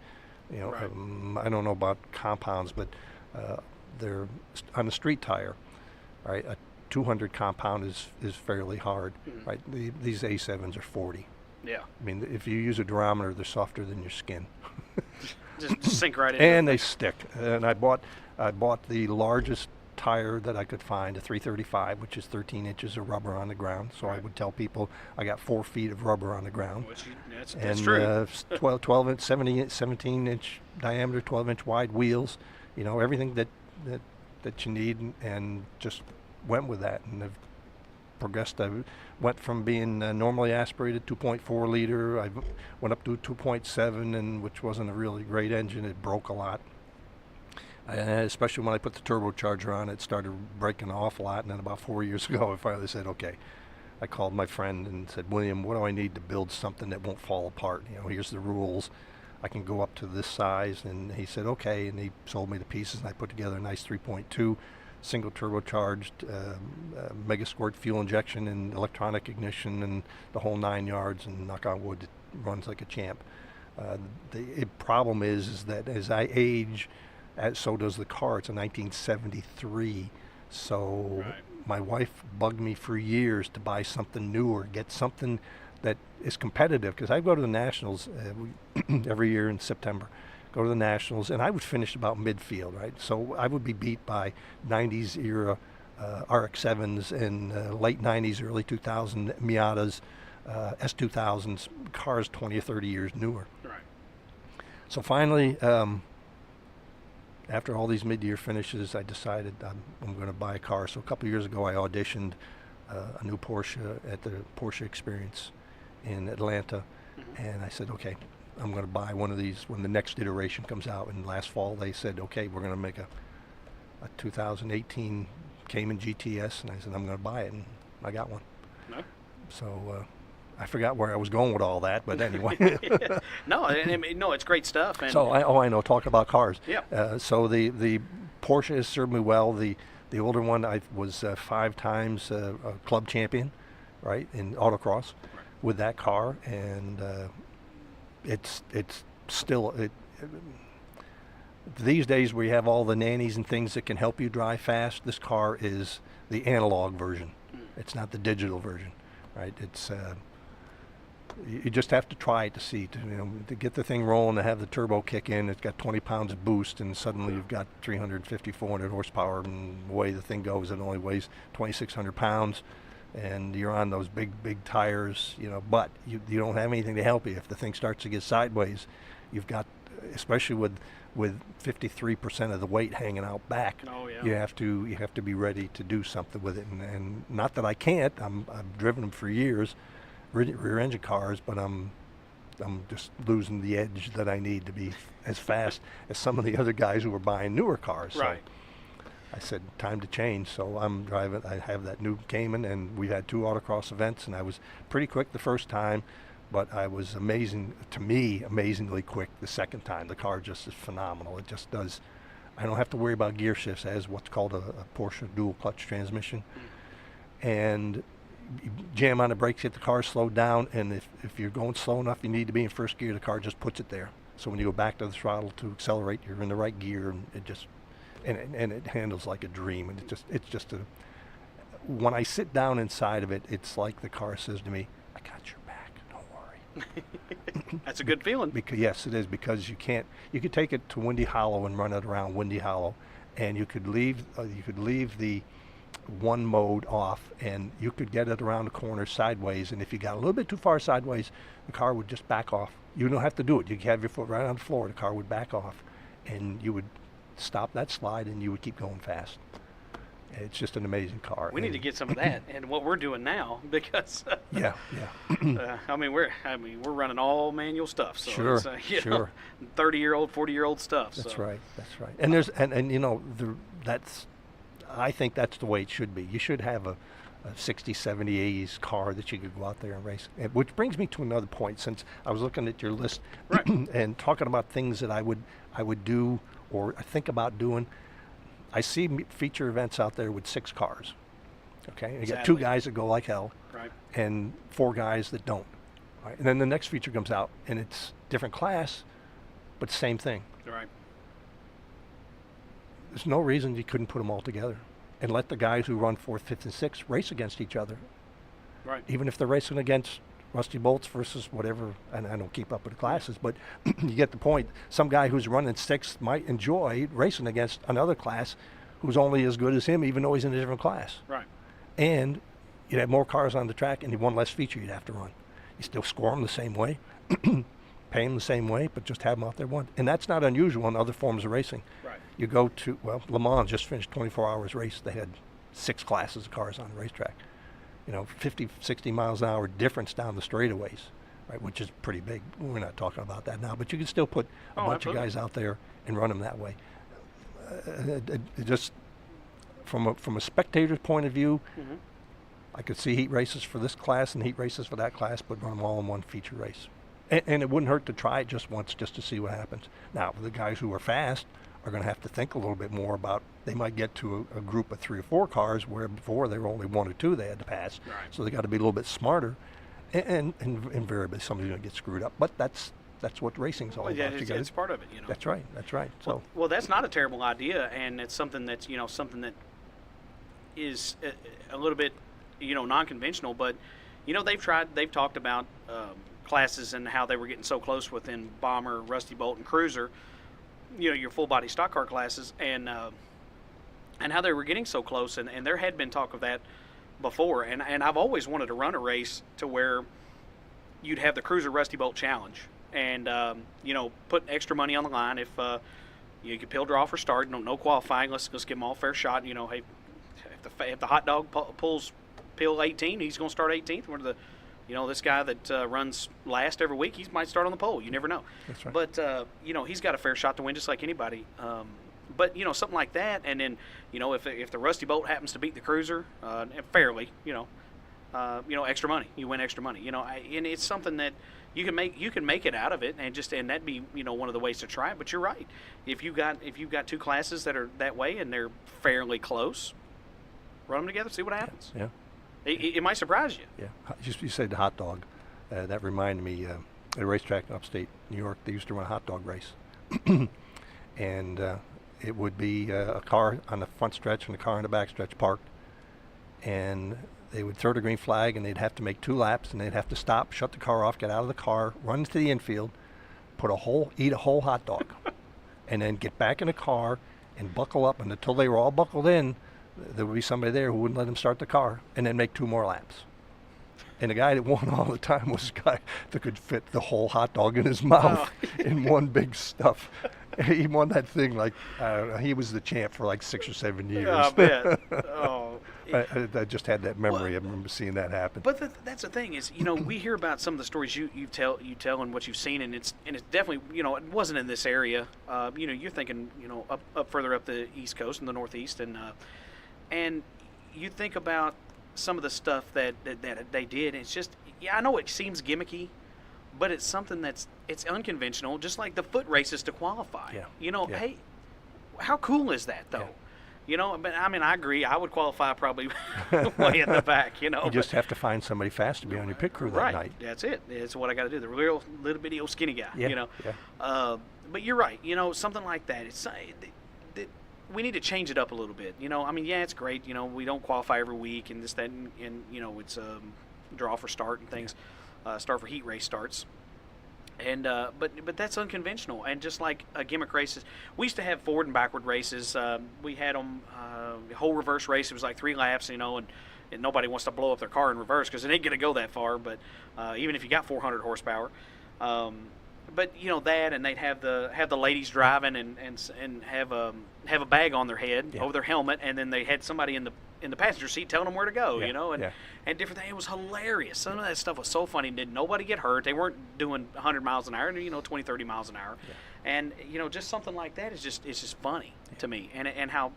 You know, I don't know about compounds, but they're on a street tire, right? A 200 compound is fairly hard, right? These A7s are 40. Yeah. I mean, if you use a durometer, they're softer than your skin. just sink right in. And they stick. And I bought the largest tire that I could find, a 335, which is 13 inches of rubber on the ground. So I would tell people I got 4 feet of rubber on the ground. That's true. 12 inch, 17 inch diameter, 12 inch wide wheels. You know, everything that you need, and just went with that, and I've progressed. I went from being normally aspirated 2.4 liter. I went up to 2.7, and which wasn't a really great engine. It broke a lot. Especially when I put the turbocharger on, it started breaking off a lot. And then about 4 years ago, I finally said, okay. I called my friend and said, William, what do I need to build something that won't fall apart? You know, here's the rules. I can go up to this size. And he said, okay. And he sold me the pieces, and I put together a nice 3.2 single turbocharged mega squirt fuel injection and electronic ignition and the whole 9 yards. And knock on wood, it runs like a champ. The problem is that as I age, so does the car. It's a 1973. So my wife bugged me for years to buy something newer, get something that is competitive, because I go to the Nationals every year in September. Go to the Nationals, and I would finish about midfield, right? So I would be beat by 90s era RX-7s and late 90s, early 2000 Miatas, S2000s, cars 20 or 30 years newer. Right. So finally, after all these mid-year finishes, I decided I'm going to buy a car. So a couple of years ago, I auditioned a new Porsche at the Porsche Experience, in Atlanta, and I said, okay, I'm going to buy one of these when the next iteration comes out. And last fall they said, okay, we're going to make a 2018 Cayman GTS, and I said, I'm going to buy it, and I got one. No. So I forgot where I was going with all that, but anyway. No, it's great stuff. And So I know, talking about cars. Yeah. So the Porsche has served me well. The older one, I was 5 times a club champion, right, in autocross with that car, and it's still these days we have all the nannies and things that can help you drive fast. This car is the analog version. It's not the digital version, right? It's you just have to try it to see, to get the thing rolling, to have the turbo kick in. It's got 20 pounds of boost, and suddenly you've got 350, 400 horsepower, and the way the thing goes, it only weighs 2,600 pounds, and you're on those big tires, but you don't have anything to help you. If the thing starts to get sideways, you've got, especially with 53% of the weight hanging out back, you have to be ready to do something with it. And not that I can't. I've driven them for years, rear engine cars, but I'm just losing the edge that I need to be as fast as some of the other guys who are buying newer cars. Right. So I said, time to change. So I'm driving. I have that new Cayman, and we've had 2 autocross events, and I was pretty quick the first time, but I was amazingly quick the second time. The car just is phenomenal. It just does. I don't have to worry about gear shifts. It has what's called a Porsche dual clutch transmission, and you jam on the brakes, get the car slowed down, and if you're going slow enough, you need to be in first gear, the car just puts it there. So when you go back to the throttle to accelerate, you're in the right gear, and it just and it handles like a dream. And it's just when I sit down inside of it, it's like the car says to me, I got your back, don't worry. That's a good feeling. Yes, it is, because you could take it to Windy Hollow and run it around Windy Hollow, and you could leave the one mode off, and you could get it around the corner sideways, and if you got a little bit too far sideways, the car would just back off. You don't have to do it. You could have your foot right on the floor, the car would back off, and you would stop that slide, and you would keep going fast. It's just an amazing car. We need to get some of that and what we're doing now, because yeah. we're running all manual stuff. So sure, it's, sure. 30-year-old, 40-year-old stuff. That's so. right. And there's I think that's the way it should be. You should have a 60, 70, 80s car that you could go out there and race. Which brings me to another point, since I was looking at your list and talking about things that I would do or think about doing. I see feature events out there with 6 cars. Okay, you got 2 guys that go like hell, right, and 4 guys that don't. Right? And then the next feature comes out, and it's different class, but same thing. Right. There's no reason you couldn't put them all together and let the guys who run 4th, 5th, and 6th race against each other. Right. Even if they're racing against Rusty Bolts versus whatever, and I don't keep up with the classes, but you get the point. Some guy who's running 6th might enjoy racing against another class who's only as good as him, even though he's in a different class. Right. And you'd have more cars on the track, and one less feature you'd have to run. You still score them the same way, pay them the same way, but just have them out there one. And that's not unusual in other forms of racing. Right. You go to, Le Mans just finished 24 hours race. They had 6 classes of cars on the racetrack. 50, 60 miles an hour difference down the straightaways, right, which is pretty big. We're not talking about that now, but you can still put a bunch of guys out there and run them that way. Just from a spectator's point of view, I could see heat races for this class and heat races for that class, but run them all in one feature race. And it wouldn't hurt to try it just once, just to see what happens. Now, the guys who are fast are going to have to think a little bit more about, they might get to a group of 3 or 4 cars where before they were only 1 or 2 they had to pass. Right. So they got to be a little bit smarter, and invariably somebody's going to get screwed up. But that's what racing's all about. Yeah, it's part of it, That's right. So well, that's not a terrible idea, and it's something that's something that is a little bit non-conventional. But they've talked about classes and how they were getting so close within Bomber, Rusty Bolt, and Cruiser. Your full body stock car classes, and how they were getting so close, and there had been talk of that before, and I've always wanted to run a race to where you'd have the Cruiser Rusty Bolt Challenge, and put extra money on the line if you could pill draw for start, no qualifying, let's give them all a fair shot. Hey, if the hot dog pulls pill 18, he's going to start 18th. Where the You know, this guy that runs last every week, he might start on the pole. You never know. That's right. But, you know, he's got a fair shot to win just like anybody. But, you know, something like that. And then, you know, if the Rusty Bolt happens to beat the Cruiser fairly, you know, extra money. You win extra money. You know, and it's something that you can make it out of it, and that'd be, you know, one of the ways to try it. But you're right. If you've got two classes that are that way and they're fairly close, run them together, see what happens. Yeah. It might surprise you. Yeah. You said the hot dog. That reminded me, at a racetrack in upstate New York, they used to run a hot dog race. And it would be a car on the front stretch and a car on the back stretch parked. And they would throw the green flag, and they'd have to make 2 laps, and they'd have to stop, shut the car off, get out of the car, run to the infield, eat a whole hot dog, and then get back in the car and buckle up. And until they were all buckled in, there would be somebody there who wouldn't let them start the car, and then make 2 more laps. And the guy that won all the time was a guy that could fit the whole hot dog in his mouth in one big stuff. He won that thing like, he was the champ for like 6 or 7 years. I bet. Oh. I just had that memory. I remember seeing that happen. But that's the thing is, you know, we hear about some of the stories you tell and what you've seen, and it's definitely, you know, it wasn't in this area. You know, you're thinking, you know, up further up the East Coast and the Northeast, and you think about some of the stuff that they did. It's just, yeah, I know it seems gimmicky, but it's something it's unconventional, just like the foot races to qualify. Yeah. You know, Yeah. hey, how cool is that though? Yeah. You know, but I mean, I agree. I would qualify probably way in the back. You know, You just have to find somebody fast to be on your pit crew that right. night. That's it. It's what I got to do. The real little bitty old skinny guy. Yeah, You know. yeah. But you're right. You know, something like that. We need to change it up a little bit. You know, I mean, yeah, it's great. You know, we don't qualify every week and this, that, and you know, it's draw for start and things, start for heat race starts. And but that's unconventional, and just like gimmick races, we used to have forward and backward races. We had them whole reverse race. It was like 3 laps, you know, and nobody wants to blow up their car in reverse because it ain't gonna go that far. But even if you got 400 horsepower, but you know that, and they'd have the ladies driving and have a bag on their head over their helmet, and then they had somebody in the passenger seat telling them where to go, you know, and different things. It was hilarious. Some of that stuff was so funny. Did nobody get hurt? They weren't doing 100 miles an hour, you know, 20, 30 miles an hour. Yeah. And, you know, just something like that is just funny to me. And how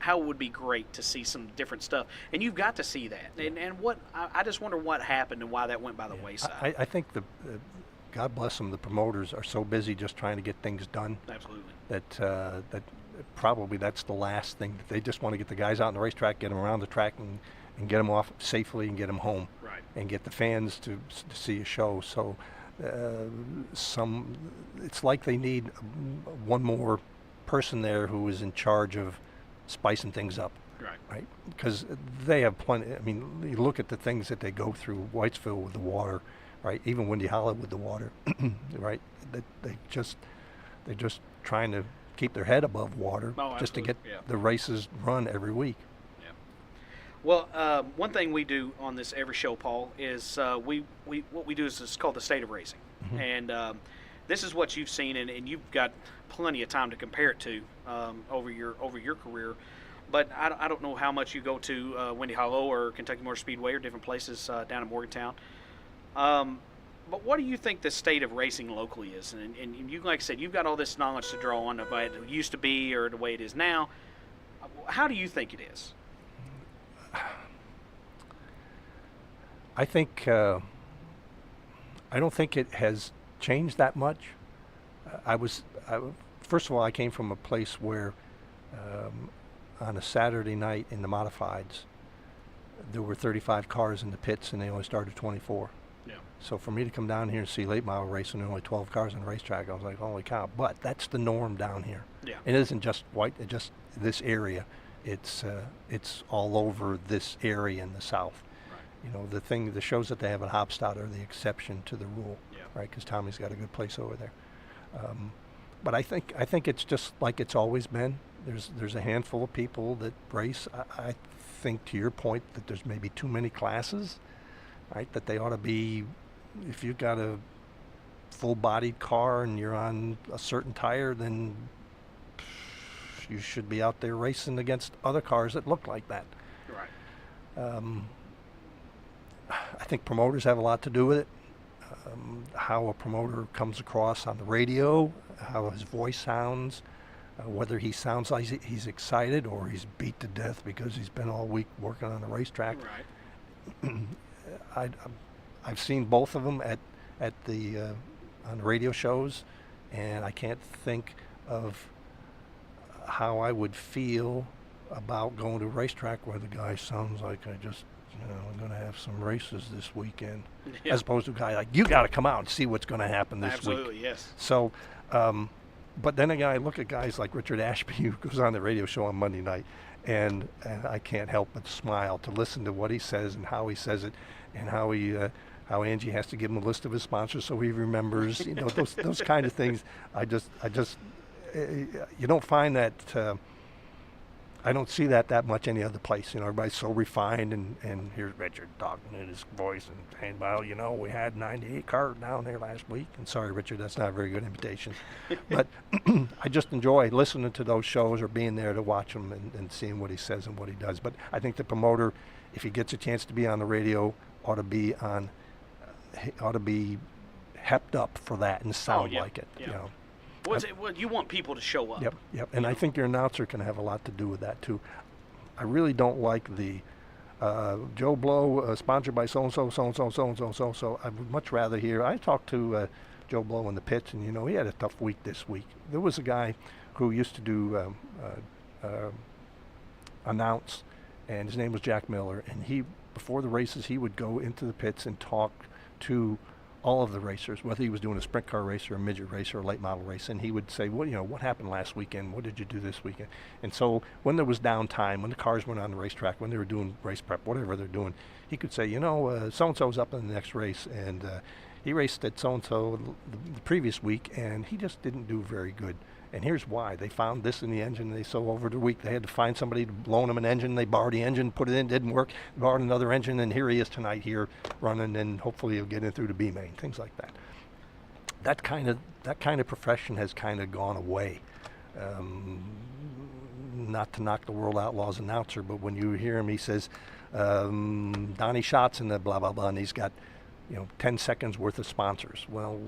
it would be great to see some different stuff. And you've got to see that. Yeah. And what I just wonder what happened and why that went by the wayside. I think God bless them, the promoters are so busy just trying to get things done. Absolutely. That probably that's the last thing. They just want to get the guys out on the racetrack, get them around the track, and get them off safely and get them home. Right. And get the fans to see a show. So it's like they need one more person there who is in charge of spicing things up. Right. Because they have plenty. I mean, you look at the things that they go through, Whitesville with the water, right? Even Windy Hollow with the water, right? They're just trying to keep their head above water just to get the races run every week. Yeah. Well, one thing we do on this every show, Paul, is what we do is called the state of racing, and this is what you've seen, and you've got plenty of time to compare it to over your career. But I don't know how much you go to Windy Hollow or Kentucky Motor Speedway or different places down in Morgantown. But what do you think the state of racing locally is? And you, like I said, you've got all this knowledge to draw on the way it used to be or the way it is now. How do you think it is? I think I don't think it has changed that much. First of all, I came from a place where on a Saturday night in the modifieds, there were 35 cars in the pits and they only started 24. Yeah. So for me to come down here and see late model racing and only 12 cars on the racetrack, I was like, holy cow. But that's the norm down here. Yeah. It isn't just just this area. It's all over this area in the south. Right. You know, the shows that they have at Hopstad are the exception to the rule. Yeah. Right, because Tommy's got a good place over there. But I think it's just like it's always been. There's a handful of people that race. I think, to your point, that there's maybe too many classes, right? That they ought to be, if you've got a full-bodied car and you're on a certain tire, then you should be out there racing against other cars that look like that. Right. I think promoters have a lot to do with it. How a promoter comes across on the radio, how his voice sounds, whether he sounds like he's excited or he's beat to death because he's been all week working on the racetrack. Right. I've seen both of them at the on the radio shows, and I can't think of how I would feel about going to a racetrack where the guy sounds like I'm going to have some races this weekend, as opposed to a guy like, you got to come out and see what's going to happen this week. Absolutely, yes. So, but then again, I look at guys like Richard Ashby, who goes on the radio show on Monday night, and I can't help but smile to listen to what he says and how he says it, and how Angie has to give him a list of his sponsors so he remembers, those kind of things. I just you don't find that. I don't see that much any other place. Everybody's so refined, and here's Richard talking in his voice and saying, well, we had 98 cars down there last week. And sorry, Richard, that's not a very good invitation. But I just enjoy listening to those shows or being there to watch them and seeing what he says and what he does. But I think the promoter, if he gets a chance to be on the radio, ought to be hepped up for that and sound like it. Yeah. Well, you want people to show up. Yep. And I think your announcer can have a lot to do with that, too. I really don't like the Joe Blow, sponsored by so-and-so, so-and-so, so-and-so, so-and-so. I would much rather hear. I talked to Joe Blow in the pits, and, he had a tough week this week. There was a guy who used to do announce, and his name was Jack Miller, and before the races, he would go into the pits and talk to all of the racers, whether he was doing a sprint car race or a midget race or a late model race, and he would say, what happened last weekend? What did you do this weekend? And so when there was downtime, when the cars went on the racetrack, when they were doing race prep, whatever they're doing, he could say, so-and-so's up in the next race, and he raced at so-and-so the previous week, and he just didn't do very good. And here's why. They found this in the engine. So over the week, they had to find somebody to loan them an engine. They borrowed the engine, put it in, didn't work. Borrowed another engine, and here he is tonight here running, and hopefully he'll get in through the B main, things like that. That kind of profession has kind of gone away. Not to knock the World Outlaws announcer, but when you hear him, he says, Donnie Schatz and the blah, blah, blah, and he's got 10 seconds worth of sponsors. Well,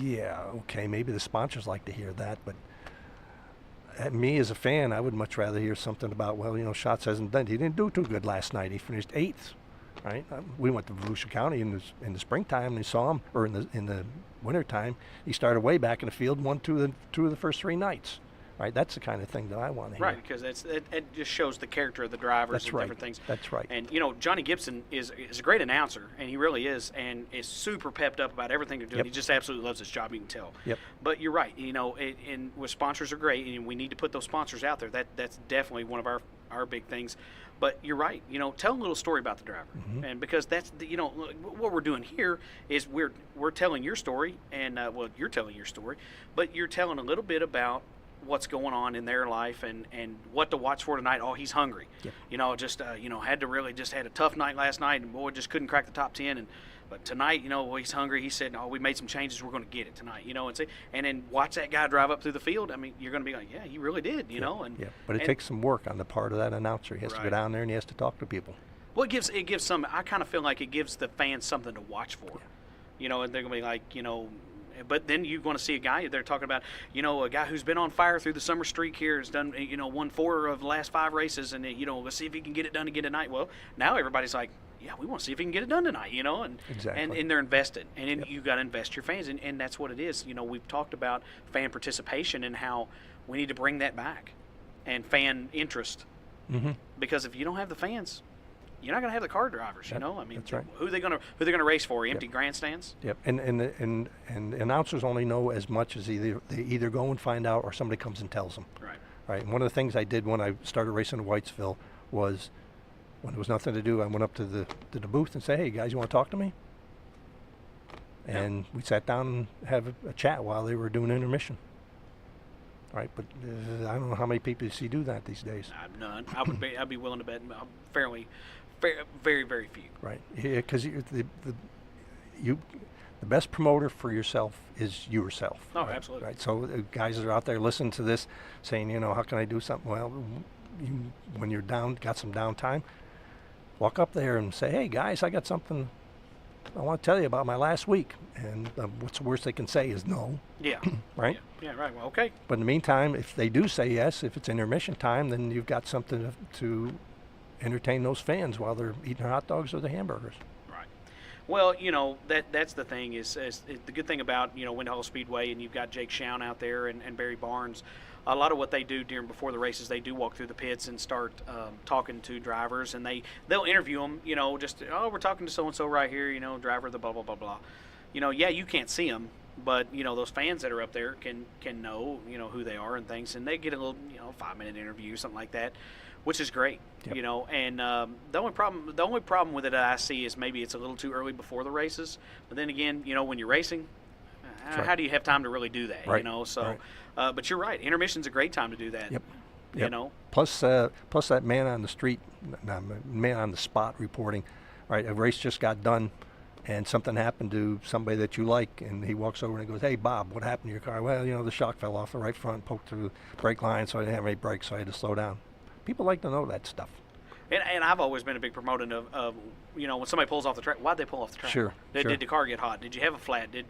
yeah, okay, maybe the sponsors like to hear that, but me as a fan, I would much rather hear something about, Schatz hasn't done. He didn't do too good last night. He finished 8th, right? We went to Volusia County in the springtime, and we saw him, or in the wintertime. He started way back in the field, won two of the first 3 nights. Right, that's the kind of thing that I want to hear. Right, because it just shows the character of the drivers and different things. That's right. And Johnny Gibson is a great announcer, and he really is, and is super pepped up about everything they're doing. Yep. He just absolutely loves his job. You can tell. Yep. But you're right. And with sponsors are great, and we need to put those sponsors out there. That's definitely one of our big things. But you're right. Tell a little story about the driver, and because that's what we're doing here is we're telling your story, and you're telling your story, but you're telling a little bit about what's going on in their life and what to watch for tonight. Oh, he's hungry. Yep. Had a tough night last night, and boy, just couldn't crack the top 10. But tonight, he's hungry. He said, we made some changes. We're going to get it tonight. And then watch that guy drive up through the field. I mean, you're going to be like, yeah, he really did. But it takes some work on the part of that announcer. He has to go down there and he has to talk to people. Well, it gives some. I kind of feel like it gives the fans something to watch for. Yeah. And they're going to be like, But then you're going to see a guy they're talking about, a guy who's been on fire through the summer streak here, has done, won 4 of the last 5 races, and let's see if he can get it done again tonight. Well, now everybody's like, yeah, we want to see if he can get it done tonight, and exactly. and they're invested, and then you got to invest your fans, and that's what it is. We've talked about fan participation and how we need to bring that back, and fan interest, because if you don't have the fans, you're not going to have the car drivers, That's right. Who are they going to race for? Empty grandstands? Yep. And announcers only know as much as they either go and find out or somebody comes and tells them. Right. Right. And one of the things I did when I started racing in Whitesville was, when there was nothing to do, I went up to the booth and said, "Hey guys, you want to talk to me?" And we sat down and have a chat while they were doing intermission. Right, but I don't know how many people you see do that these days. None. I'd be willing to bet very, very few. Right, because the best promoter for yourself is yourself. Oh, right? Absolutely. Right, so guys that are out there listening to this, saying, how can I do something? Well, when you're got some downtime, walk up there and say, "Hey guys, I got something I want to tell you about my last week. And what's the worst they can say is no. Yeah. Right? Yeah, right. Well, okay. But in the meantime, if they do say yes, if it's intermission time, then you've got something to entertain those fans while they're eating their hot dogs or their hamburgers. Right. Well, that's the thing is the good thing about, Windhall Speedway, and you've got Jake Schown out there and Barry Barnes. A lot of what they do before the races, they do walk through the pits and start talking to drivers, and they'll interview them. We're talking to so and so right here. Driver the blah blah blah blah. Yeah, you can't see them, but those fans that are up there can know who they are and things, and they get a little 5-minute interview, something like that, which is great. Yep. And the only problem with it that I see is maybe it's a little too early before the races. But then again, when you're racing, right. How do you have time to really do that? Right. So. Right. But you're right. Intermission's a great time to do that. Yep. Plus that man on the street, man on the spot reporting. Right, a race just got done, and something happened to somebody that you like, and he walks over and he goes, "Hey, Bob, what happened to your car?" "Well, the shock fell off the right front, poked through the brake line, so I didn't have any brakes, so I had to slow down." People like to know that stuff. And I've always been a big proponent of when somebody pulls off the track, why'd they pull off the track? Sure. Did the car get hot? Did you have a flat? Did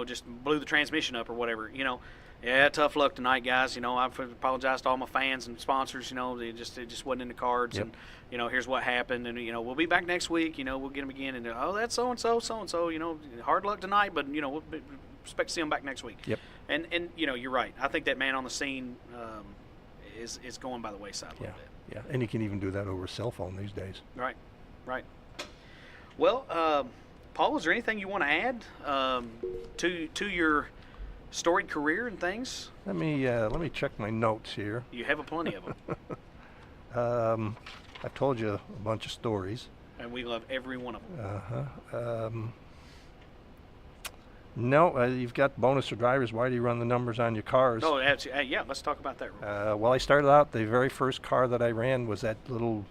just blew the transmission up or whatever? Yeah, tough luck tonight, guys. I apologize to all my fans and sponsors. It just wasn't in the cards. Yep. And here's what happened. And we'll be back next week. We'll get them again. And that's so and so. Hard luck tonight, but we'll expect to see them back next week. Yep. And you're right. I think that man on the scene is going by the wayside a little bit. Yeah, and you can even do that over a cell phone these days. Right. Well, Paul, is there anything you want to add to your storied career and things? Let me check my notes here. You have plenty of them. I've told you a bunch of stories. And we love every one of them. No, you've got bonus for drivers. Why do you run the numbers on your cars? Oh, yeah, let's talk about that. Well, I started out, the very first car that I ran was that little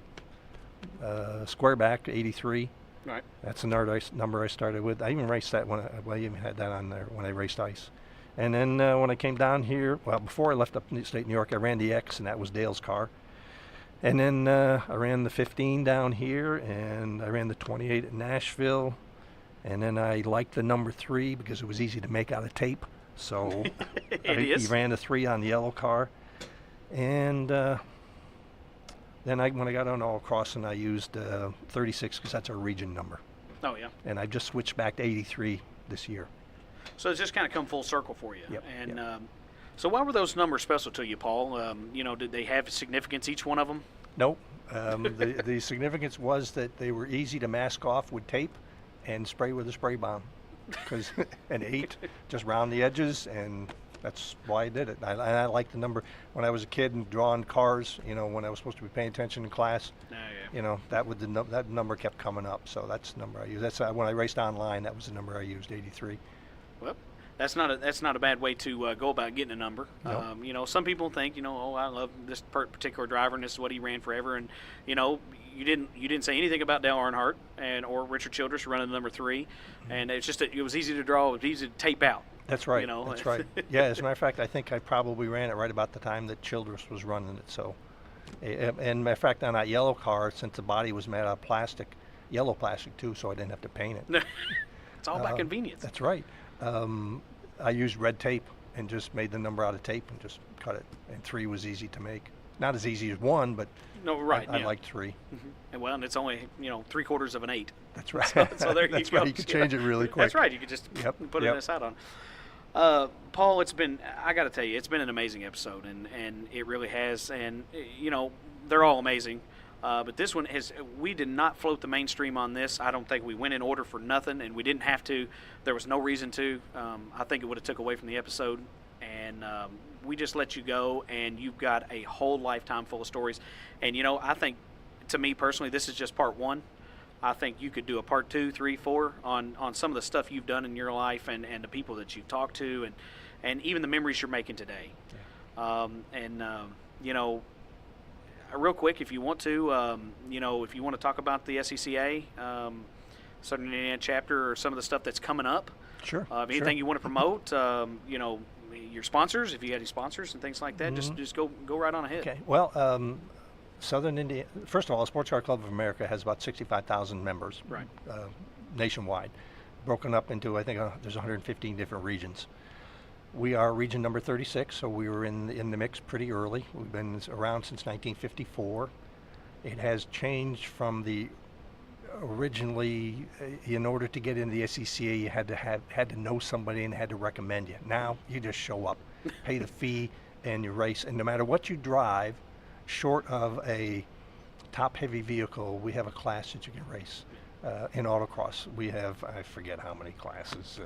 squareback 83. Right. That's the number I started with. I even raced that I even had that on there when I raced ice. And then when I came down here, before I left upstate New York, I ran the X, and that was Dale's car. And then I ran the 15 down here, and I ran the 28 at Nashville. And then I liked the number 3 because it was easy to make out of tape. So I ran the 3 on the yellow car. And then when I got on all crossing, I used 36 because that's our region number. Oh, yeah. And I just switched back to 83 this year. So it's just kind of come full circle for you. Yep. And so why were those numbers special to you, Paul? Did they have significance, each one of them? Nope. The significance was that they were easy to mask off with tape and spray with a spray bomb. And 8 just round the edges, and that's why I did it. I liked the number. When I was a kid and drawing cars, when I was supposed to be paying attention in class, that number kept coming up. So that's the number I used. That's when I raced online. That was the number I used, 83. Well, that's not a bad way to go about getting a number. Nope. Some people think, I love this particular driver, and this is what he ran forever. And you didn't say anything about Dale Earnhardt or Richard Childress running the number 3, and it's just that it was easy to draw, it was easy to tape out. That's right. That's right. Yeah, as a matter of fact, I think I probably ran it right about the time that Childress was running it. So, and matter of fact, on that yellow car, since the body was made out of plastic, yellow plastic too, so I didn't have to paint it. It's all about convenience. That's right. I used red tape and just made the number out of tape and just cut it. And 3 was easy to make. Not as easy as 1, but no, right. I liked 3. Mm-hmm. And it's only 3/4 of an 8. That's right. So there That's you go. Right. You could change it really quick. That's right. You could just put it in a side on. Paul, I got to tell you, it's been an amazing episode, and it really has. And they're all amazing. But this one we did not float the mainstream on this. I don't think we went in order for nothing, and we didn't have to. There was no reason to. I think it would have took away from the episode. And we just let you go, and you've got a whole lifetime full of stories. And, I think, to me personally, this is just part 1. I think you could do a part 2, 3, 4 on some of the stuff you've done in your life and the people that you've talked to and even the memories you're making today. Yeah. Real quick, if you want to, if you want to talk about the SCCA, Southern Indiana chapter, or some of the stuff that's coming up. Sure. Anything you want to promote, your sponsors, if you had any sponsors and things like that, just go right on ahead. Okay. Well, Southern Indiana, first of all, the Sports Car Club of America has about 65,000 members. Right. nationwide, broken up into, I think there's 115 different regions. We are region number 36, so we were in the mix pretty early. We've been around since 1954. It has changed from the originally, in order to get into the SCCA, you had to know somebody and had to recommend you. Now you just show up, pay the fee, and you race. And no matter what you drive, short of a top-heavy vehicle, we have a class that you can race. In autocross, we have, I forget how many classes,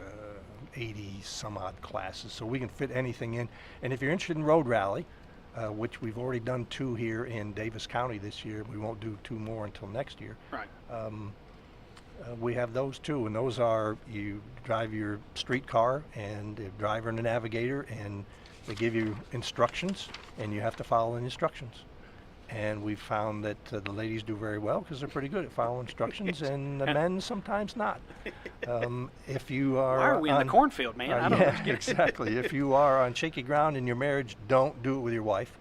80 some odd classes, so we can fit anything in. And if you're interested in road rally, which we've already done 2 here in Davis County this year, we won't do 2 more until next year. Right. We have those too, and those are, you drive your street car and the driver and the navigator, and they give you instructions, and you have to follow the instructions. And we've found that the ladies do very well because they're pretty good at following instructions, and the men sometimes not. If you are, why are we in the cornfield, man? I don't yeah, exactly. If you are on shaky ground in your marriage, don't do it with your wife.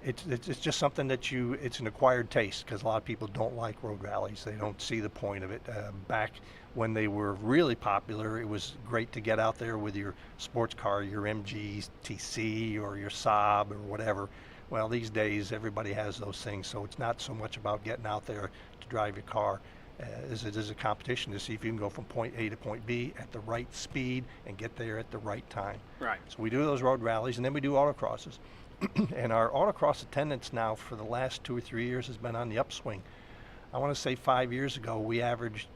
It's just something that it's an acquired taste, because a lot of people don't like road rallies. They don't see the point of it. Back when they were really popular, it was great to get out there with your sports car, your MG TC or your Saab or whatever. Well, these days everybody has those things, so it's not so much about getting out there to drive your car as it is a competition to see if you can go from point A to point B at the right speed and get there at the right time. Right. So we do those road rallies, and then we do autocrosses. And our autocross attendance now for the last 2 or 3 years has been on the upswing. I want to say 5 years ago we averaged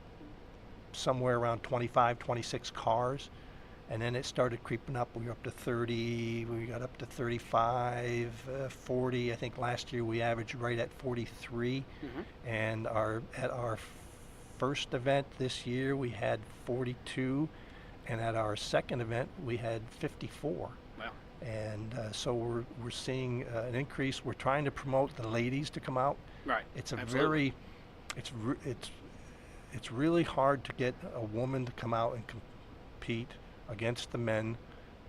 somewhere around 25, 26 cars, and then it started creeping up. We were up to 30, we got up to 35, 40. I think last year we averaged right at 43. And at our first event this year we had 42, and at our second event we had 54. Wow. And so we're seeing an increase. We're trying to promote the ladies to come out. Right. It's a Absolutely. it's really hard to get a woman to come out and compete against the men,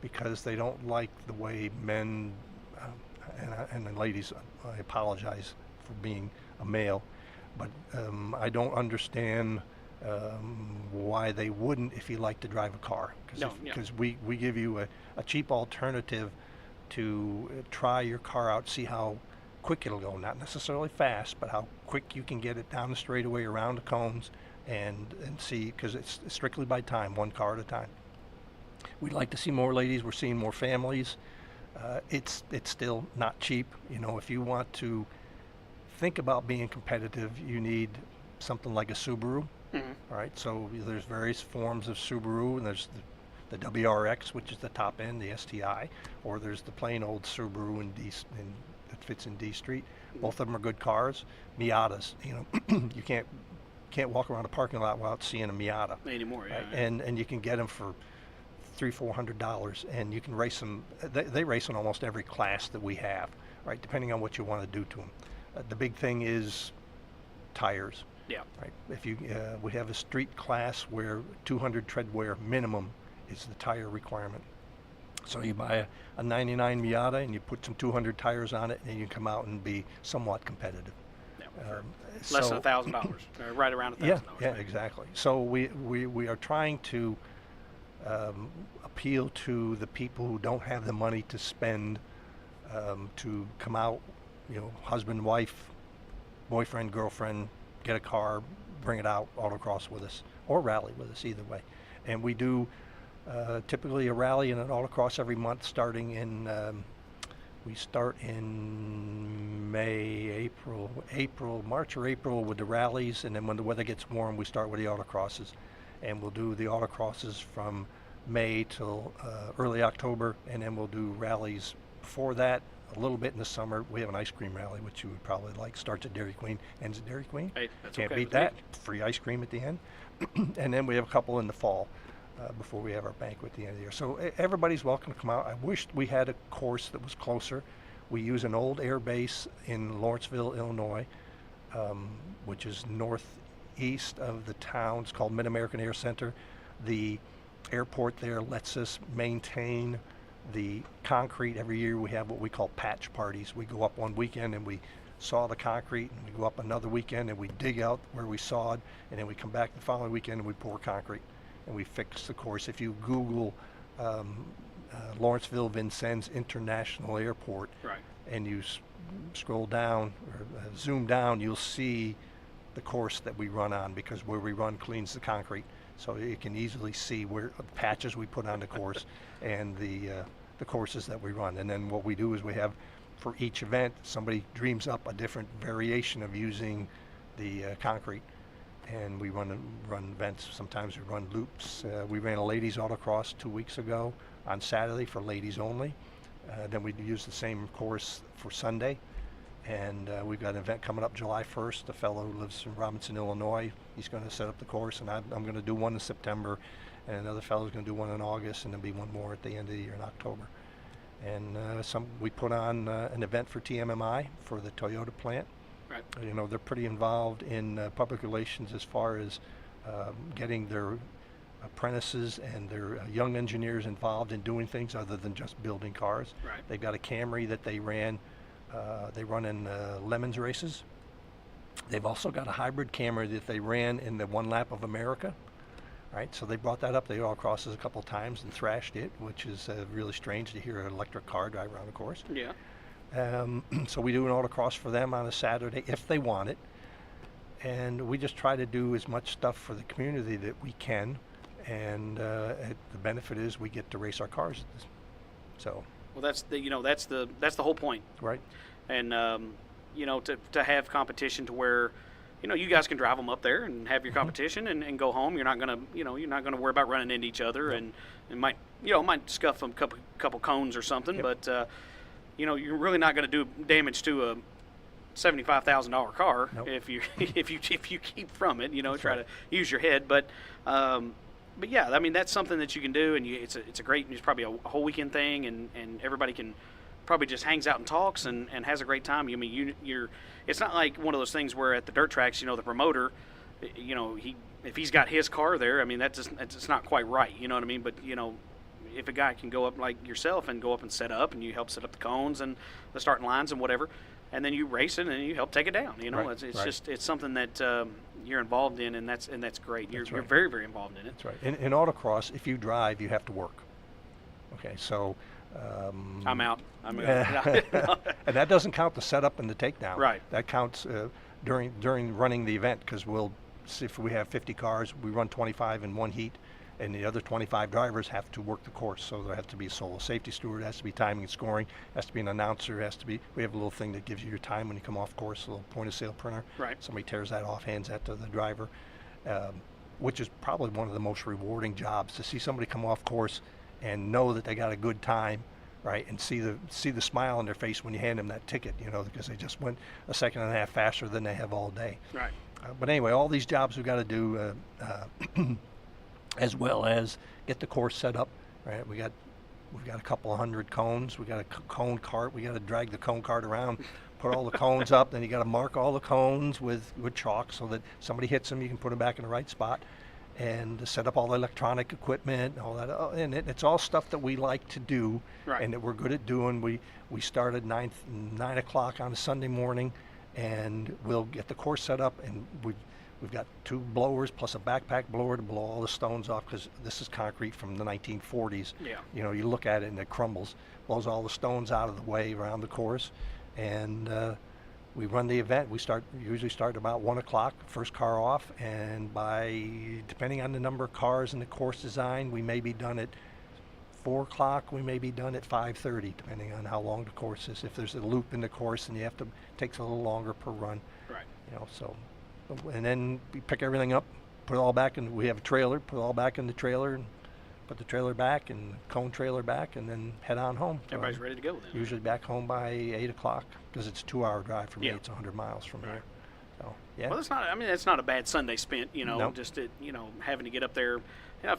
because they don't like the way men and the ladies. I apologize for being a male, but I don't understand why they wouldn't if you like to drive a car. Because we give you a cheap alternative to try your car out, see how quick it'll go. Not necessarily fast, but how quick you can get it down the straightaway, around the cones, and see, because it's strictly by time, 1 car at a time. We'd like to see more ladies. We're seeing more families. It's still not cheap. You know, if you want to think about being competitive, you need something like a Subaru. All right, so there's various forms of Subaru, and there's the WRX, which is the top end, the STI, or there's the plain old Subaru that fits in D Street. Both of them are good cars. Miatas, you know, you can't walk around a parking lot without seeing a Miata Anymore, yeah. right? And you can get them for $300-400, and you can race them. They race in almost every class that we have, right? Depending on what you want to do to them. The big thing is tires. Yeah. Right. If you we have a street class where 200 tread wear minimum is the tire requirement. So you buy a 99 Miata and you put some 200 tires on it, and you come out and be somewhat competitive. Yeah, less than $1,000, right around $1,000. Yeah, exactly. So we are trying to appeal to the people who don't have the money to spend to come out, you know, husband, wife, boyfriend, girlfriend, get a car, bring it out, autocross with us, or rally with us, either way. And we do typically a rally and an autocross every month, starting in, we start in March or April with the rallies, and then when the weather gets warm, we start with the autocrosses. And we'll do the autocrosses from May till early October, and then we'll do rallies before that, a little bit in the summer. We have an ice cream rally, which you would probably like. Starts at Dairy Queen, ends at Dairy Queen. Hey, that's Can't okay beat that. Free ice cream at the end. And then we have a couple in the fall before we have our banquet at the end of the year. So everybody's welcome to come out. I wish we had a course that was closer. We use an old air base in Lawrenceville, Illinois, which is northeast of the town. It's called Mid-American Air Center. The airport there lets us maintain the concrete. Every year we have what we call patch parties. We go up one weekend and we saw the concrete, and we go up another weekend and we dig out where we sawed, and then we come back the following weekend and we pour concrete and we fix the course. If you Google Lawrenceville Vincennes International Airport, Right. and you scroll down or zoom down, you'll see the course that we run on, because where we run cleans the concrete, so you can easily see where the patches we put on the course and the courses that we run. And then what we do is we have, for each event, somebody dreams up a different variation of using the concrete, and we run events. Sometimes we run loops. We ran a ladies autocross 2 weeks ago on Saturday for ladies only. Then we use the same course for Sunday, and we've got an event coming up July 1st. A fellow who lives in Robinson, Illinois, he's going to set up the course, and I'm going to do one in September, and another fellow's going to do one in August, and there'll be one more at the end of the year in October. And we put on an event for TMMI for the Toyota plant. Right. You know, they're pretty involved in public relations as far as getting their apprentices and their young engineers involved in doing things other than just building cars. Right. They've got a Camry that they run in Lemons races. They've also got a hybrid Camry that they ran in the One Lap of America. Right, so they brought that up. They all crossed us a couple times and thrashed it, which is really strange to hear an electric car drive around the course. Yeah. So we do an autocross for them on a Saturday if they want it, and we just try to do as much stuff for the community that we can, and the benefit is we get to race our cars. So. Well, that's the whole point. Right. And to have competition to where, you guys can drive them up there and have your competition and go home. You're not gonna worry about running into each other, and might scuff them a couple cones or something. Yep. But you're really not going to do damage to a $75,000 car. Nope. if you keep from it. Try right. to use your head. But yeah, I mean, that's something that you can do, and it's a great. It's probably a whole weekend thing, and everybody can probably just hangs out and talks and has a great time. I mean, you're. It's not like one of those things where at the dirt tracks, the promoter, if he's got his car there, I mean, it's not quite right. You know what I mean? But if a guy can go up like yourself and go up and set up, and you help set up the cones and the starting lines and whatever, and then you race it and you help take it down. Right, it's right. just it's something that you're involved in, and that's great. You're very, very involved in it. That's right. In autocross, if you drive, you have to work. Okay, so. I'm out. And that doesn't count the setup and the takedown. Right. That counts during running the event, because we'll see if we have 50 cars, we run 25 in one heat, and the other 25 drivers have to work the course. So there has to be a solo safety steward, has to be timing and scoring, has to be an announcer, we have a little thing that gives you your time when you come off course, a little point of sale printer. Right. Somebody tears that off, hands that to the driver, which is probably one of the most rewarding jobs, to see somebody come off course and know that they got a good time, right? And see the smile on their face when you hand them that ticket, because they just went a second and a half faster than they have all day. Right. But anyway, all these jobs we've got to do, as well as get the course set up, right? We've got a couple of hundred cones. We got a cone cart. We got to drag the cone cart around, put all the cones up. Then you got to mark all the cones with chalk so that somebody hits them, you can put them back in the right spot. And set up all the electronic equipment and all that. And it's all stuff that we like to do, right. And that we're good at doing. We start at 9 o'clock on a Sunday morning, and we'll get the course set up, and we've got 2 blowers plus a backpack blower to blow all the stones off, because this is concrete from the 1940s. Yeah. You look at it and it crumbles, blows all the stones out of the way around the course, and we run the event. We usually start about 1 o'clock, first car off, and depending on the number of cars and the course design, we may be done at 4 o'clock, we may be done at 5:30, depending on how long the course is. If there's a loop in the course, and takes a little longer per run. Right. And then we pick everything up, put it all back in. We have a trailer, put it all back in the trailer, and put the trailer back and cone trailer back, and then head on home. Everybody's ready to go then. Usually back home by 8 o'clock, because it's a 2-hour drive for me. Yeah. It's 100 miles from here. So, yeah. Well, that's not a bad Sunday spent, Nope. just having to get up there.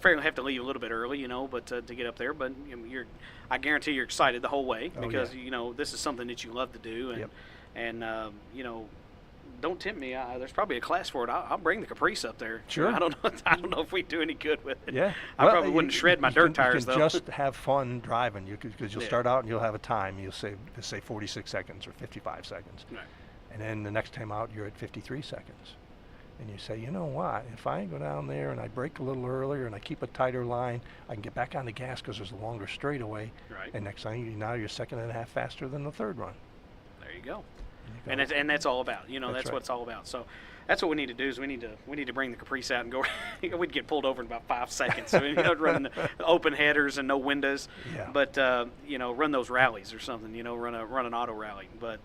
Fairly have to leave a little bit early, but to get up there. But I guarantee you're excited the whole way, because yeah. This is something that you love to do, and Yep. and don't tempt me. There's probably a class for it. I'll bring the Caprice up there. Sure. I don't know if we do any good with it. Yeah. I probably wouldn't shred my dirt tires, though. though. Just have fun driving, because you'll Yeah. start out and you'll have a time. You'll say 46 seconds or 55 seconds. Right. And then the next time out, you're at 53 seconds. And you say, you know what, if I go down there and I brake a little earlier and I keep a tighter line, I can get back on the gas because there's a longer straightaway. Right. And next time, now you're 1.5 seconds faster than the third run. There you go. And that's all about, that's right. what it's all about. So that's what we need to do is we need to bring the Caprice out and go. We'd get pulled over in about 5 seconds. So running the open headers and no windows. Yeah. But run those rallies or something. Run an auto rally. But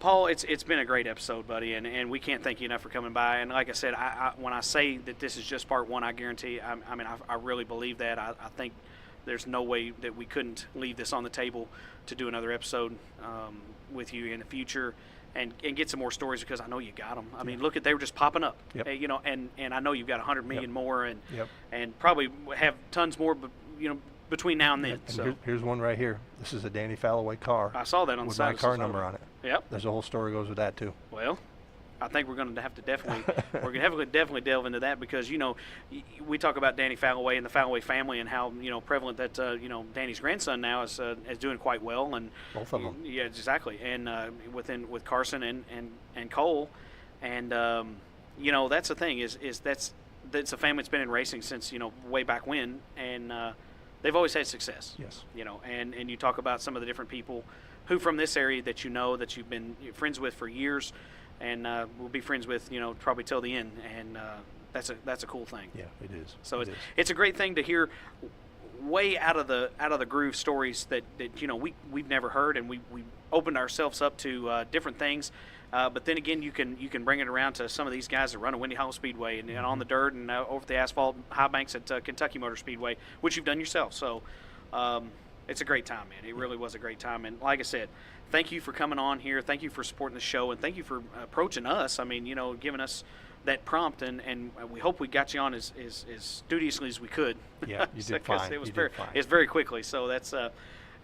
Paul, it's been a great episode, buddy, and we can't thank you enough for coming by. And like I said, I when I say that this is just part one, I guarantee. I really believe that. I think there's no way that we couldn't leave this on the table to do another episode with you in the future and get some more stories because I know you got them. I mean, look they were just popping up, yep. And I know you've got 100 million yep. more and yep. and probably have tons more, between now and then. And so here's one right here. This is a Danny Falloway car. I saw that on the with side my car number on it. Yep. There's a whole story goes with that too. Well, I think we're going to have to definitely delve into that because we talk about Danny Falloway and the Falloway family and how prevalent that Danny's grandson now is doing quite well and both of them. Yeah, exactly. And with Carson and Cole, and that's the thing is that's a family that's been in racing since way back when, and they've always had success. Yes. And you talk about some of the different people who from this area that that you've been friends with for years. And we'll be friends with, probably till the end, and that's a cool thing. Yeah, it is. So it's a great thing to hear, way out of the groove stories that we've never heard, and we opened ourselves up to different things. But then again, you can bring it around to some of these guys that run at Windy Hollow Speedway and on the dirt and over the asphalt high banks at Kentucky Motor Speedway, which you've done yourself. So it's a great time, man. It really was a great time, and like I said. Thank you for coming on here. Thank you for supporting the show, and thank you for approaching us. I mean, giving us that prompt, and we hope we got you on as studiously as we could. Yeah, you did fine. It's very quickly. So that's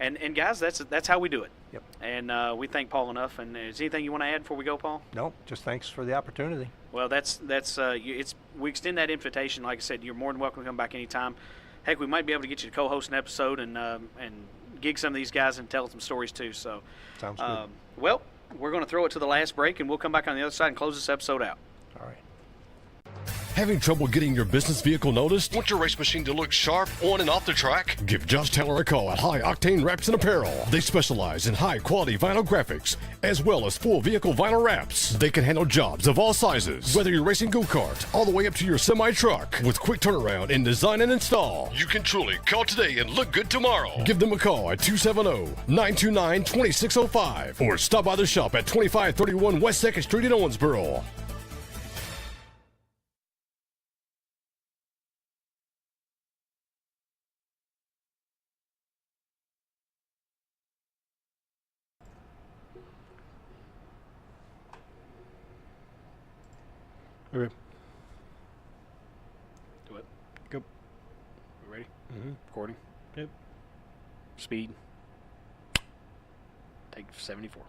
and guys, that's how we do it. Yep. And we thank Paul enough. And is anything you want to add before we go, Paul? No, just thanks for the opportunity. Well, we extend that invitation. Like I said, you're more than welcome to come back anytime. Heck, we might be able to get you to co-host an episode and gig some of these guys and tell some stories too. So sounds good. Well, we're going to throw it to the last break, and we'll come back on the other side and close this episode out. All right. Having trouble getting your business vehicle noticed? Want your race machine to look sharp on and off the track? Give Josh Taylor a call at High Octane Wraps and Apparel. They specialize in high-quality vinyl graphics as well as full vehicle vinyl wraps. They can handle jobs of all sizes, whether you're racing go-kart all the way up to your semi-truck. With quick turnaround in design and install, you can truly call today and look good tomorrow. Give them a call at 270-929-2605 or stop by the shop at 2531 West 2nd Street in Owensboro. Okay. Do it. Go. We ready? Mm-hmm. Recording. Yep. Speed. Take 74.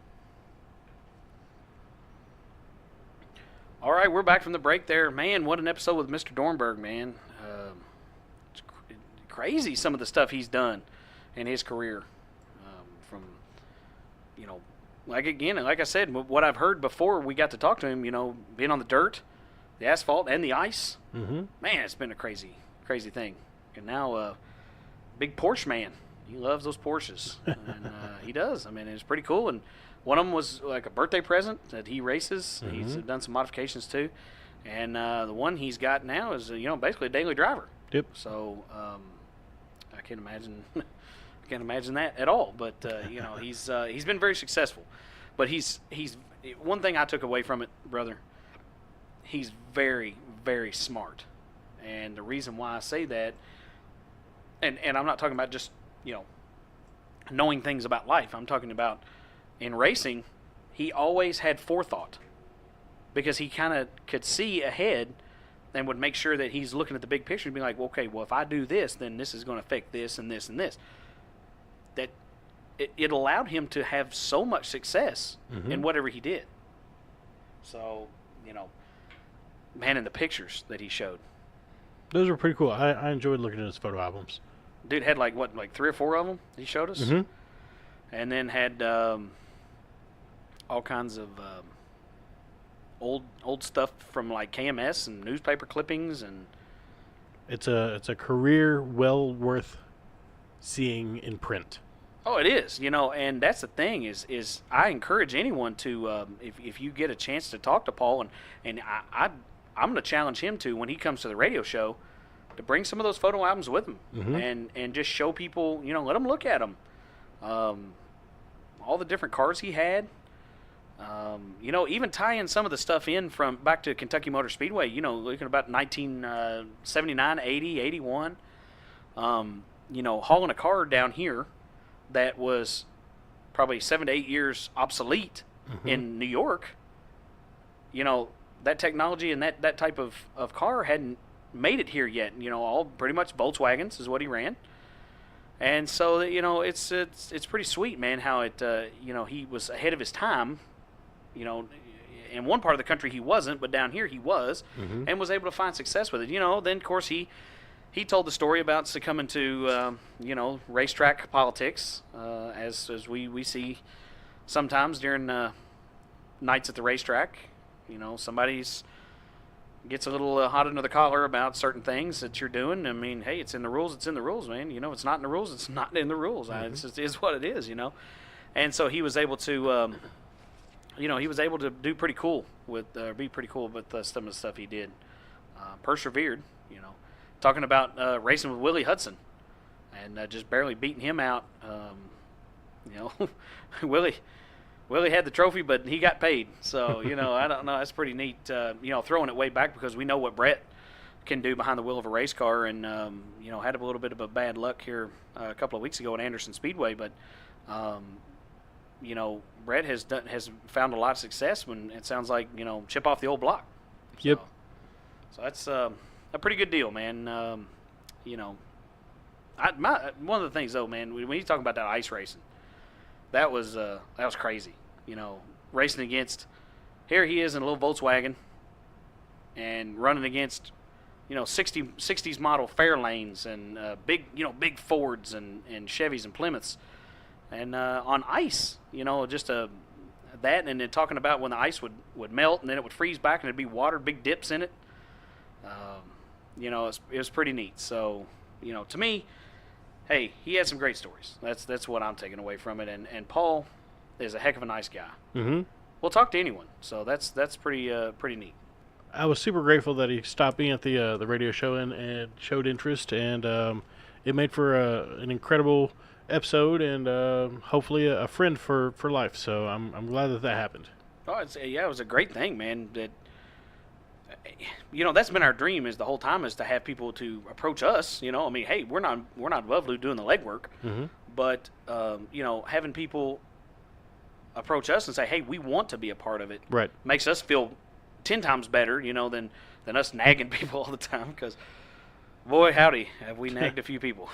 All right, we're back from the break there. Man, what an episode with Mr. Dornburg, man. It's crazy some of the stuff he's done in his career. From, like I said, what I've heard before we got to talk to him, being on the dirt, the asphalt, and the ice. Mm-hmm. Man, it's been a crazy, crazy thing. And now, big Porsche man. He loves those Porsches. And he does. I mean, it's pretty cool. And one of them was like a birthday present that he races. Mm-hmm. He's done some modifications too. And the one he's got now is, basically a daily driver. Yep. So I can't imagine that at all. But he's been very successful. But he's one thing I took away from it, brother. He's very, very smart, and the reason why I say that, and I'm not talking about just knowing things about life. I'm talking about in racing, he always had forethought because he kind of could see ahead and would make sure that he's looking at the big picture and be like, well, okay, well, if I do this, then this is going to affect this and this and this. That it allowed him to have so much success in whatever he did. So, man, in the pictures that he showed. Those were pretty cool. I enjoyed looking at his photo albums. Dude had like 3 or 4 of them he showed us? Mm-hmm. And then had all kinds of old stuff from like KMS and newspaper clippings, and It's a career well worth seeing in print. oh, it is, and that's the thing is I encourage anyone to if you get a chance to talk to Paul, and I'm going to challenge him to, when he comes to the radio show, to bring some of those photo albums with him, and just show people, let them look at them, all the different cars he had. Even tying some of the stuff in from back to Kentucky Motor Speedway, looking about 1979, 80, 81, hauling a car down here that was probably 7 to 8 years obsolete in New York. That technology and that type of car hadn't made it here yet. All pretty much Volkswagens is what he ran. And so, it's pretty sweet, man, how it, he was ahead of his time. In one part of the country he wasn't, but down here he was, and was able to find success with it. Then of course he told the story about succumbing to racetrack politics, as we see sometimes during nights at the racetrack. Somebody's gets a little hot under the collar about certain things that you're doing. I mean, hey, it's in the rules. It's in the rules, man. It's not in the rules. It's not in the rules. It is what it is. And so he was able to. He was able to do pretty cool with, be pretty cool with some of the stuff he did. Persevered, talking about racing with Willie Hudson, and just barely beating him out. Willie had the trophy, but he got paid. So I don't know. That's pretty neat. Throwing it way back, because we know what Brett can do behind the wheel of a race car, and had a little bit of a bad luck here a couple of weeks ago at Anderson Speedway, but. Brett has found a lot of success when it sounds like, chip off the old block. Yep. So that's a pretty good deal, man. One of the things though, man, when you talk about that ice racing, that was crazy. Racing against, here he is in a little Volkswagen, and running against, 60s model Fairlanes and big Fords and Chevys and Plymouths. And on ice, that, and then talking about when the ice would melt and then it would freeze back and there'd be water, big dips in it. It was pretty neat. So, to me, hey, he had some great stories. That's what I'm taking away from it. And Paul is a heck of a nice guy. Mm-hmm. We'll talk to anyone. So that's pretty neat. I was super grateful that he stopped being at the radio show and showed interest, and it made for an incredible episode, and hopefully a friend for life. So I'm glad that happened. Oh, it was a great thing, man. That that's been our dream is the whole time, is to have people to approach us. Hey, we're not above doing the legwork, but having people approach us and say, hey, we want to be a part of it. Right. Makes us feel 10 times better, than us nagging people all the time. Because boy, howdy, have we nagged a few people.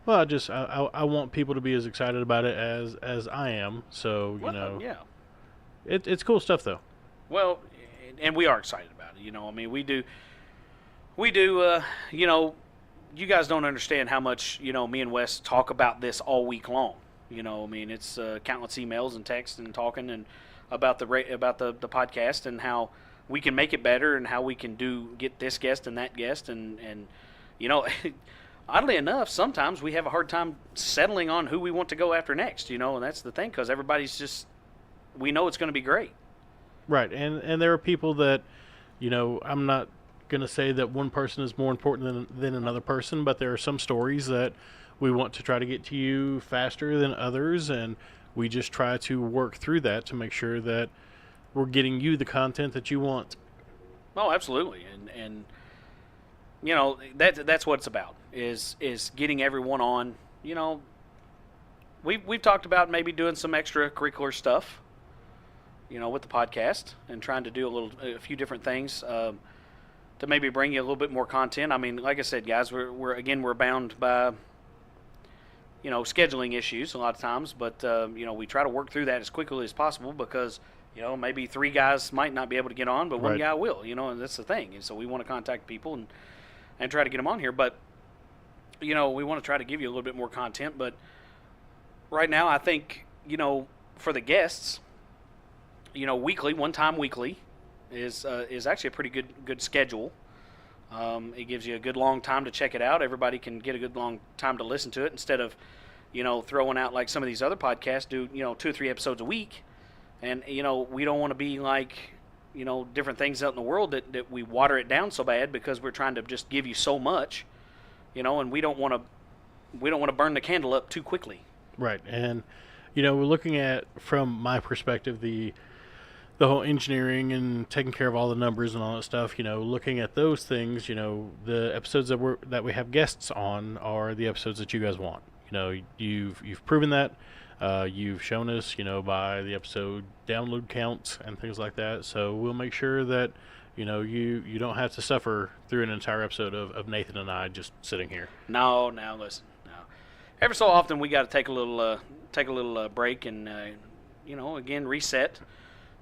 Well, I want people to be as excited about it as I am. So yeah, it's cool stuff though. Well, and we are excited about it. We do. You guys don't understand how much me and Wes talk about this all week long. It's countless emails and texts and talking and about the podcast and how we can make it better and how we can get this guest and that guest and oddly enough, sometimes we have a hard time settling on who we want to go after next, and that's the thing, because everybody's we know it's going to be great. Right, and there are people that, I'm not going to say that one person is more important than another person, but there are some stories that we want to try to get to you faster than others, and we just try to work through that to make sure that we're getting you the content that you want. Oh, absolutely, and that's what it's about. Is getting everyone on. We've talked about maybe doing some extracurricular stuff, with the podcast and trying to do a few different things to maybe bring you a little bit more content. Like I said, guys, we're bound by scheduling issues a lot of times, but we try to work through that as quickly as possible, because maybe 3 guys might not be able to get on, but one guy will. And that's the thing. And so we want to contact people and try to get them on here, but we want to try to give you a little bit more content. But right now, I think, for the guests, weekly, one time weekly, is actually a pretty good schedule. It gives you a good long time to check it out. Everybody can get a good long time to listen to it instead of, throwing out like some of these other podcasts do, 2 or 3 episodes a week. And, we don't want to be like, different things out in the world that we water it down so bad because we're trying to just give you so much, and we don't want to burn the candle up too quickly. Right. And, we're looking at, from my perspective, the whole engineering and taking care of all the numbers and all that stuff, looking at those things, the episodes that we have guests on are the episodes that you guys want. You've proven that. You've shown us, by the episode download counts and things like that. So we'll make sure that, you don't have to suffer through an entire episode of Nathan and I just sitting here. No, listen. No. Every so often we got to take a little break and, again, reset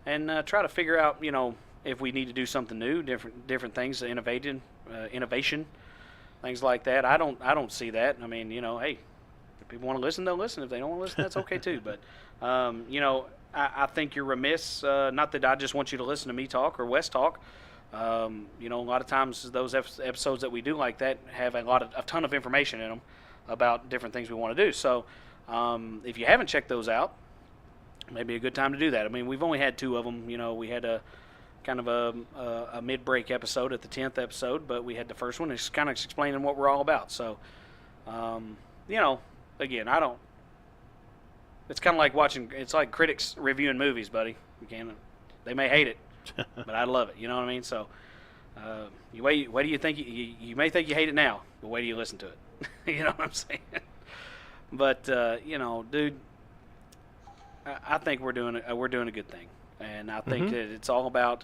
and try to figure out, if we need to do something new, different things, innovation, things like that. I don't see that. I mean, hey, if people want to listen, they'll listen. If they don't want to listen, that's okay too. But, I think you're remiss. Not that I just want you to listen to me talk or Wes talk. A lot of times those episodes that we do like that have a ton of information in them about different things we want to do. So, if you haven't checked those out, maybe a good time to do that. I mean, we've only had 2 of them. We had a kind of a mid-break episode at the 10th episode, but we had the first one. It's kind of explaining what we're all about. So, again, it's kind of like it's like critics reviewing movies, buddy. They may hate it, but I love it. You know what I mean? So, wait do you think you may think you hate it now, but wait till you listen to it. You know what I'm saying? But, dude, I think we're doing a good thing. And I think that it's all about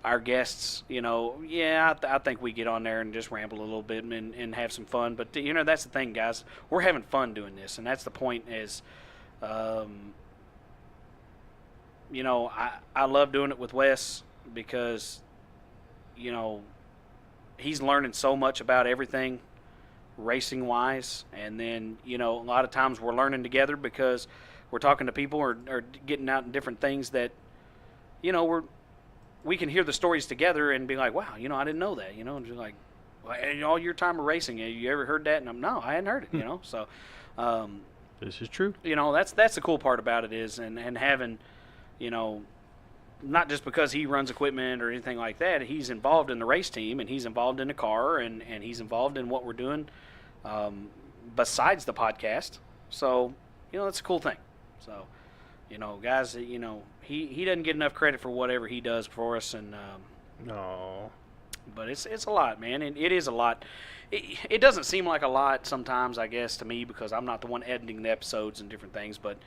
our guests. I think we get on there and just ramble a little bit and have some fun. But, that's the thing, guys. We're having fun doing this. And that's the point is, I love doing it with Wes because, he's learning so much about everything racing wise. And then, a lot of times we're learning together because we're talking to people or getting out in different things that, we can hear the stories together and be like, wow, I didn't know that, and just like, well, all your time of racing, you ever heard that? And no, I hadn't heard it, So, this is true. That's the cool part about it is, and having, not just because he runs equipment or anything like that, he's involved in the race team and he's involved in the car and he's involved in what we're doing, besides the podcast. So, that's a cool thing. So, guys, he doesn't get enough credit for whatever he does for us, and no, but it's a lot, man, and it is a lot. It doesn't seem like a lot sometimes, I guess, to me because I'm not the one editing the episodes and different things, but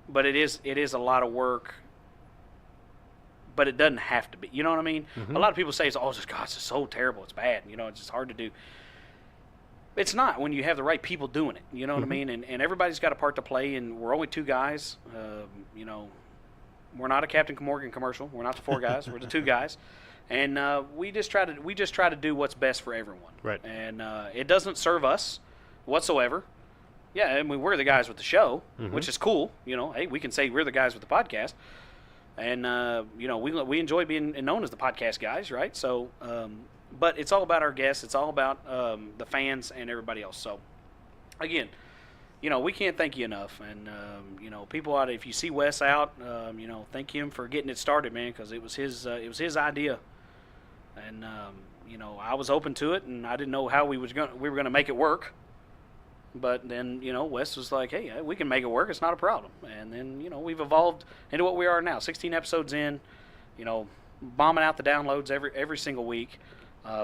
but it is a lot of work. But it doesn't have to be. You know what I mean? A lot of people say, "Oh, it's just so terrible. It's bad. It's just hard to do." It's not when you have the right people doing it. You know what I mean? And everybody's got a part to play, and we're only 2 guys. We're not a Captain Morgan commercial. We're not the 4 guys. We're the 2 guys. And we just try to do what's best for everyone. Right. And it doesn't serve us whatsoever. Yeah, I mean, we're the guys with the show, which is cool. Hey, we can say we're the guys with the podcast. And, we enjoy being known as the podcast guys, right? So, but it's all about our guests. It's all about the fans and everybody else. So, again, we can't thank you enough. And, people out, if you see Wes out, thank him for getting it started, man, because it was his idea. And, I was open to it, and I didn't know how we were going to make it work. But then, Wes was like, hey, we can make it work. It's not a problem. And then, we've evolved into what we are now. 16 episodes in, bombing out the downloads every single week.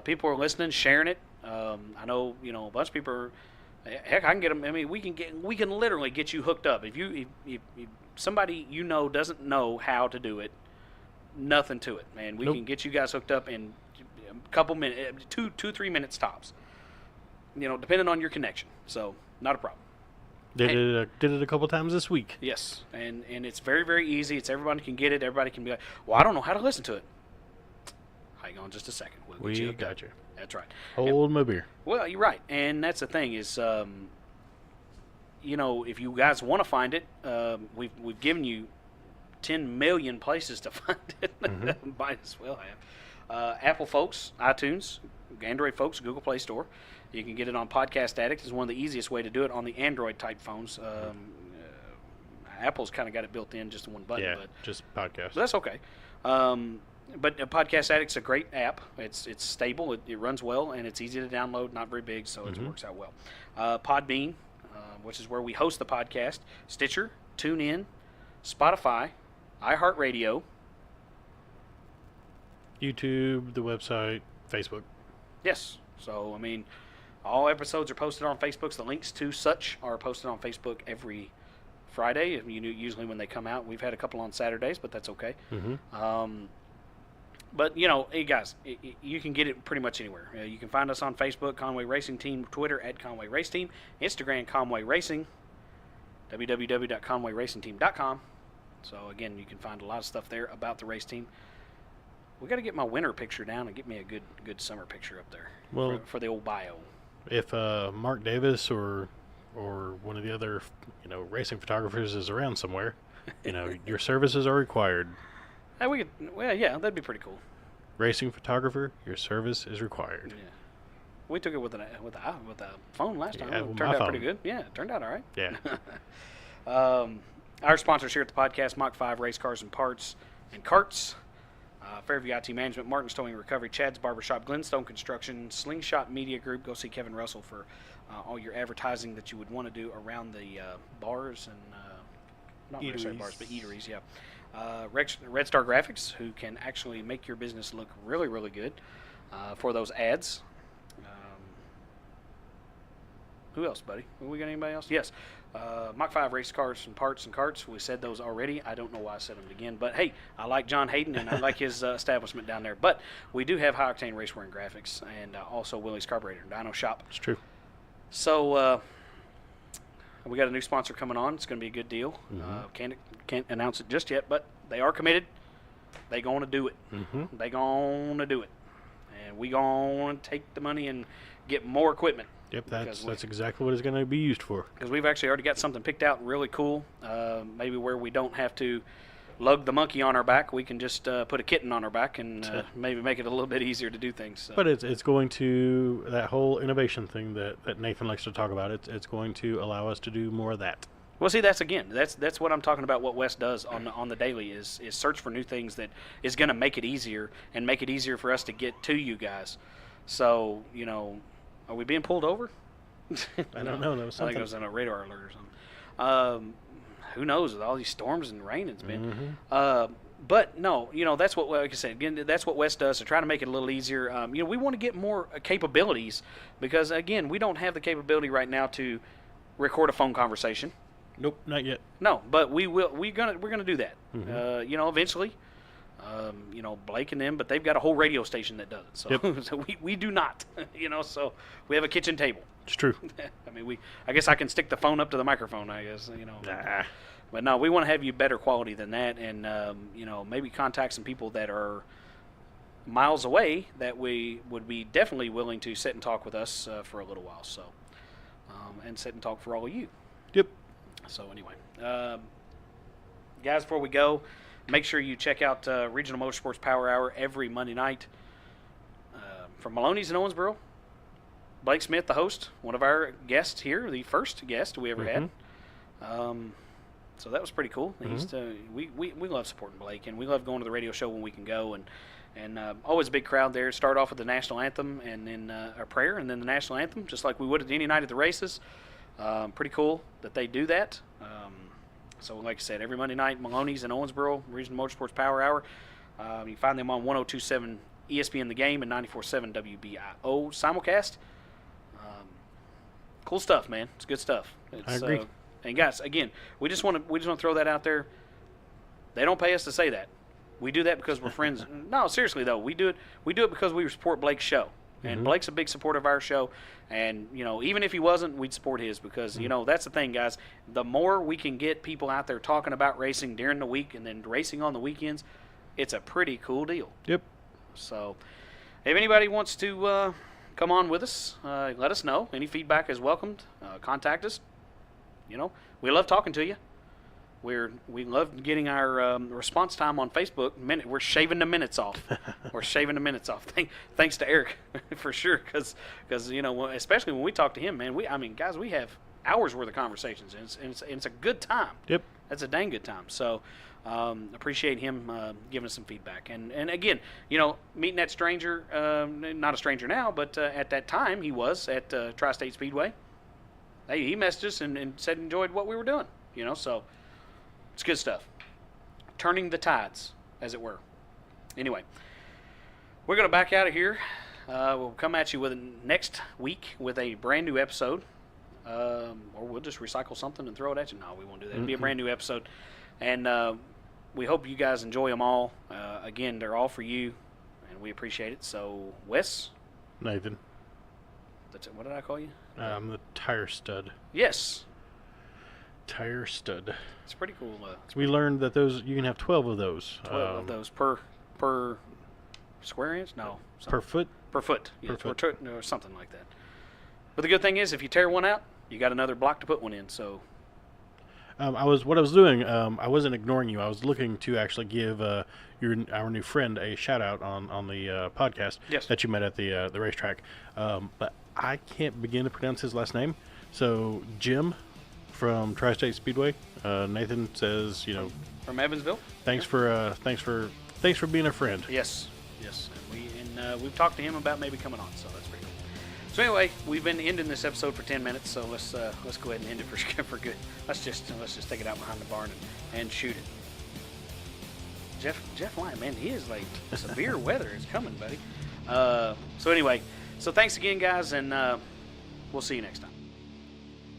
People are listening, sharing it. I know, a bunch of people are, heck, I can get them. I mean, we can literally get you hooked up. If somebody doesn't know how to do it, nothing to it, man. We can get you guys hooked up in a couple minutes, 2-3 minutes tops. Depending on your connection. So, not a problem. Did it a couple times this week. Yes, and it's very, very easy. It's everybody can get it. Everybody can be like, well, I don't know how to listen to it. Hang on just a second. We got you. That's right. Hold my beer. Well, you're right. And that's the thing is, if you guys want to find it, we've given you 10 million places to find it. Might as well have. Apple folks, iTunes, Android folks, Google Play Store. You can get it on Podcast Addict. Is one of the easiest way to do it on the Android type phones. Apple's kind of got it built in, just one button. Yeah, but just podcast. that's okay. But Podcast Addict's a great app. It's stable, it runs well, and it's easy to download. Not very big, so it works out well. Podbean, which is where we host the podcast. Stitcher, TuneIn, Spotify, iHeartRadio, YouTube, the website, Facebook. Yes. So, I mean, all episodes are posted on Facebook. So the links to such are posted on Facebook every Friday. Usually when they come out. We've had a couple on Saturdays, but that's okay. But, hey, guys, you can get it pretty much anywhere. You can find us on Facebook, Conway Racing Team, Twitter at Conway Race Team, Instagram, Conway Racing, www.conwayracingteam.com. So, again, you can find a lot of stuff there about the race team. We got to get my winter picture down and get me a good summer picture up there for the old bio. If Mark Davis or one of the other racing photographers is around somewhere, your services are required. Yeah, that'd be pretty cool. Racing photographer, your service is required. Yeah, we took it with a phone last time. Yeah, It turned out pretty good. Yeah, it turned out all right. Yeah. Our sponsors here at the podcast: Mach 5 Race Cars and Parts and Carts. Fairview IT Management, Martin's Towing and Recovery, Chad's Barbershop, Glenstone Construction, Slingshot Media Group. Go see Kevin Russell for all your advertising that you would want to do around the bars and not necessarily bars, but eateries. Yeah. Red Star Graphics, who can actually make your business look really, really good for those ads. Who else, buddy? We got anybody else? Yes. Mach 5 Race Cars and Parts and Carts. We said those already. I don't know why I said them again. But, hey, I like John Hayden, and I like his establishment down there. But we do have High Octane Racewear and Graphics, and also Willie's Carburetor and Dyno Shop. It's true. So we got a new sponsor coming on. It's going to be a good deal. Can't announce it just yet, but they are committed. They going to do it. They going to do it. And we going to take the money and get more equipment. Yep, that's exactly what it's going to be used for. Because we've actually already got something picked out really cool, maybe where we don't have to lug the monkey on our back. We can just put a kitten on our back and maybe make it a little bit easier to do things. So. But it's going to, that whole innovation thing that Nathan likes to talk about, it's going to allow us to do more of that. Well, see, that's what I'm talking about. What Wes does on the daily is search for new things that is going to make it easier and make it easier for us to get to you guys. So, are we being pulled over? I don't know. I think it was on a radar alert or something. Who knows with all these storms and rain it's been. But no, that's what, like I said, again, that's what Wes does to try to make it a little easier. We want to get more capabilities because, again, we don't have the capability right now to record a phone conversation. Nope, not yet. No, but we will. We're gonna do that. Eventually. Blake and them, but they've got a whole radio station that does it. So, so we do not. So we have a kitchen table. It's true. I mean, I guess I can stick the phone up to the microphone. I guess Nah. But no, we want to have you better quality than that, and maybe contact some people that are miles away that we would be definitely willing to sit and talk with us for a little while. So, and sit and talk for all of you. Yep. So anyway, guys, before we go, make sure you check out Regional Motorsports Power Hour every Monday night from Maloney's in Owensboro. Blake Smith, the host, one of our guests here, the first guest we ever had. So that was pretty cool. We love supporting Blake, and we love going to the radio show when we can go, and always a big crowd there. Start off with the national anthem, and then our prayer, and then the national anthem, just like we would at any night at the races. Pretty cool that they do that. So like I said, every Monday night, Maloney's in Owensboro, Regional Motorsports Power Hour. You can find them on 102.7 ESPN The Game and 94.7 WBIO simulcast. Cool stuff, man. It's good stuff. I agree. And guys, again, we just want to throw that out there. They don't pay us to say that. We do that because we're friends. No, seriously though, we do it because we support Blake's show. And Blake's a big supporter of our show. And, even if he wasn't, we'd support his because, that's the thing, guys. The more we can get people out there talking about racing during the week and then racing on the weekends, it's a pretty cool deal. Yep. So, if anybody wants to come on with us, let us know. Any feedback is welcomed. Contact us. We love talking to you. We love getting our response time on Facebook. We're shaving the minutes off. We're shaving the minutes off. Thanks to Eric for sure, because especially when we talk to him, man. Guys, we have hours worth of conversations, and it's a good time. Yep. That's a dang good time. So appreciate him giving us some feedback. And again, meeting that stranger, not a stranger now, but at that time he was at Tri-State Speedway. He messaged us and said enjoyed what we were doing. So it's good stuff. Turning the tides, as it were. Anyway, we're going to back out of here. We'll come at you next week with a brand new episode. Or we'll just recycle something and throw it at you. No, we won't do that. It'll be a brand new episode. And we hope you guys enjoy them all. Again, they're all for you, and we appreciate it. So, Wes? Nathan. What did I call you? I'm the tire stud. Yes. Tire stud. It's pretty cool. We learned that you can have 12 of those. 12 of those per square inch? No. Per foot? Per foot. Per Yes, foot. or something like that. But the good thing is, if you tear one out, you got another block to put one in. So, I was doing. I wasn't ignoring you. I was looking to actually give our new friend a shout out on the podcast that you met at the racetrack. But I can't begin to pronounce his last name. So Jim from Tri-State Speedway. Nathan says, from Evansville. Thanks for being a friend. Yes. And we've talked to him about maybe coming on. So that's pretty cool. So anyway, we've been ending this episode for 10 minutes, so let's go ahead and end it for good. Let's just take it out behind the barn and shoot it. Jeff Lyon, man, he is like severe weather is coming, buddy. So anyway, thanks again, guys, and we'll see you next time.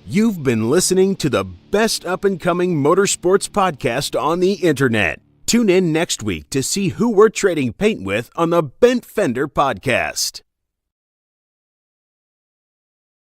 You've been listening to the best up-and-coming motorsports podcast on the internet. Tune in next week to see who we're trading paint with on the Bent Fender Podcast.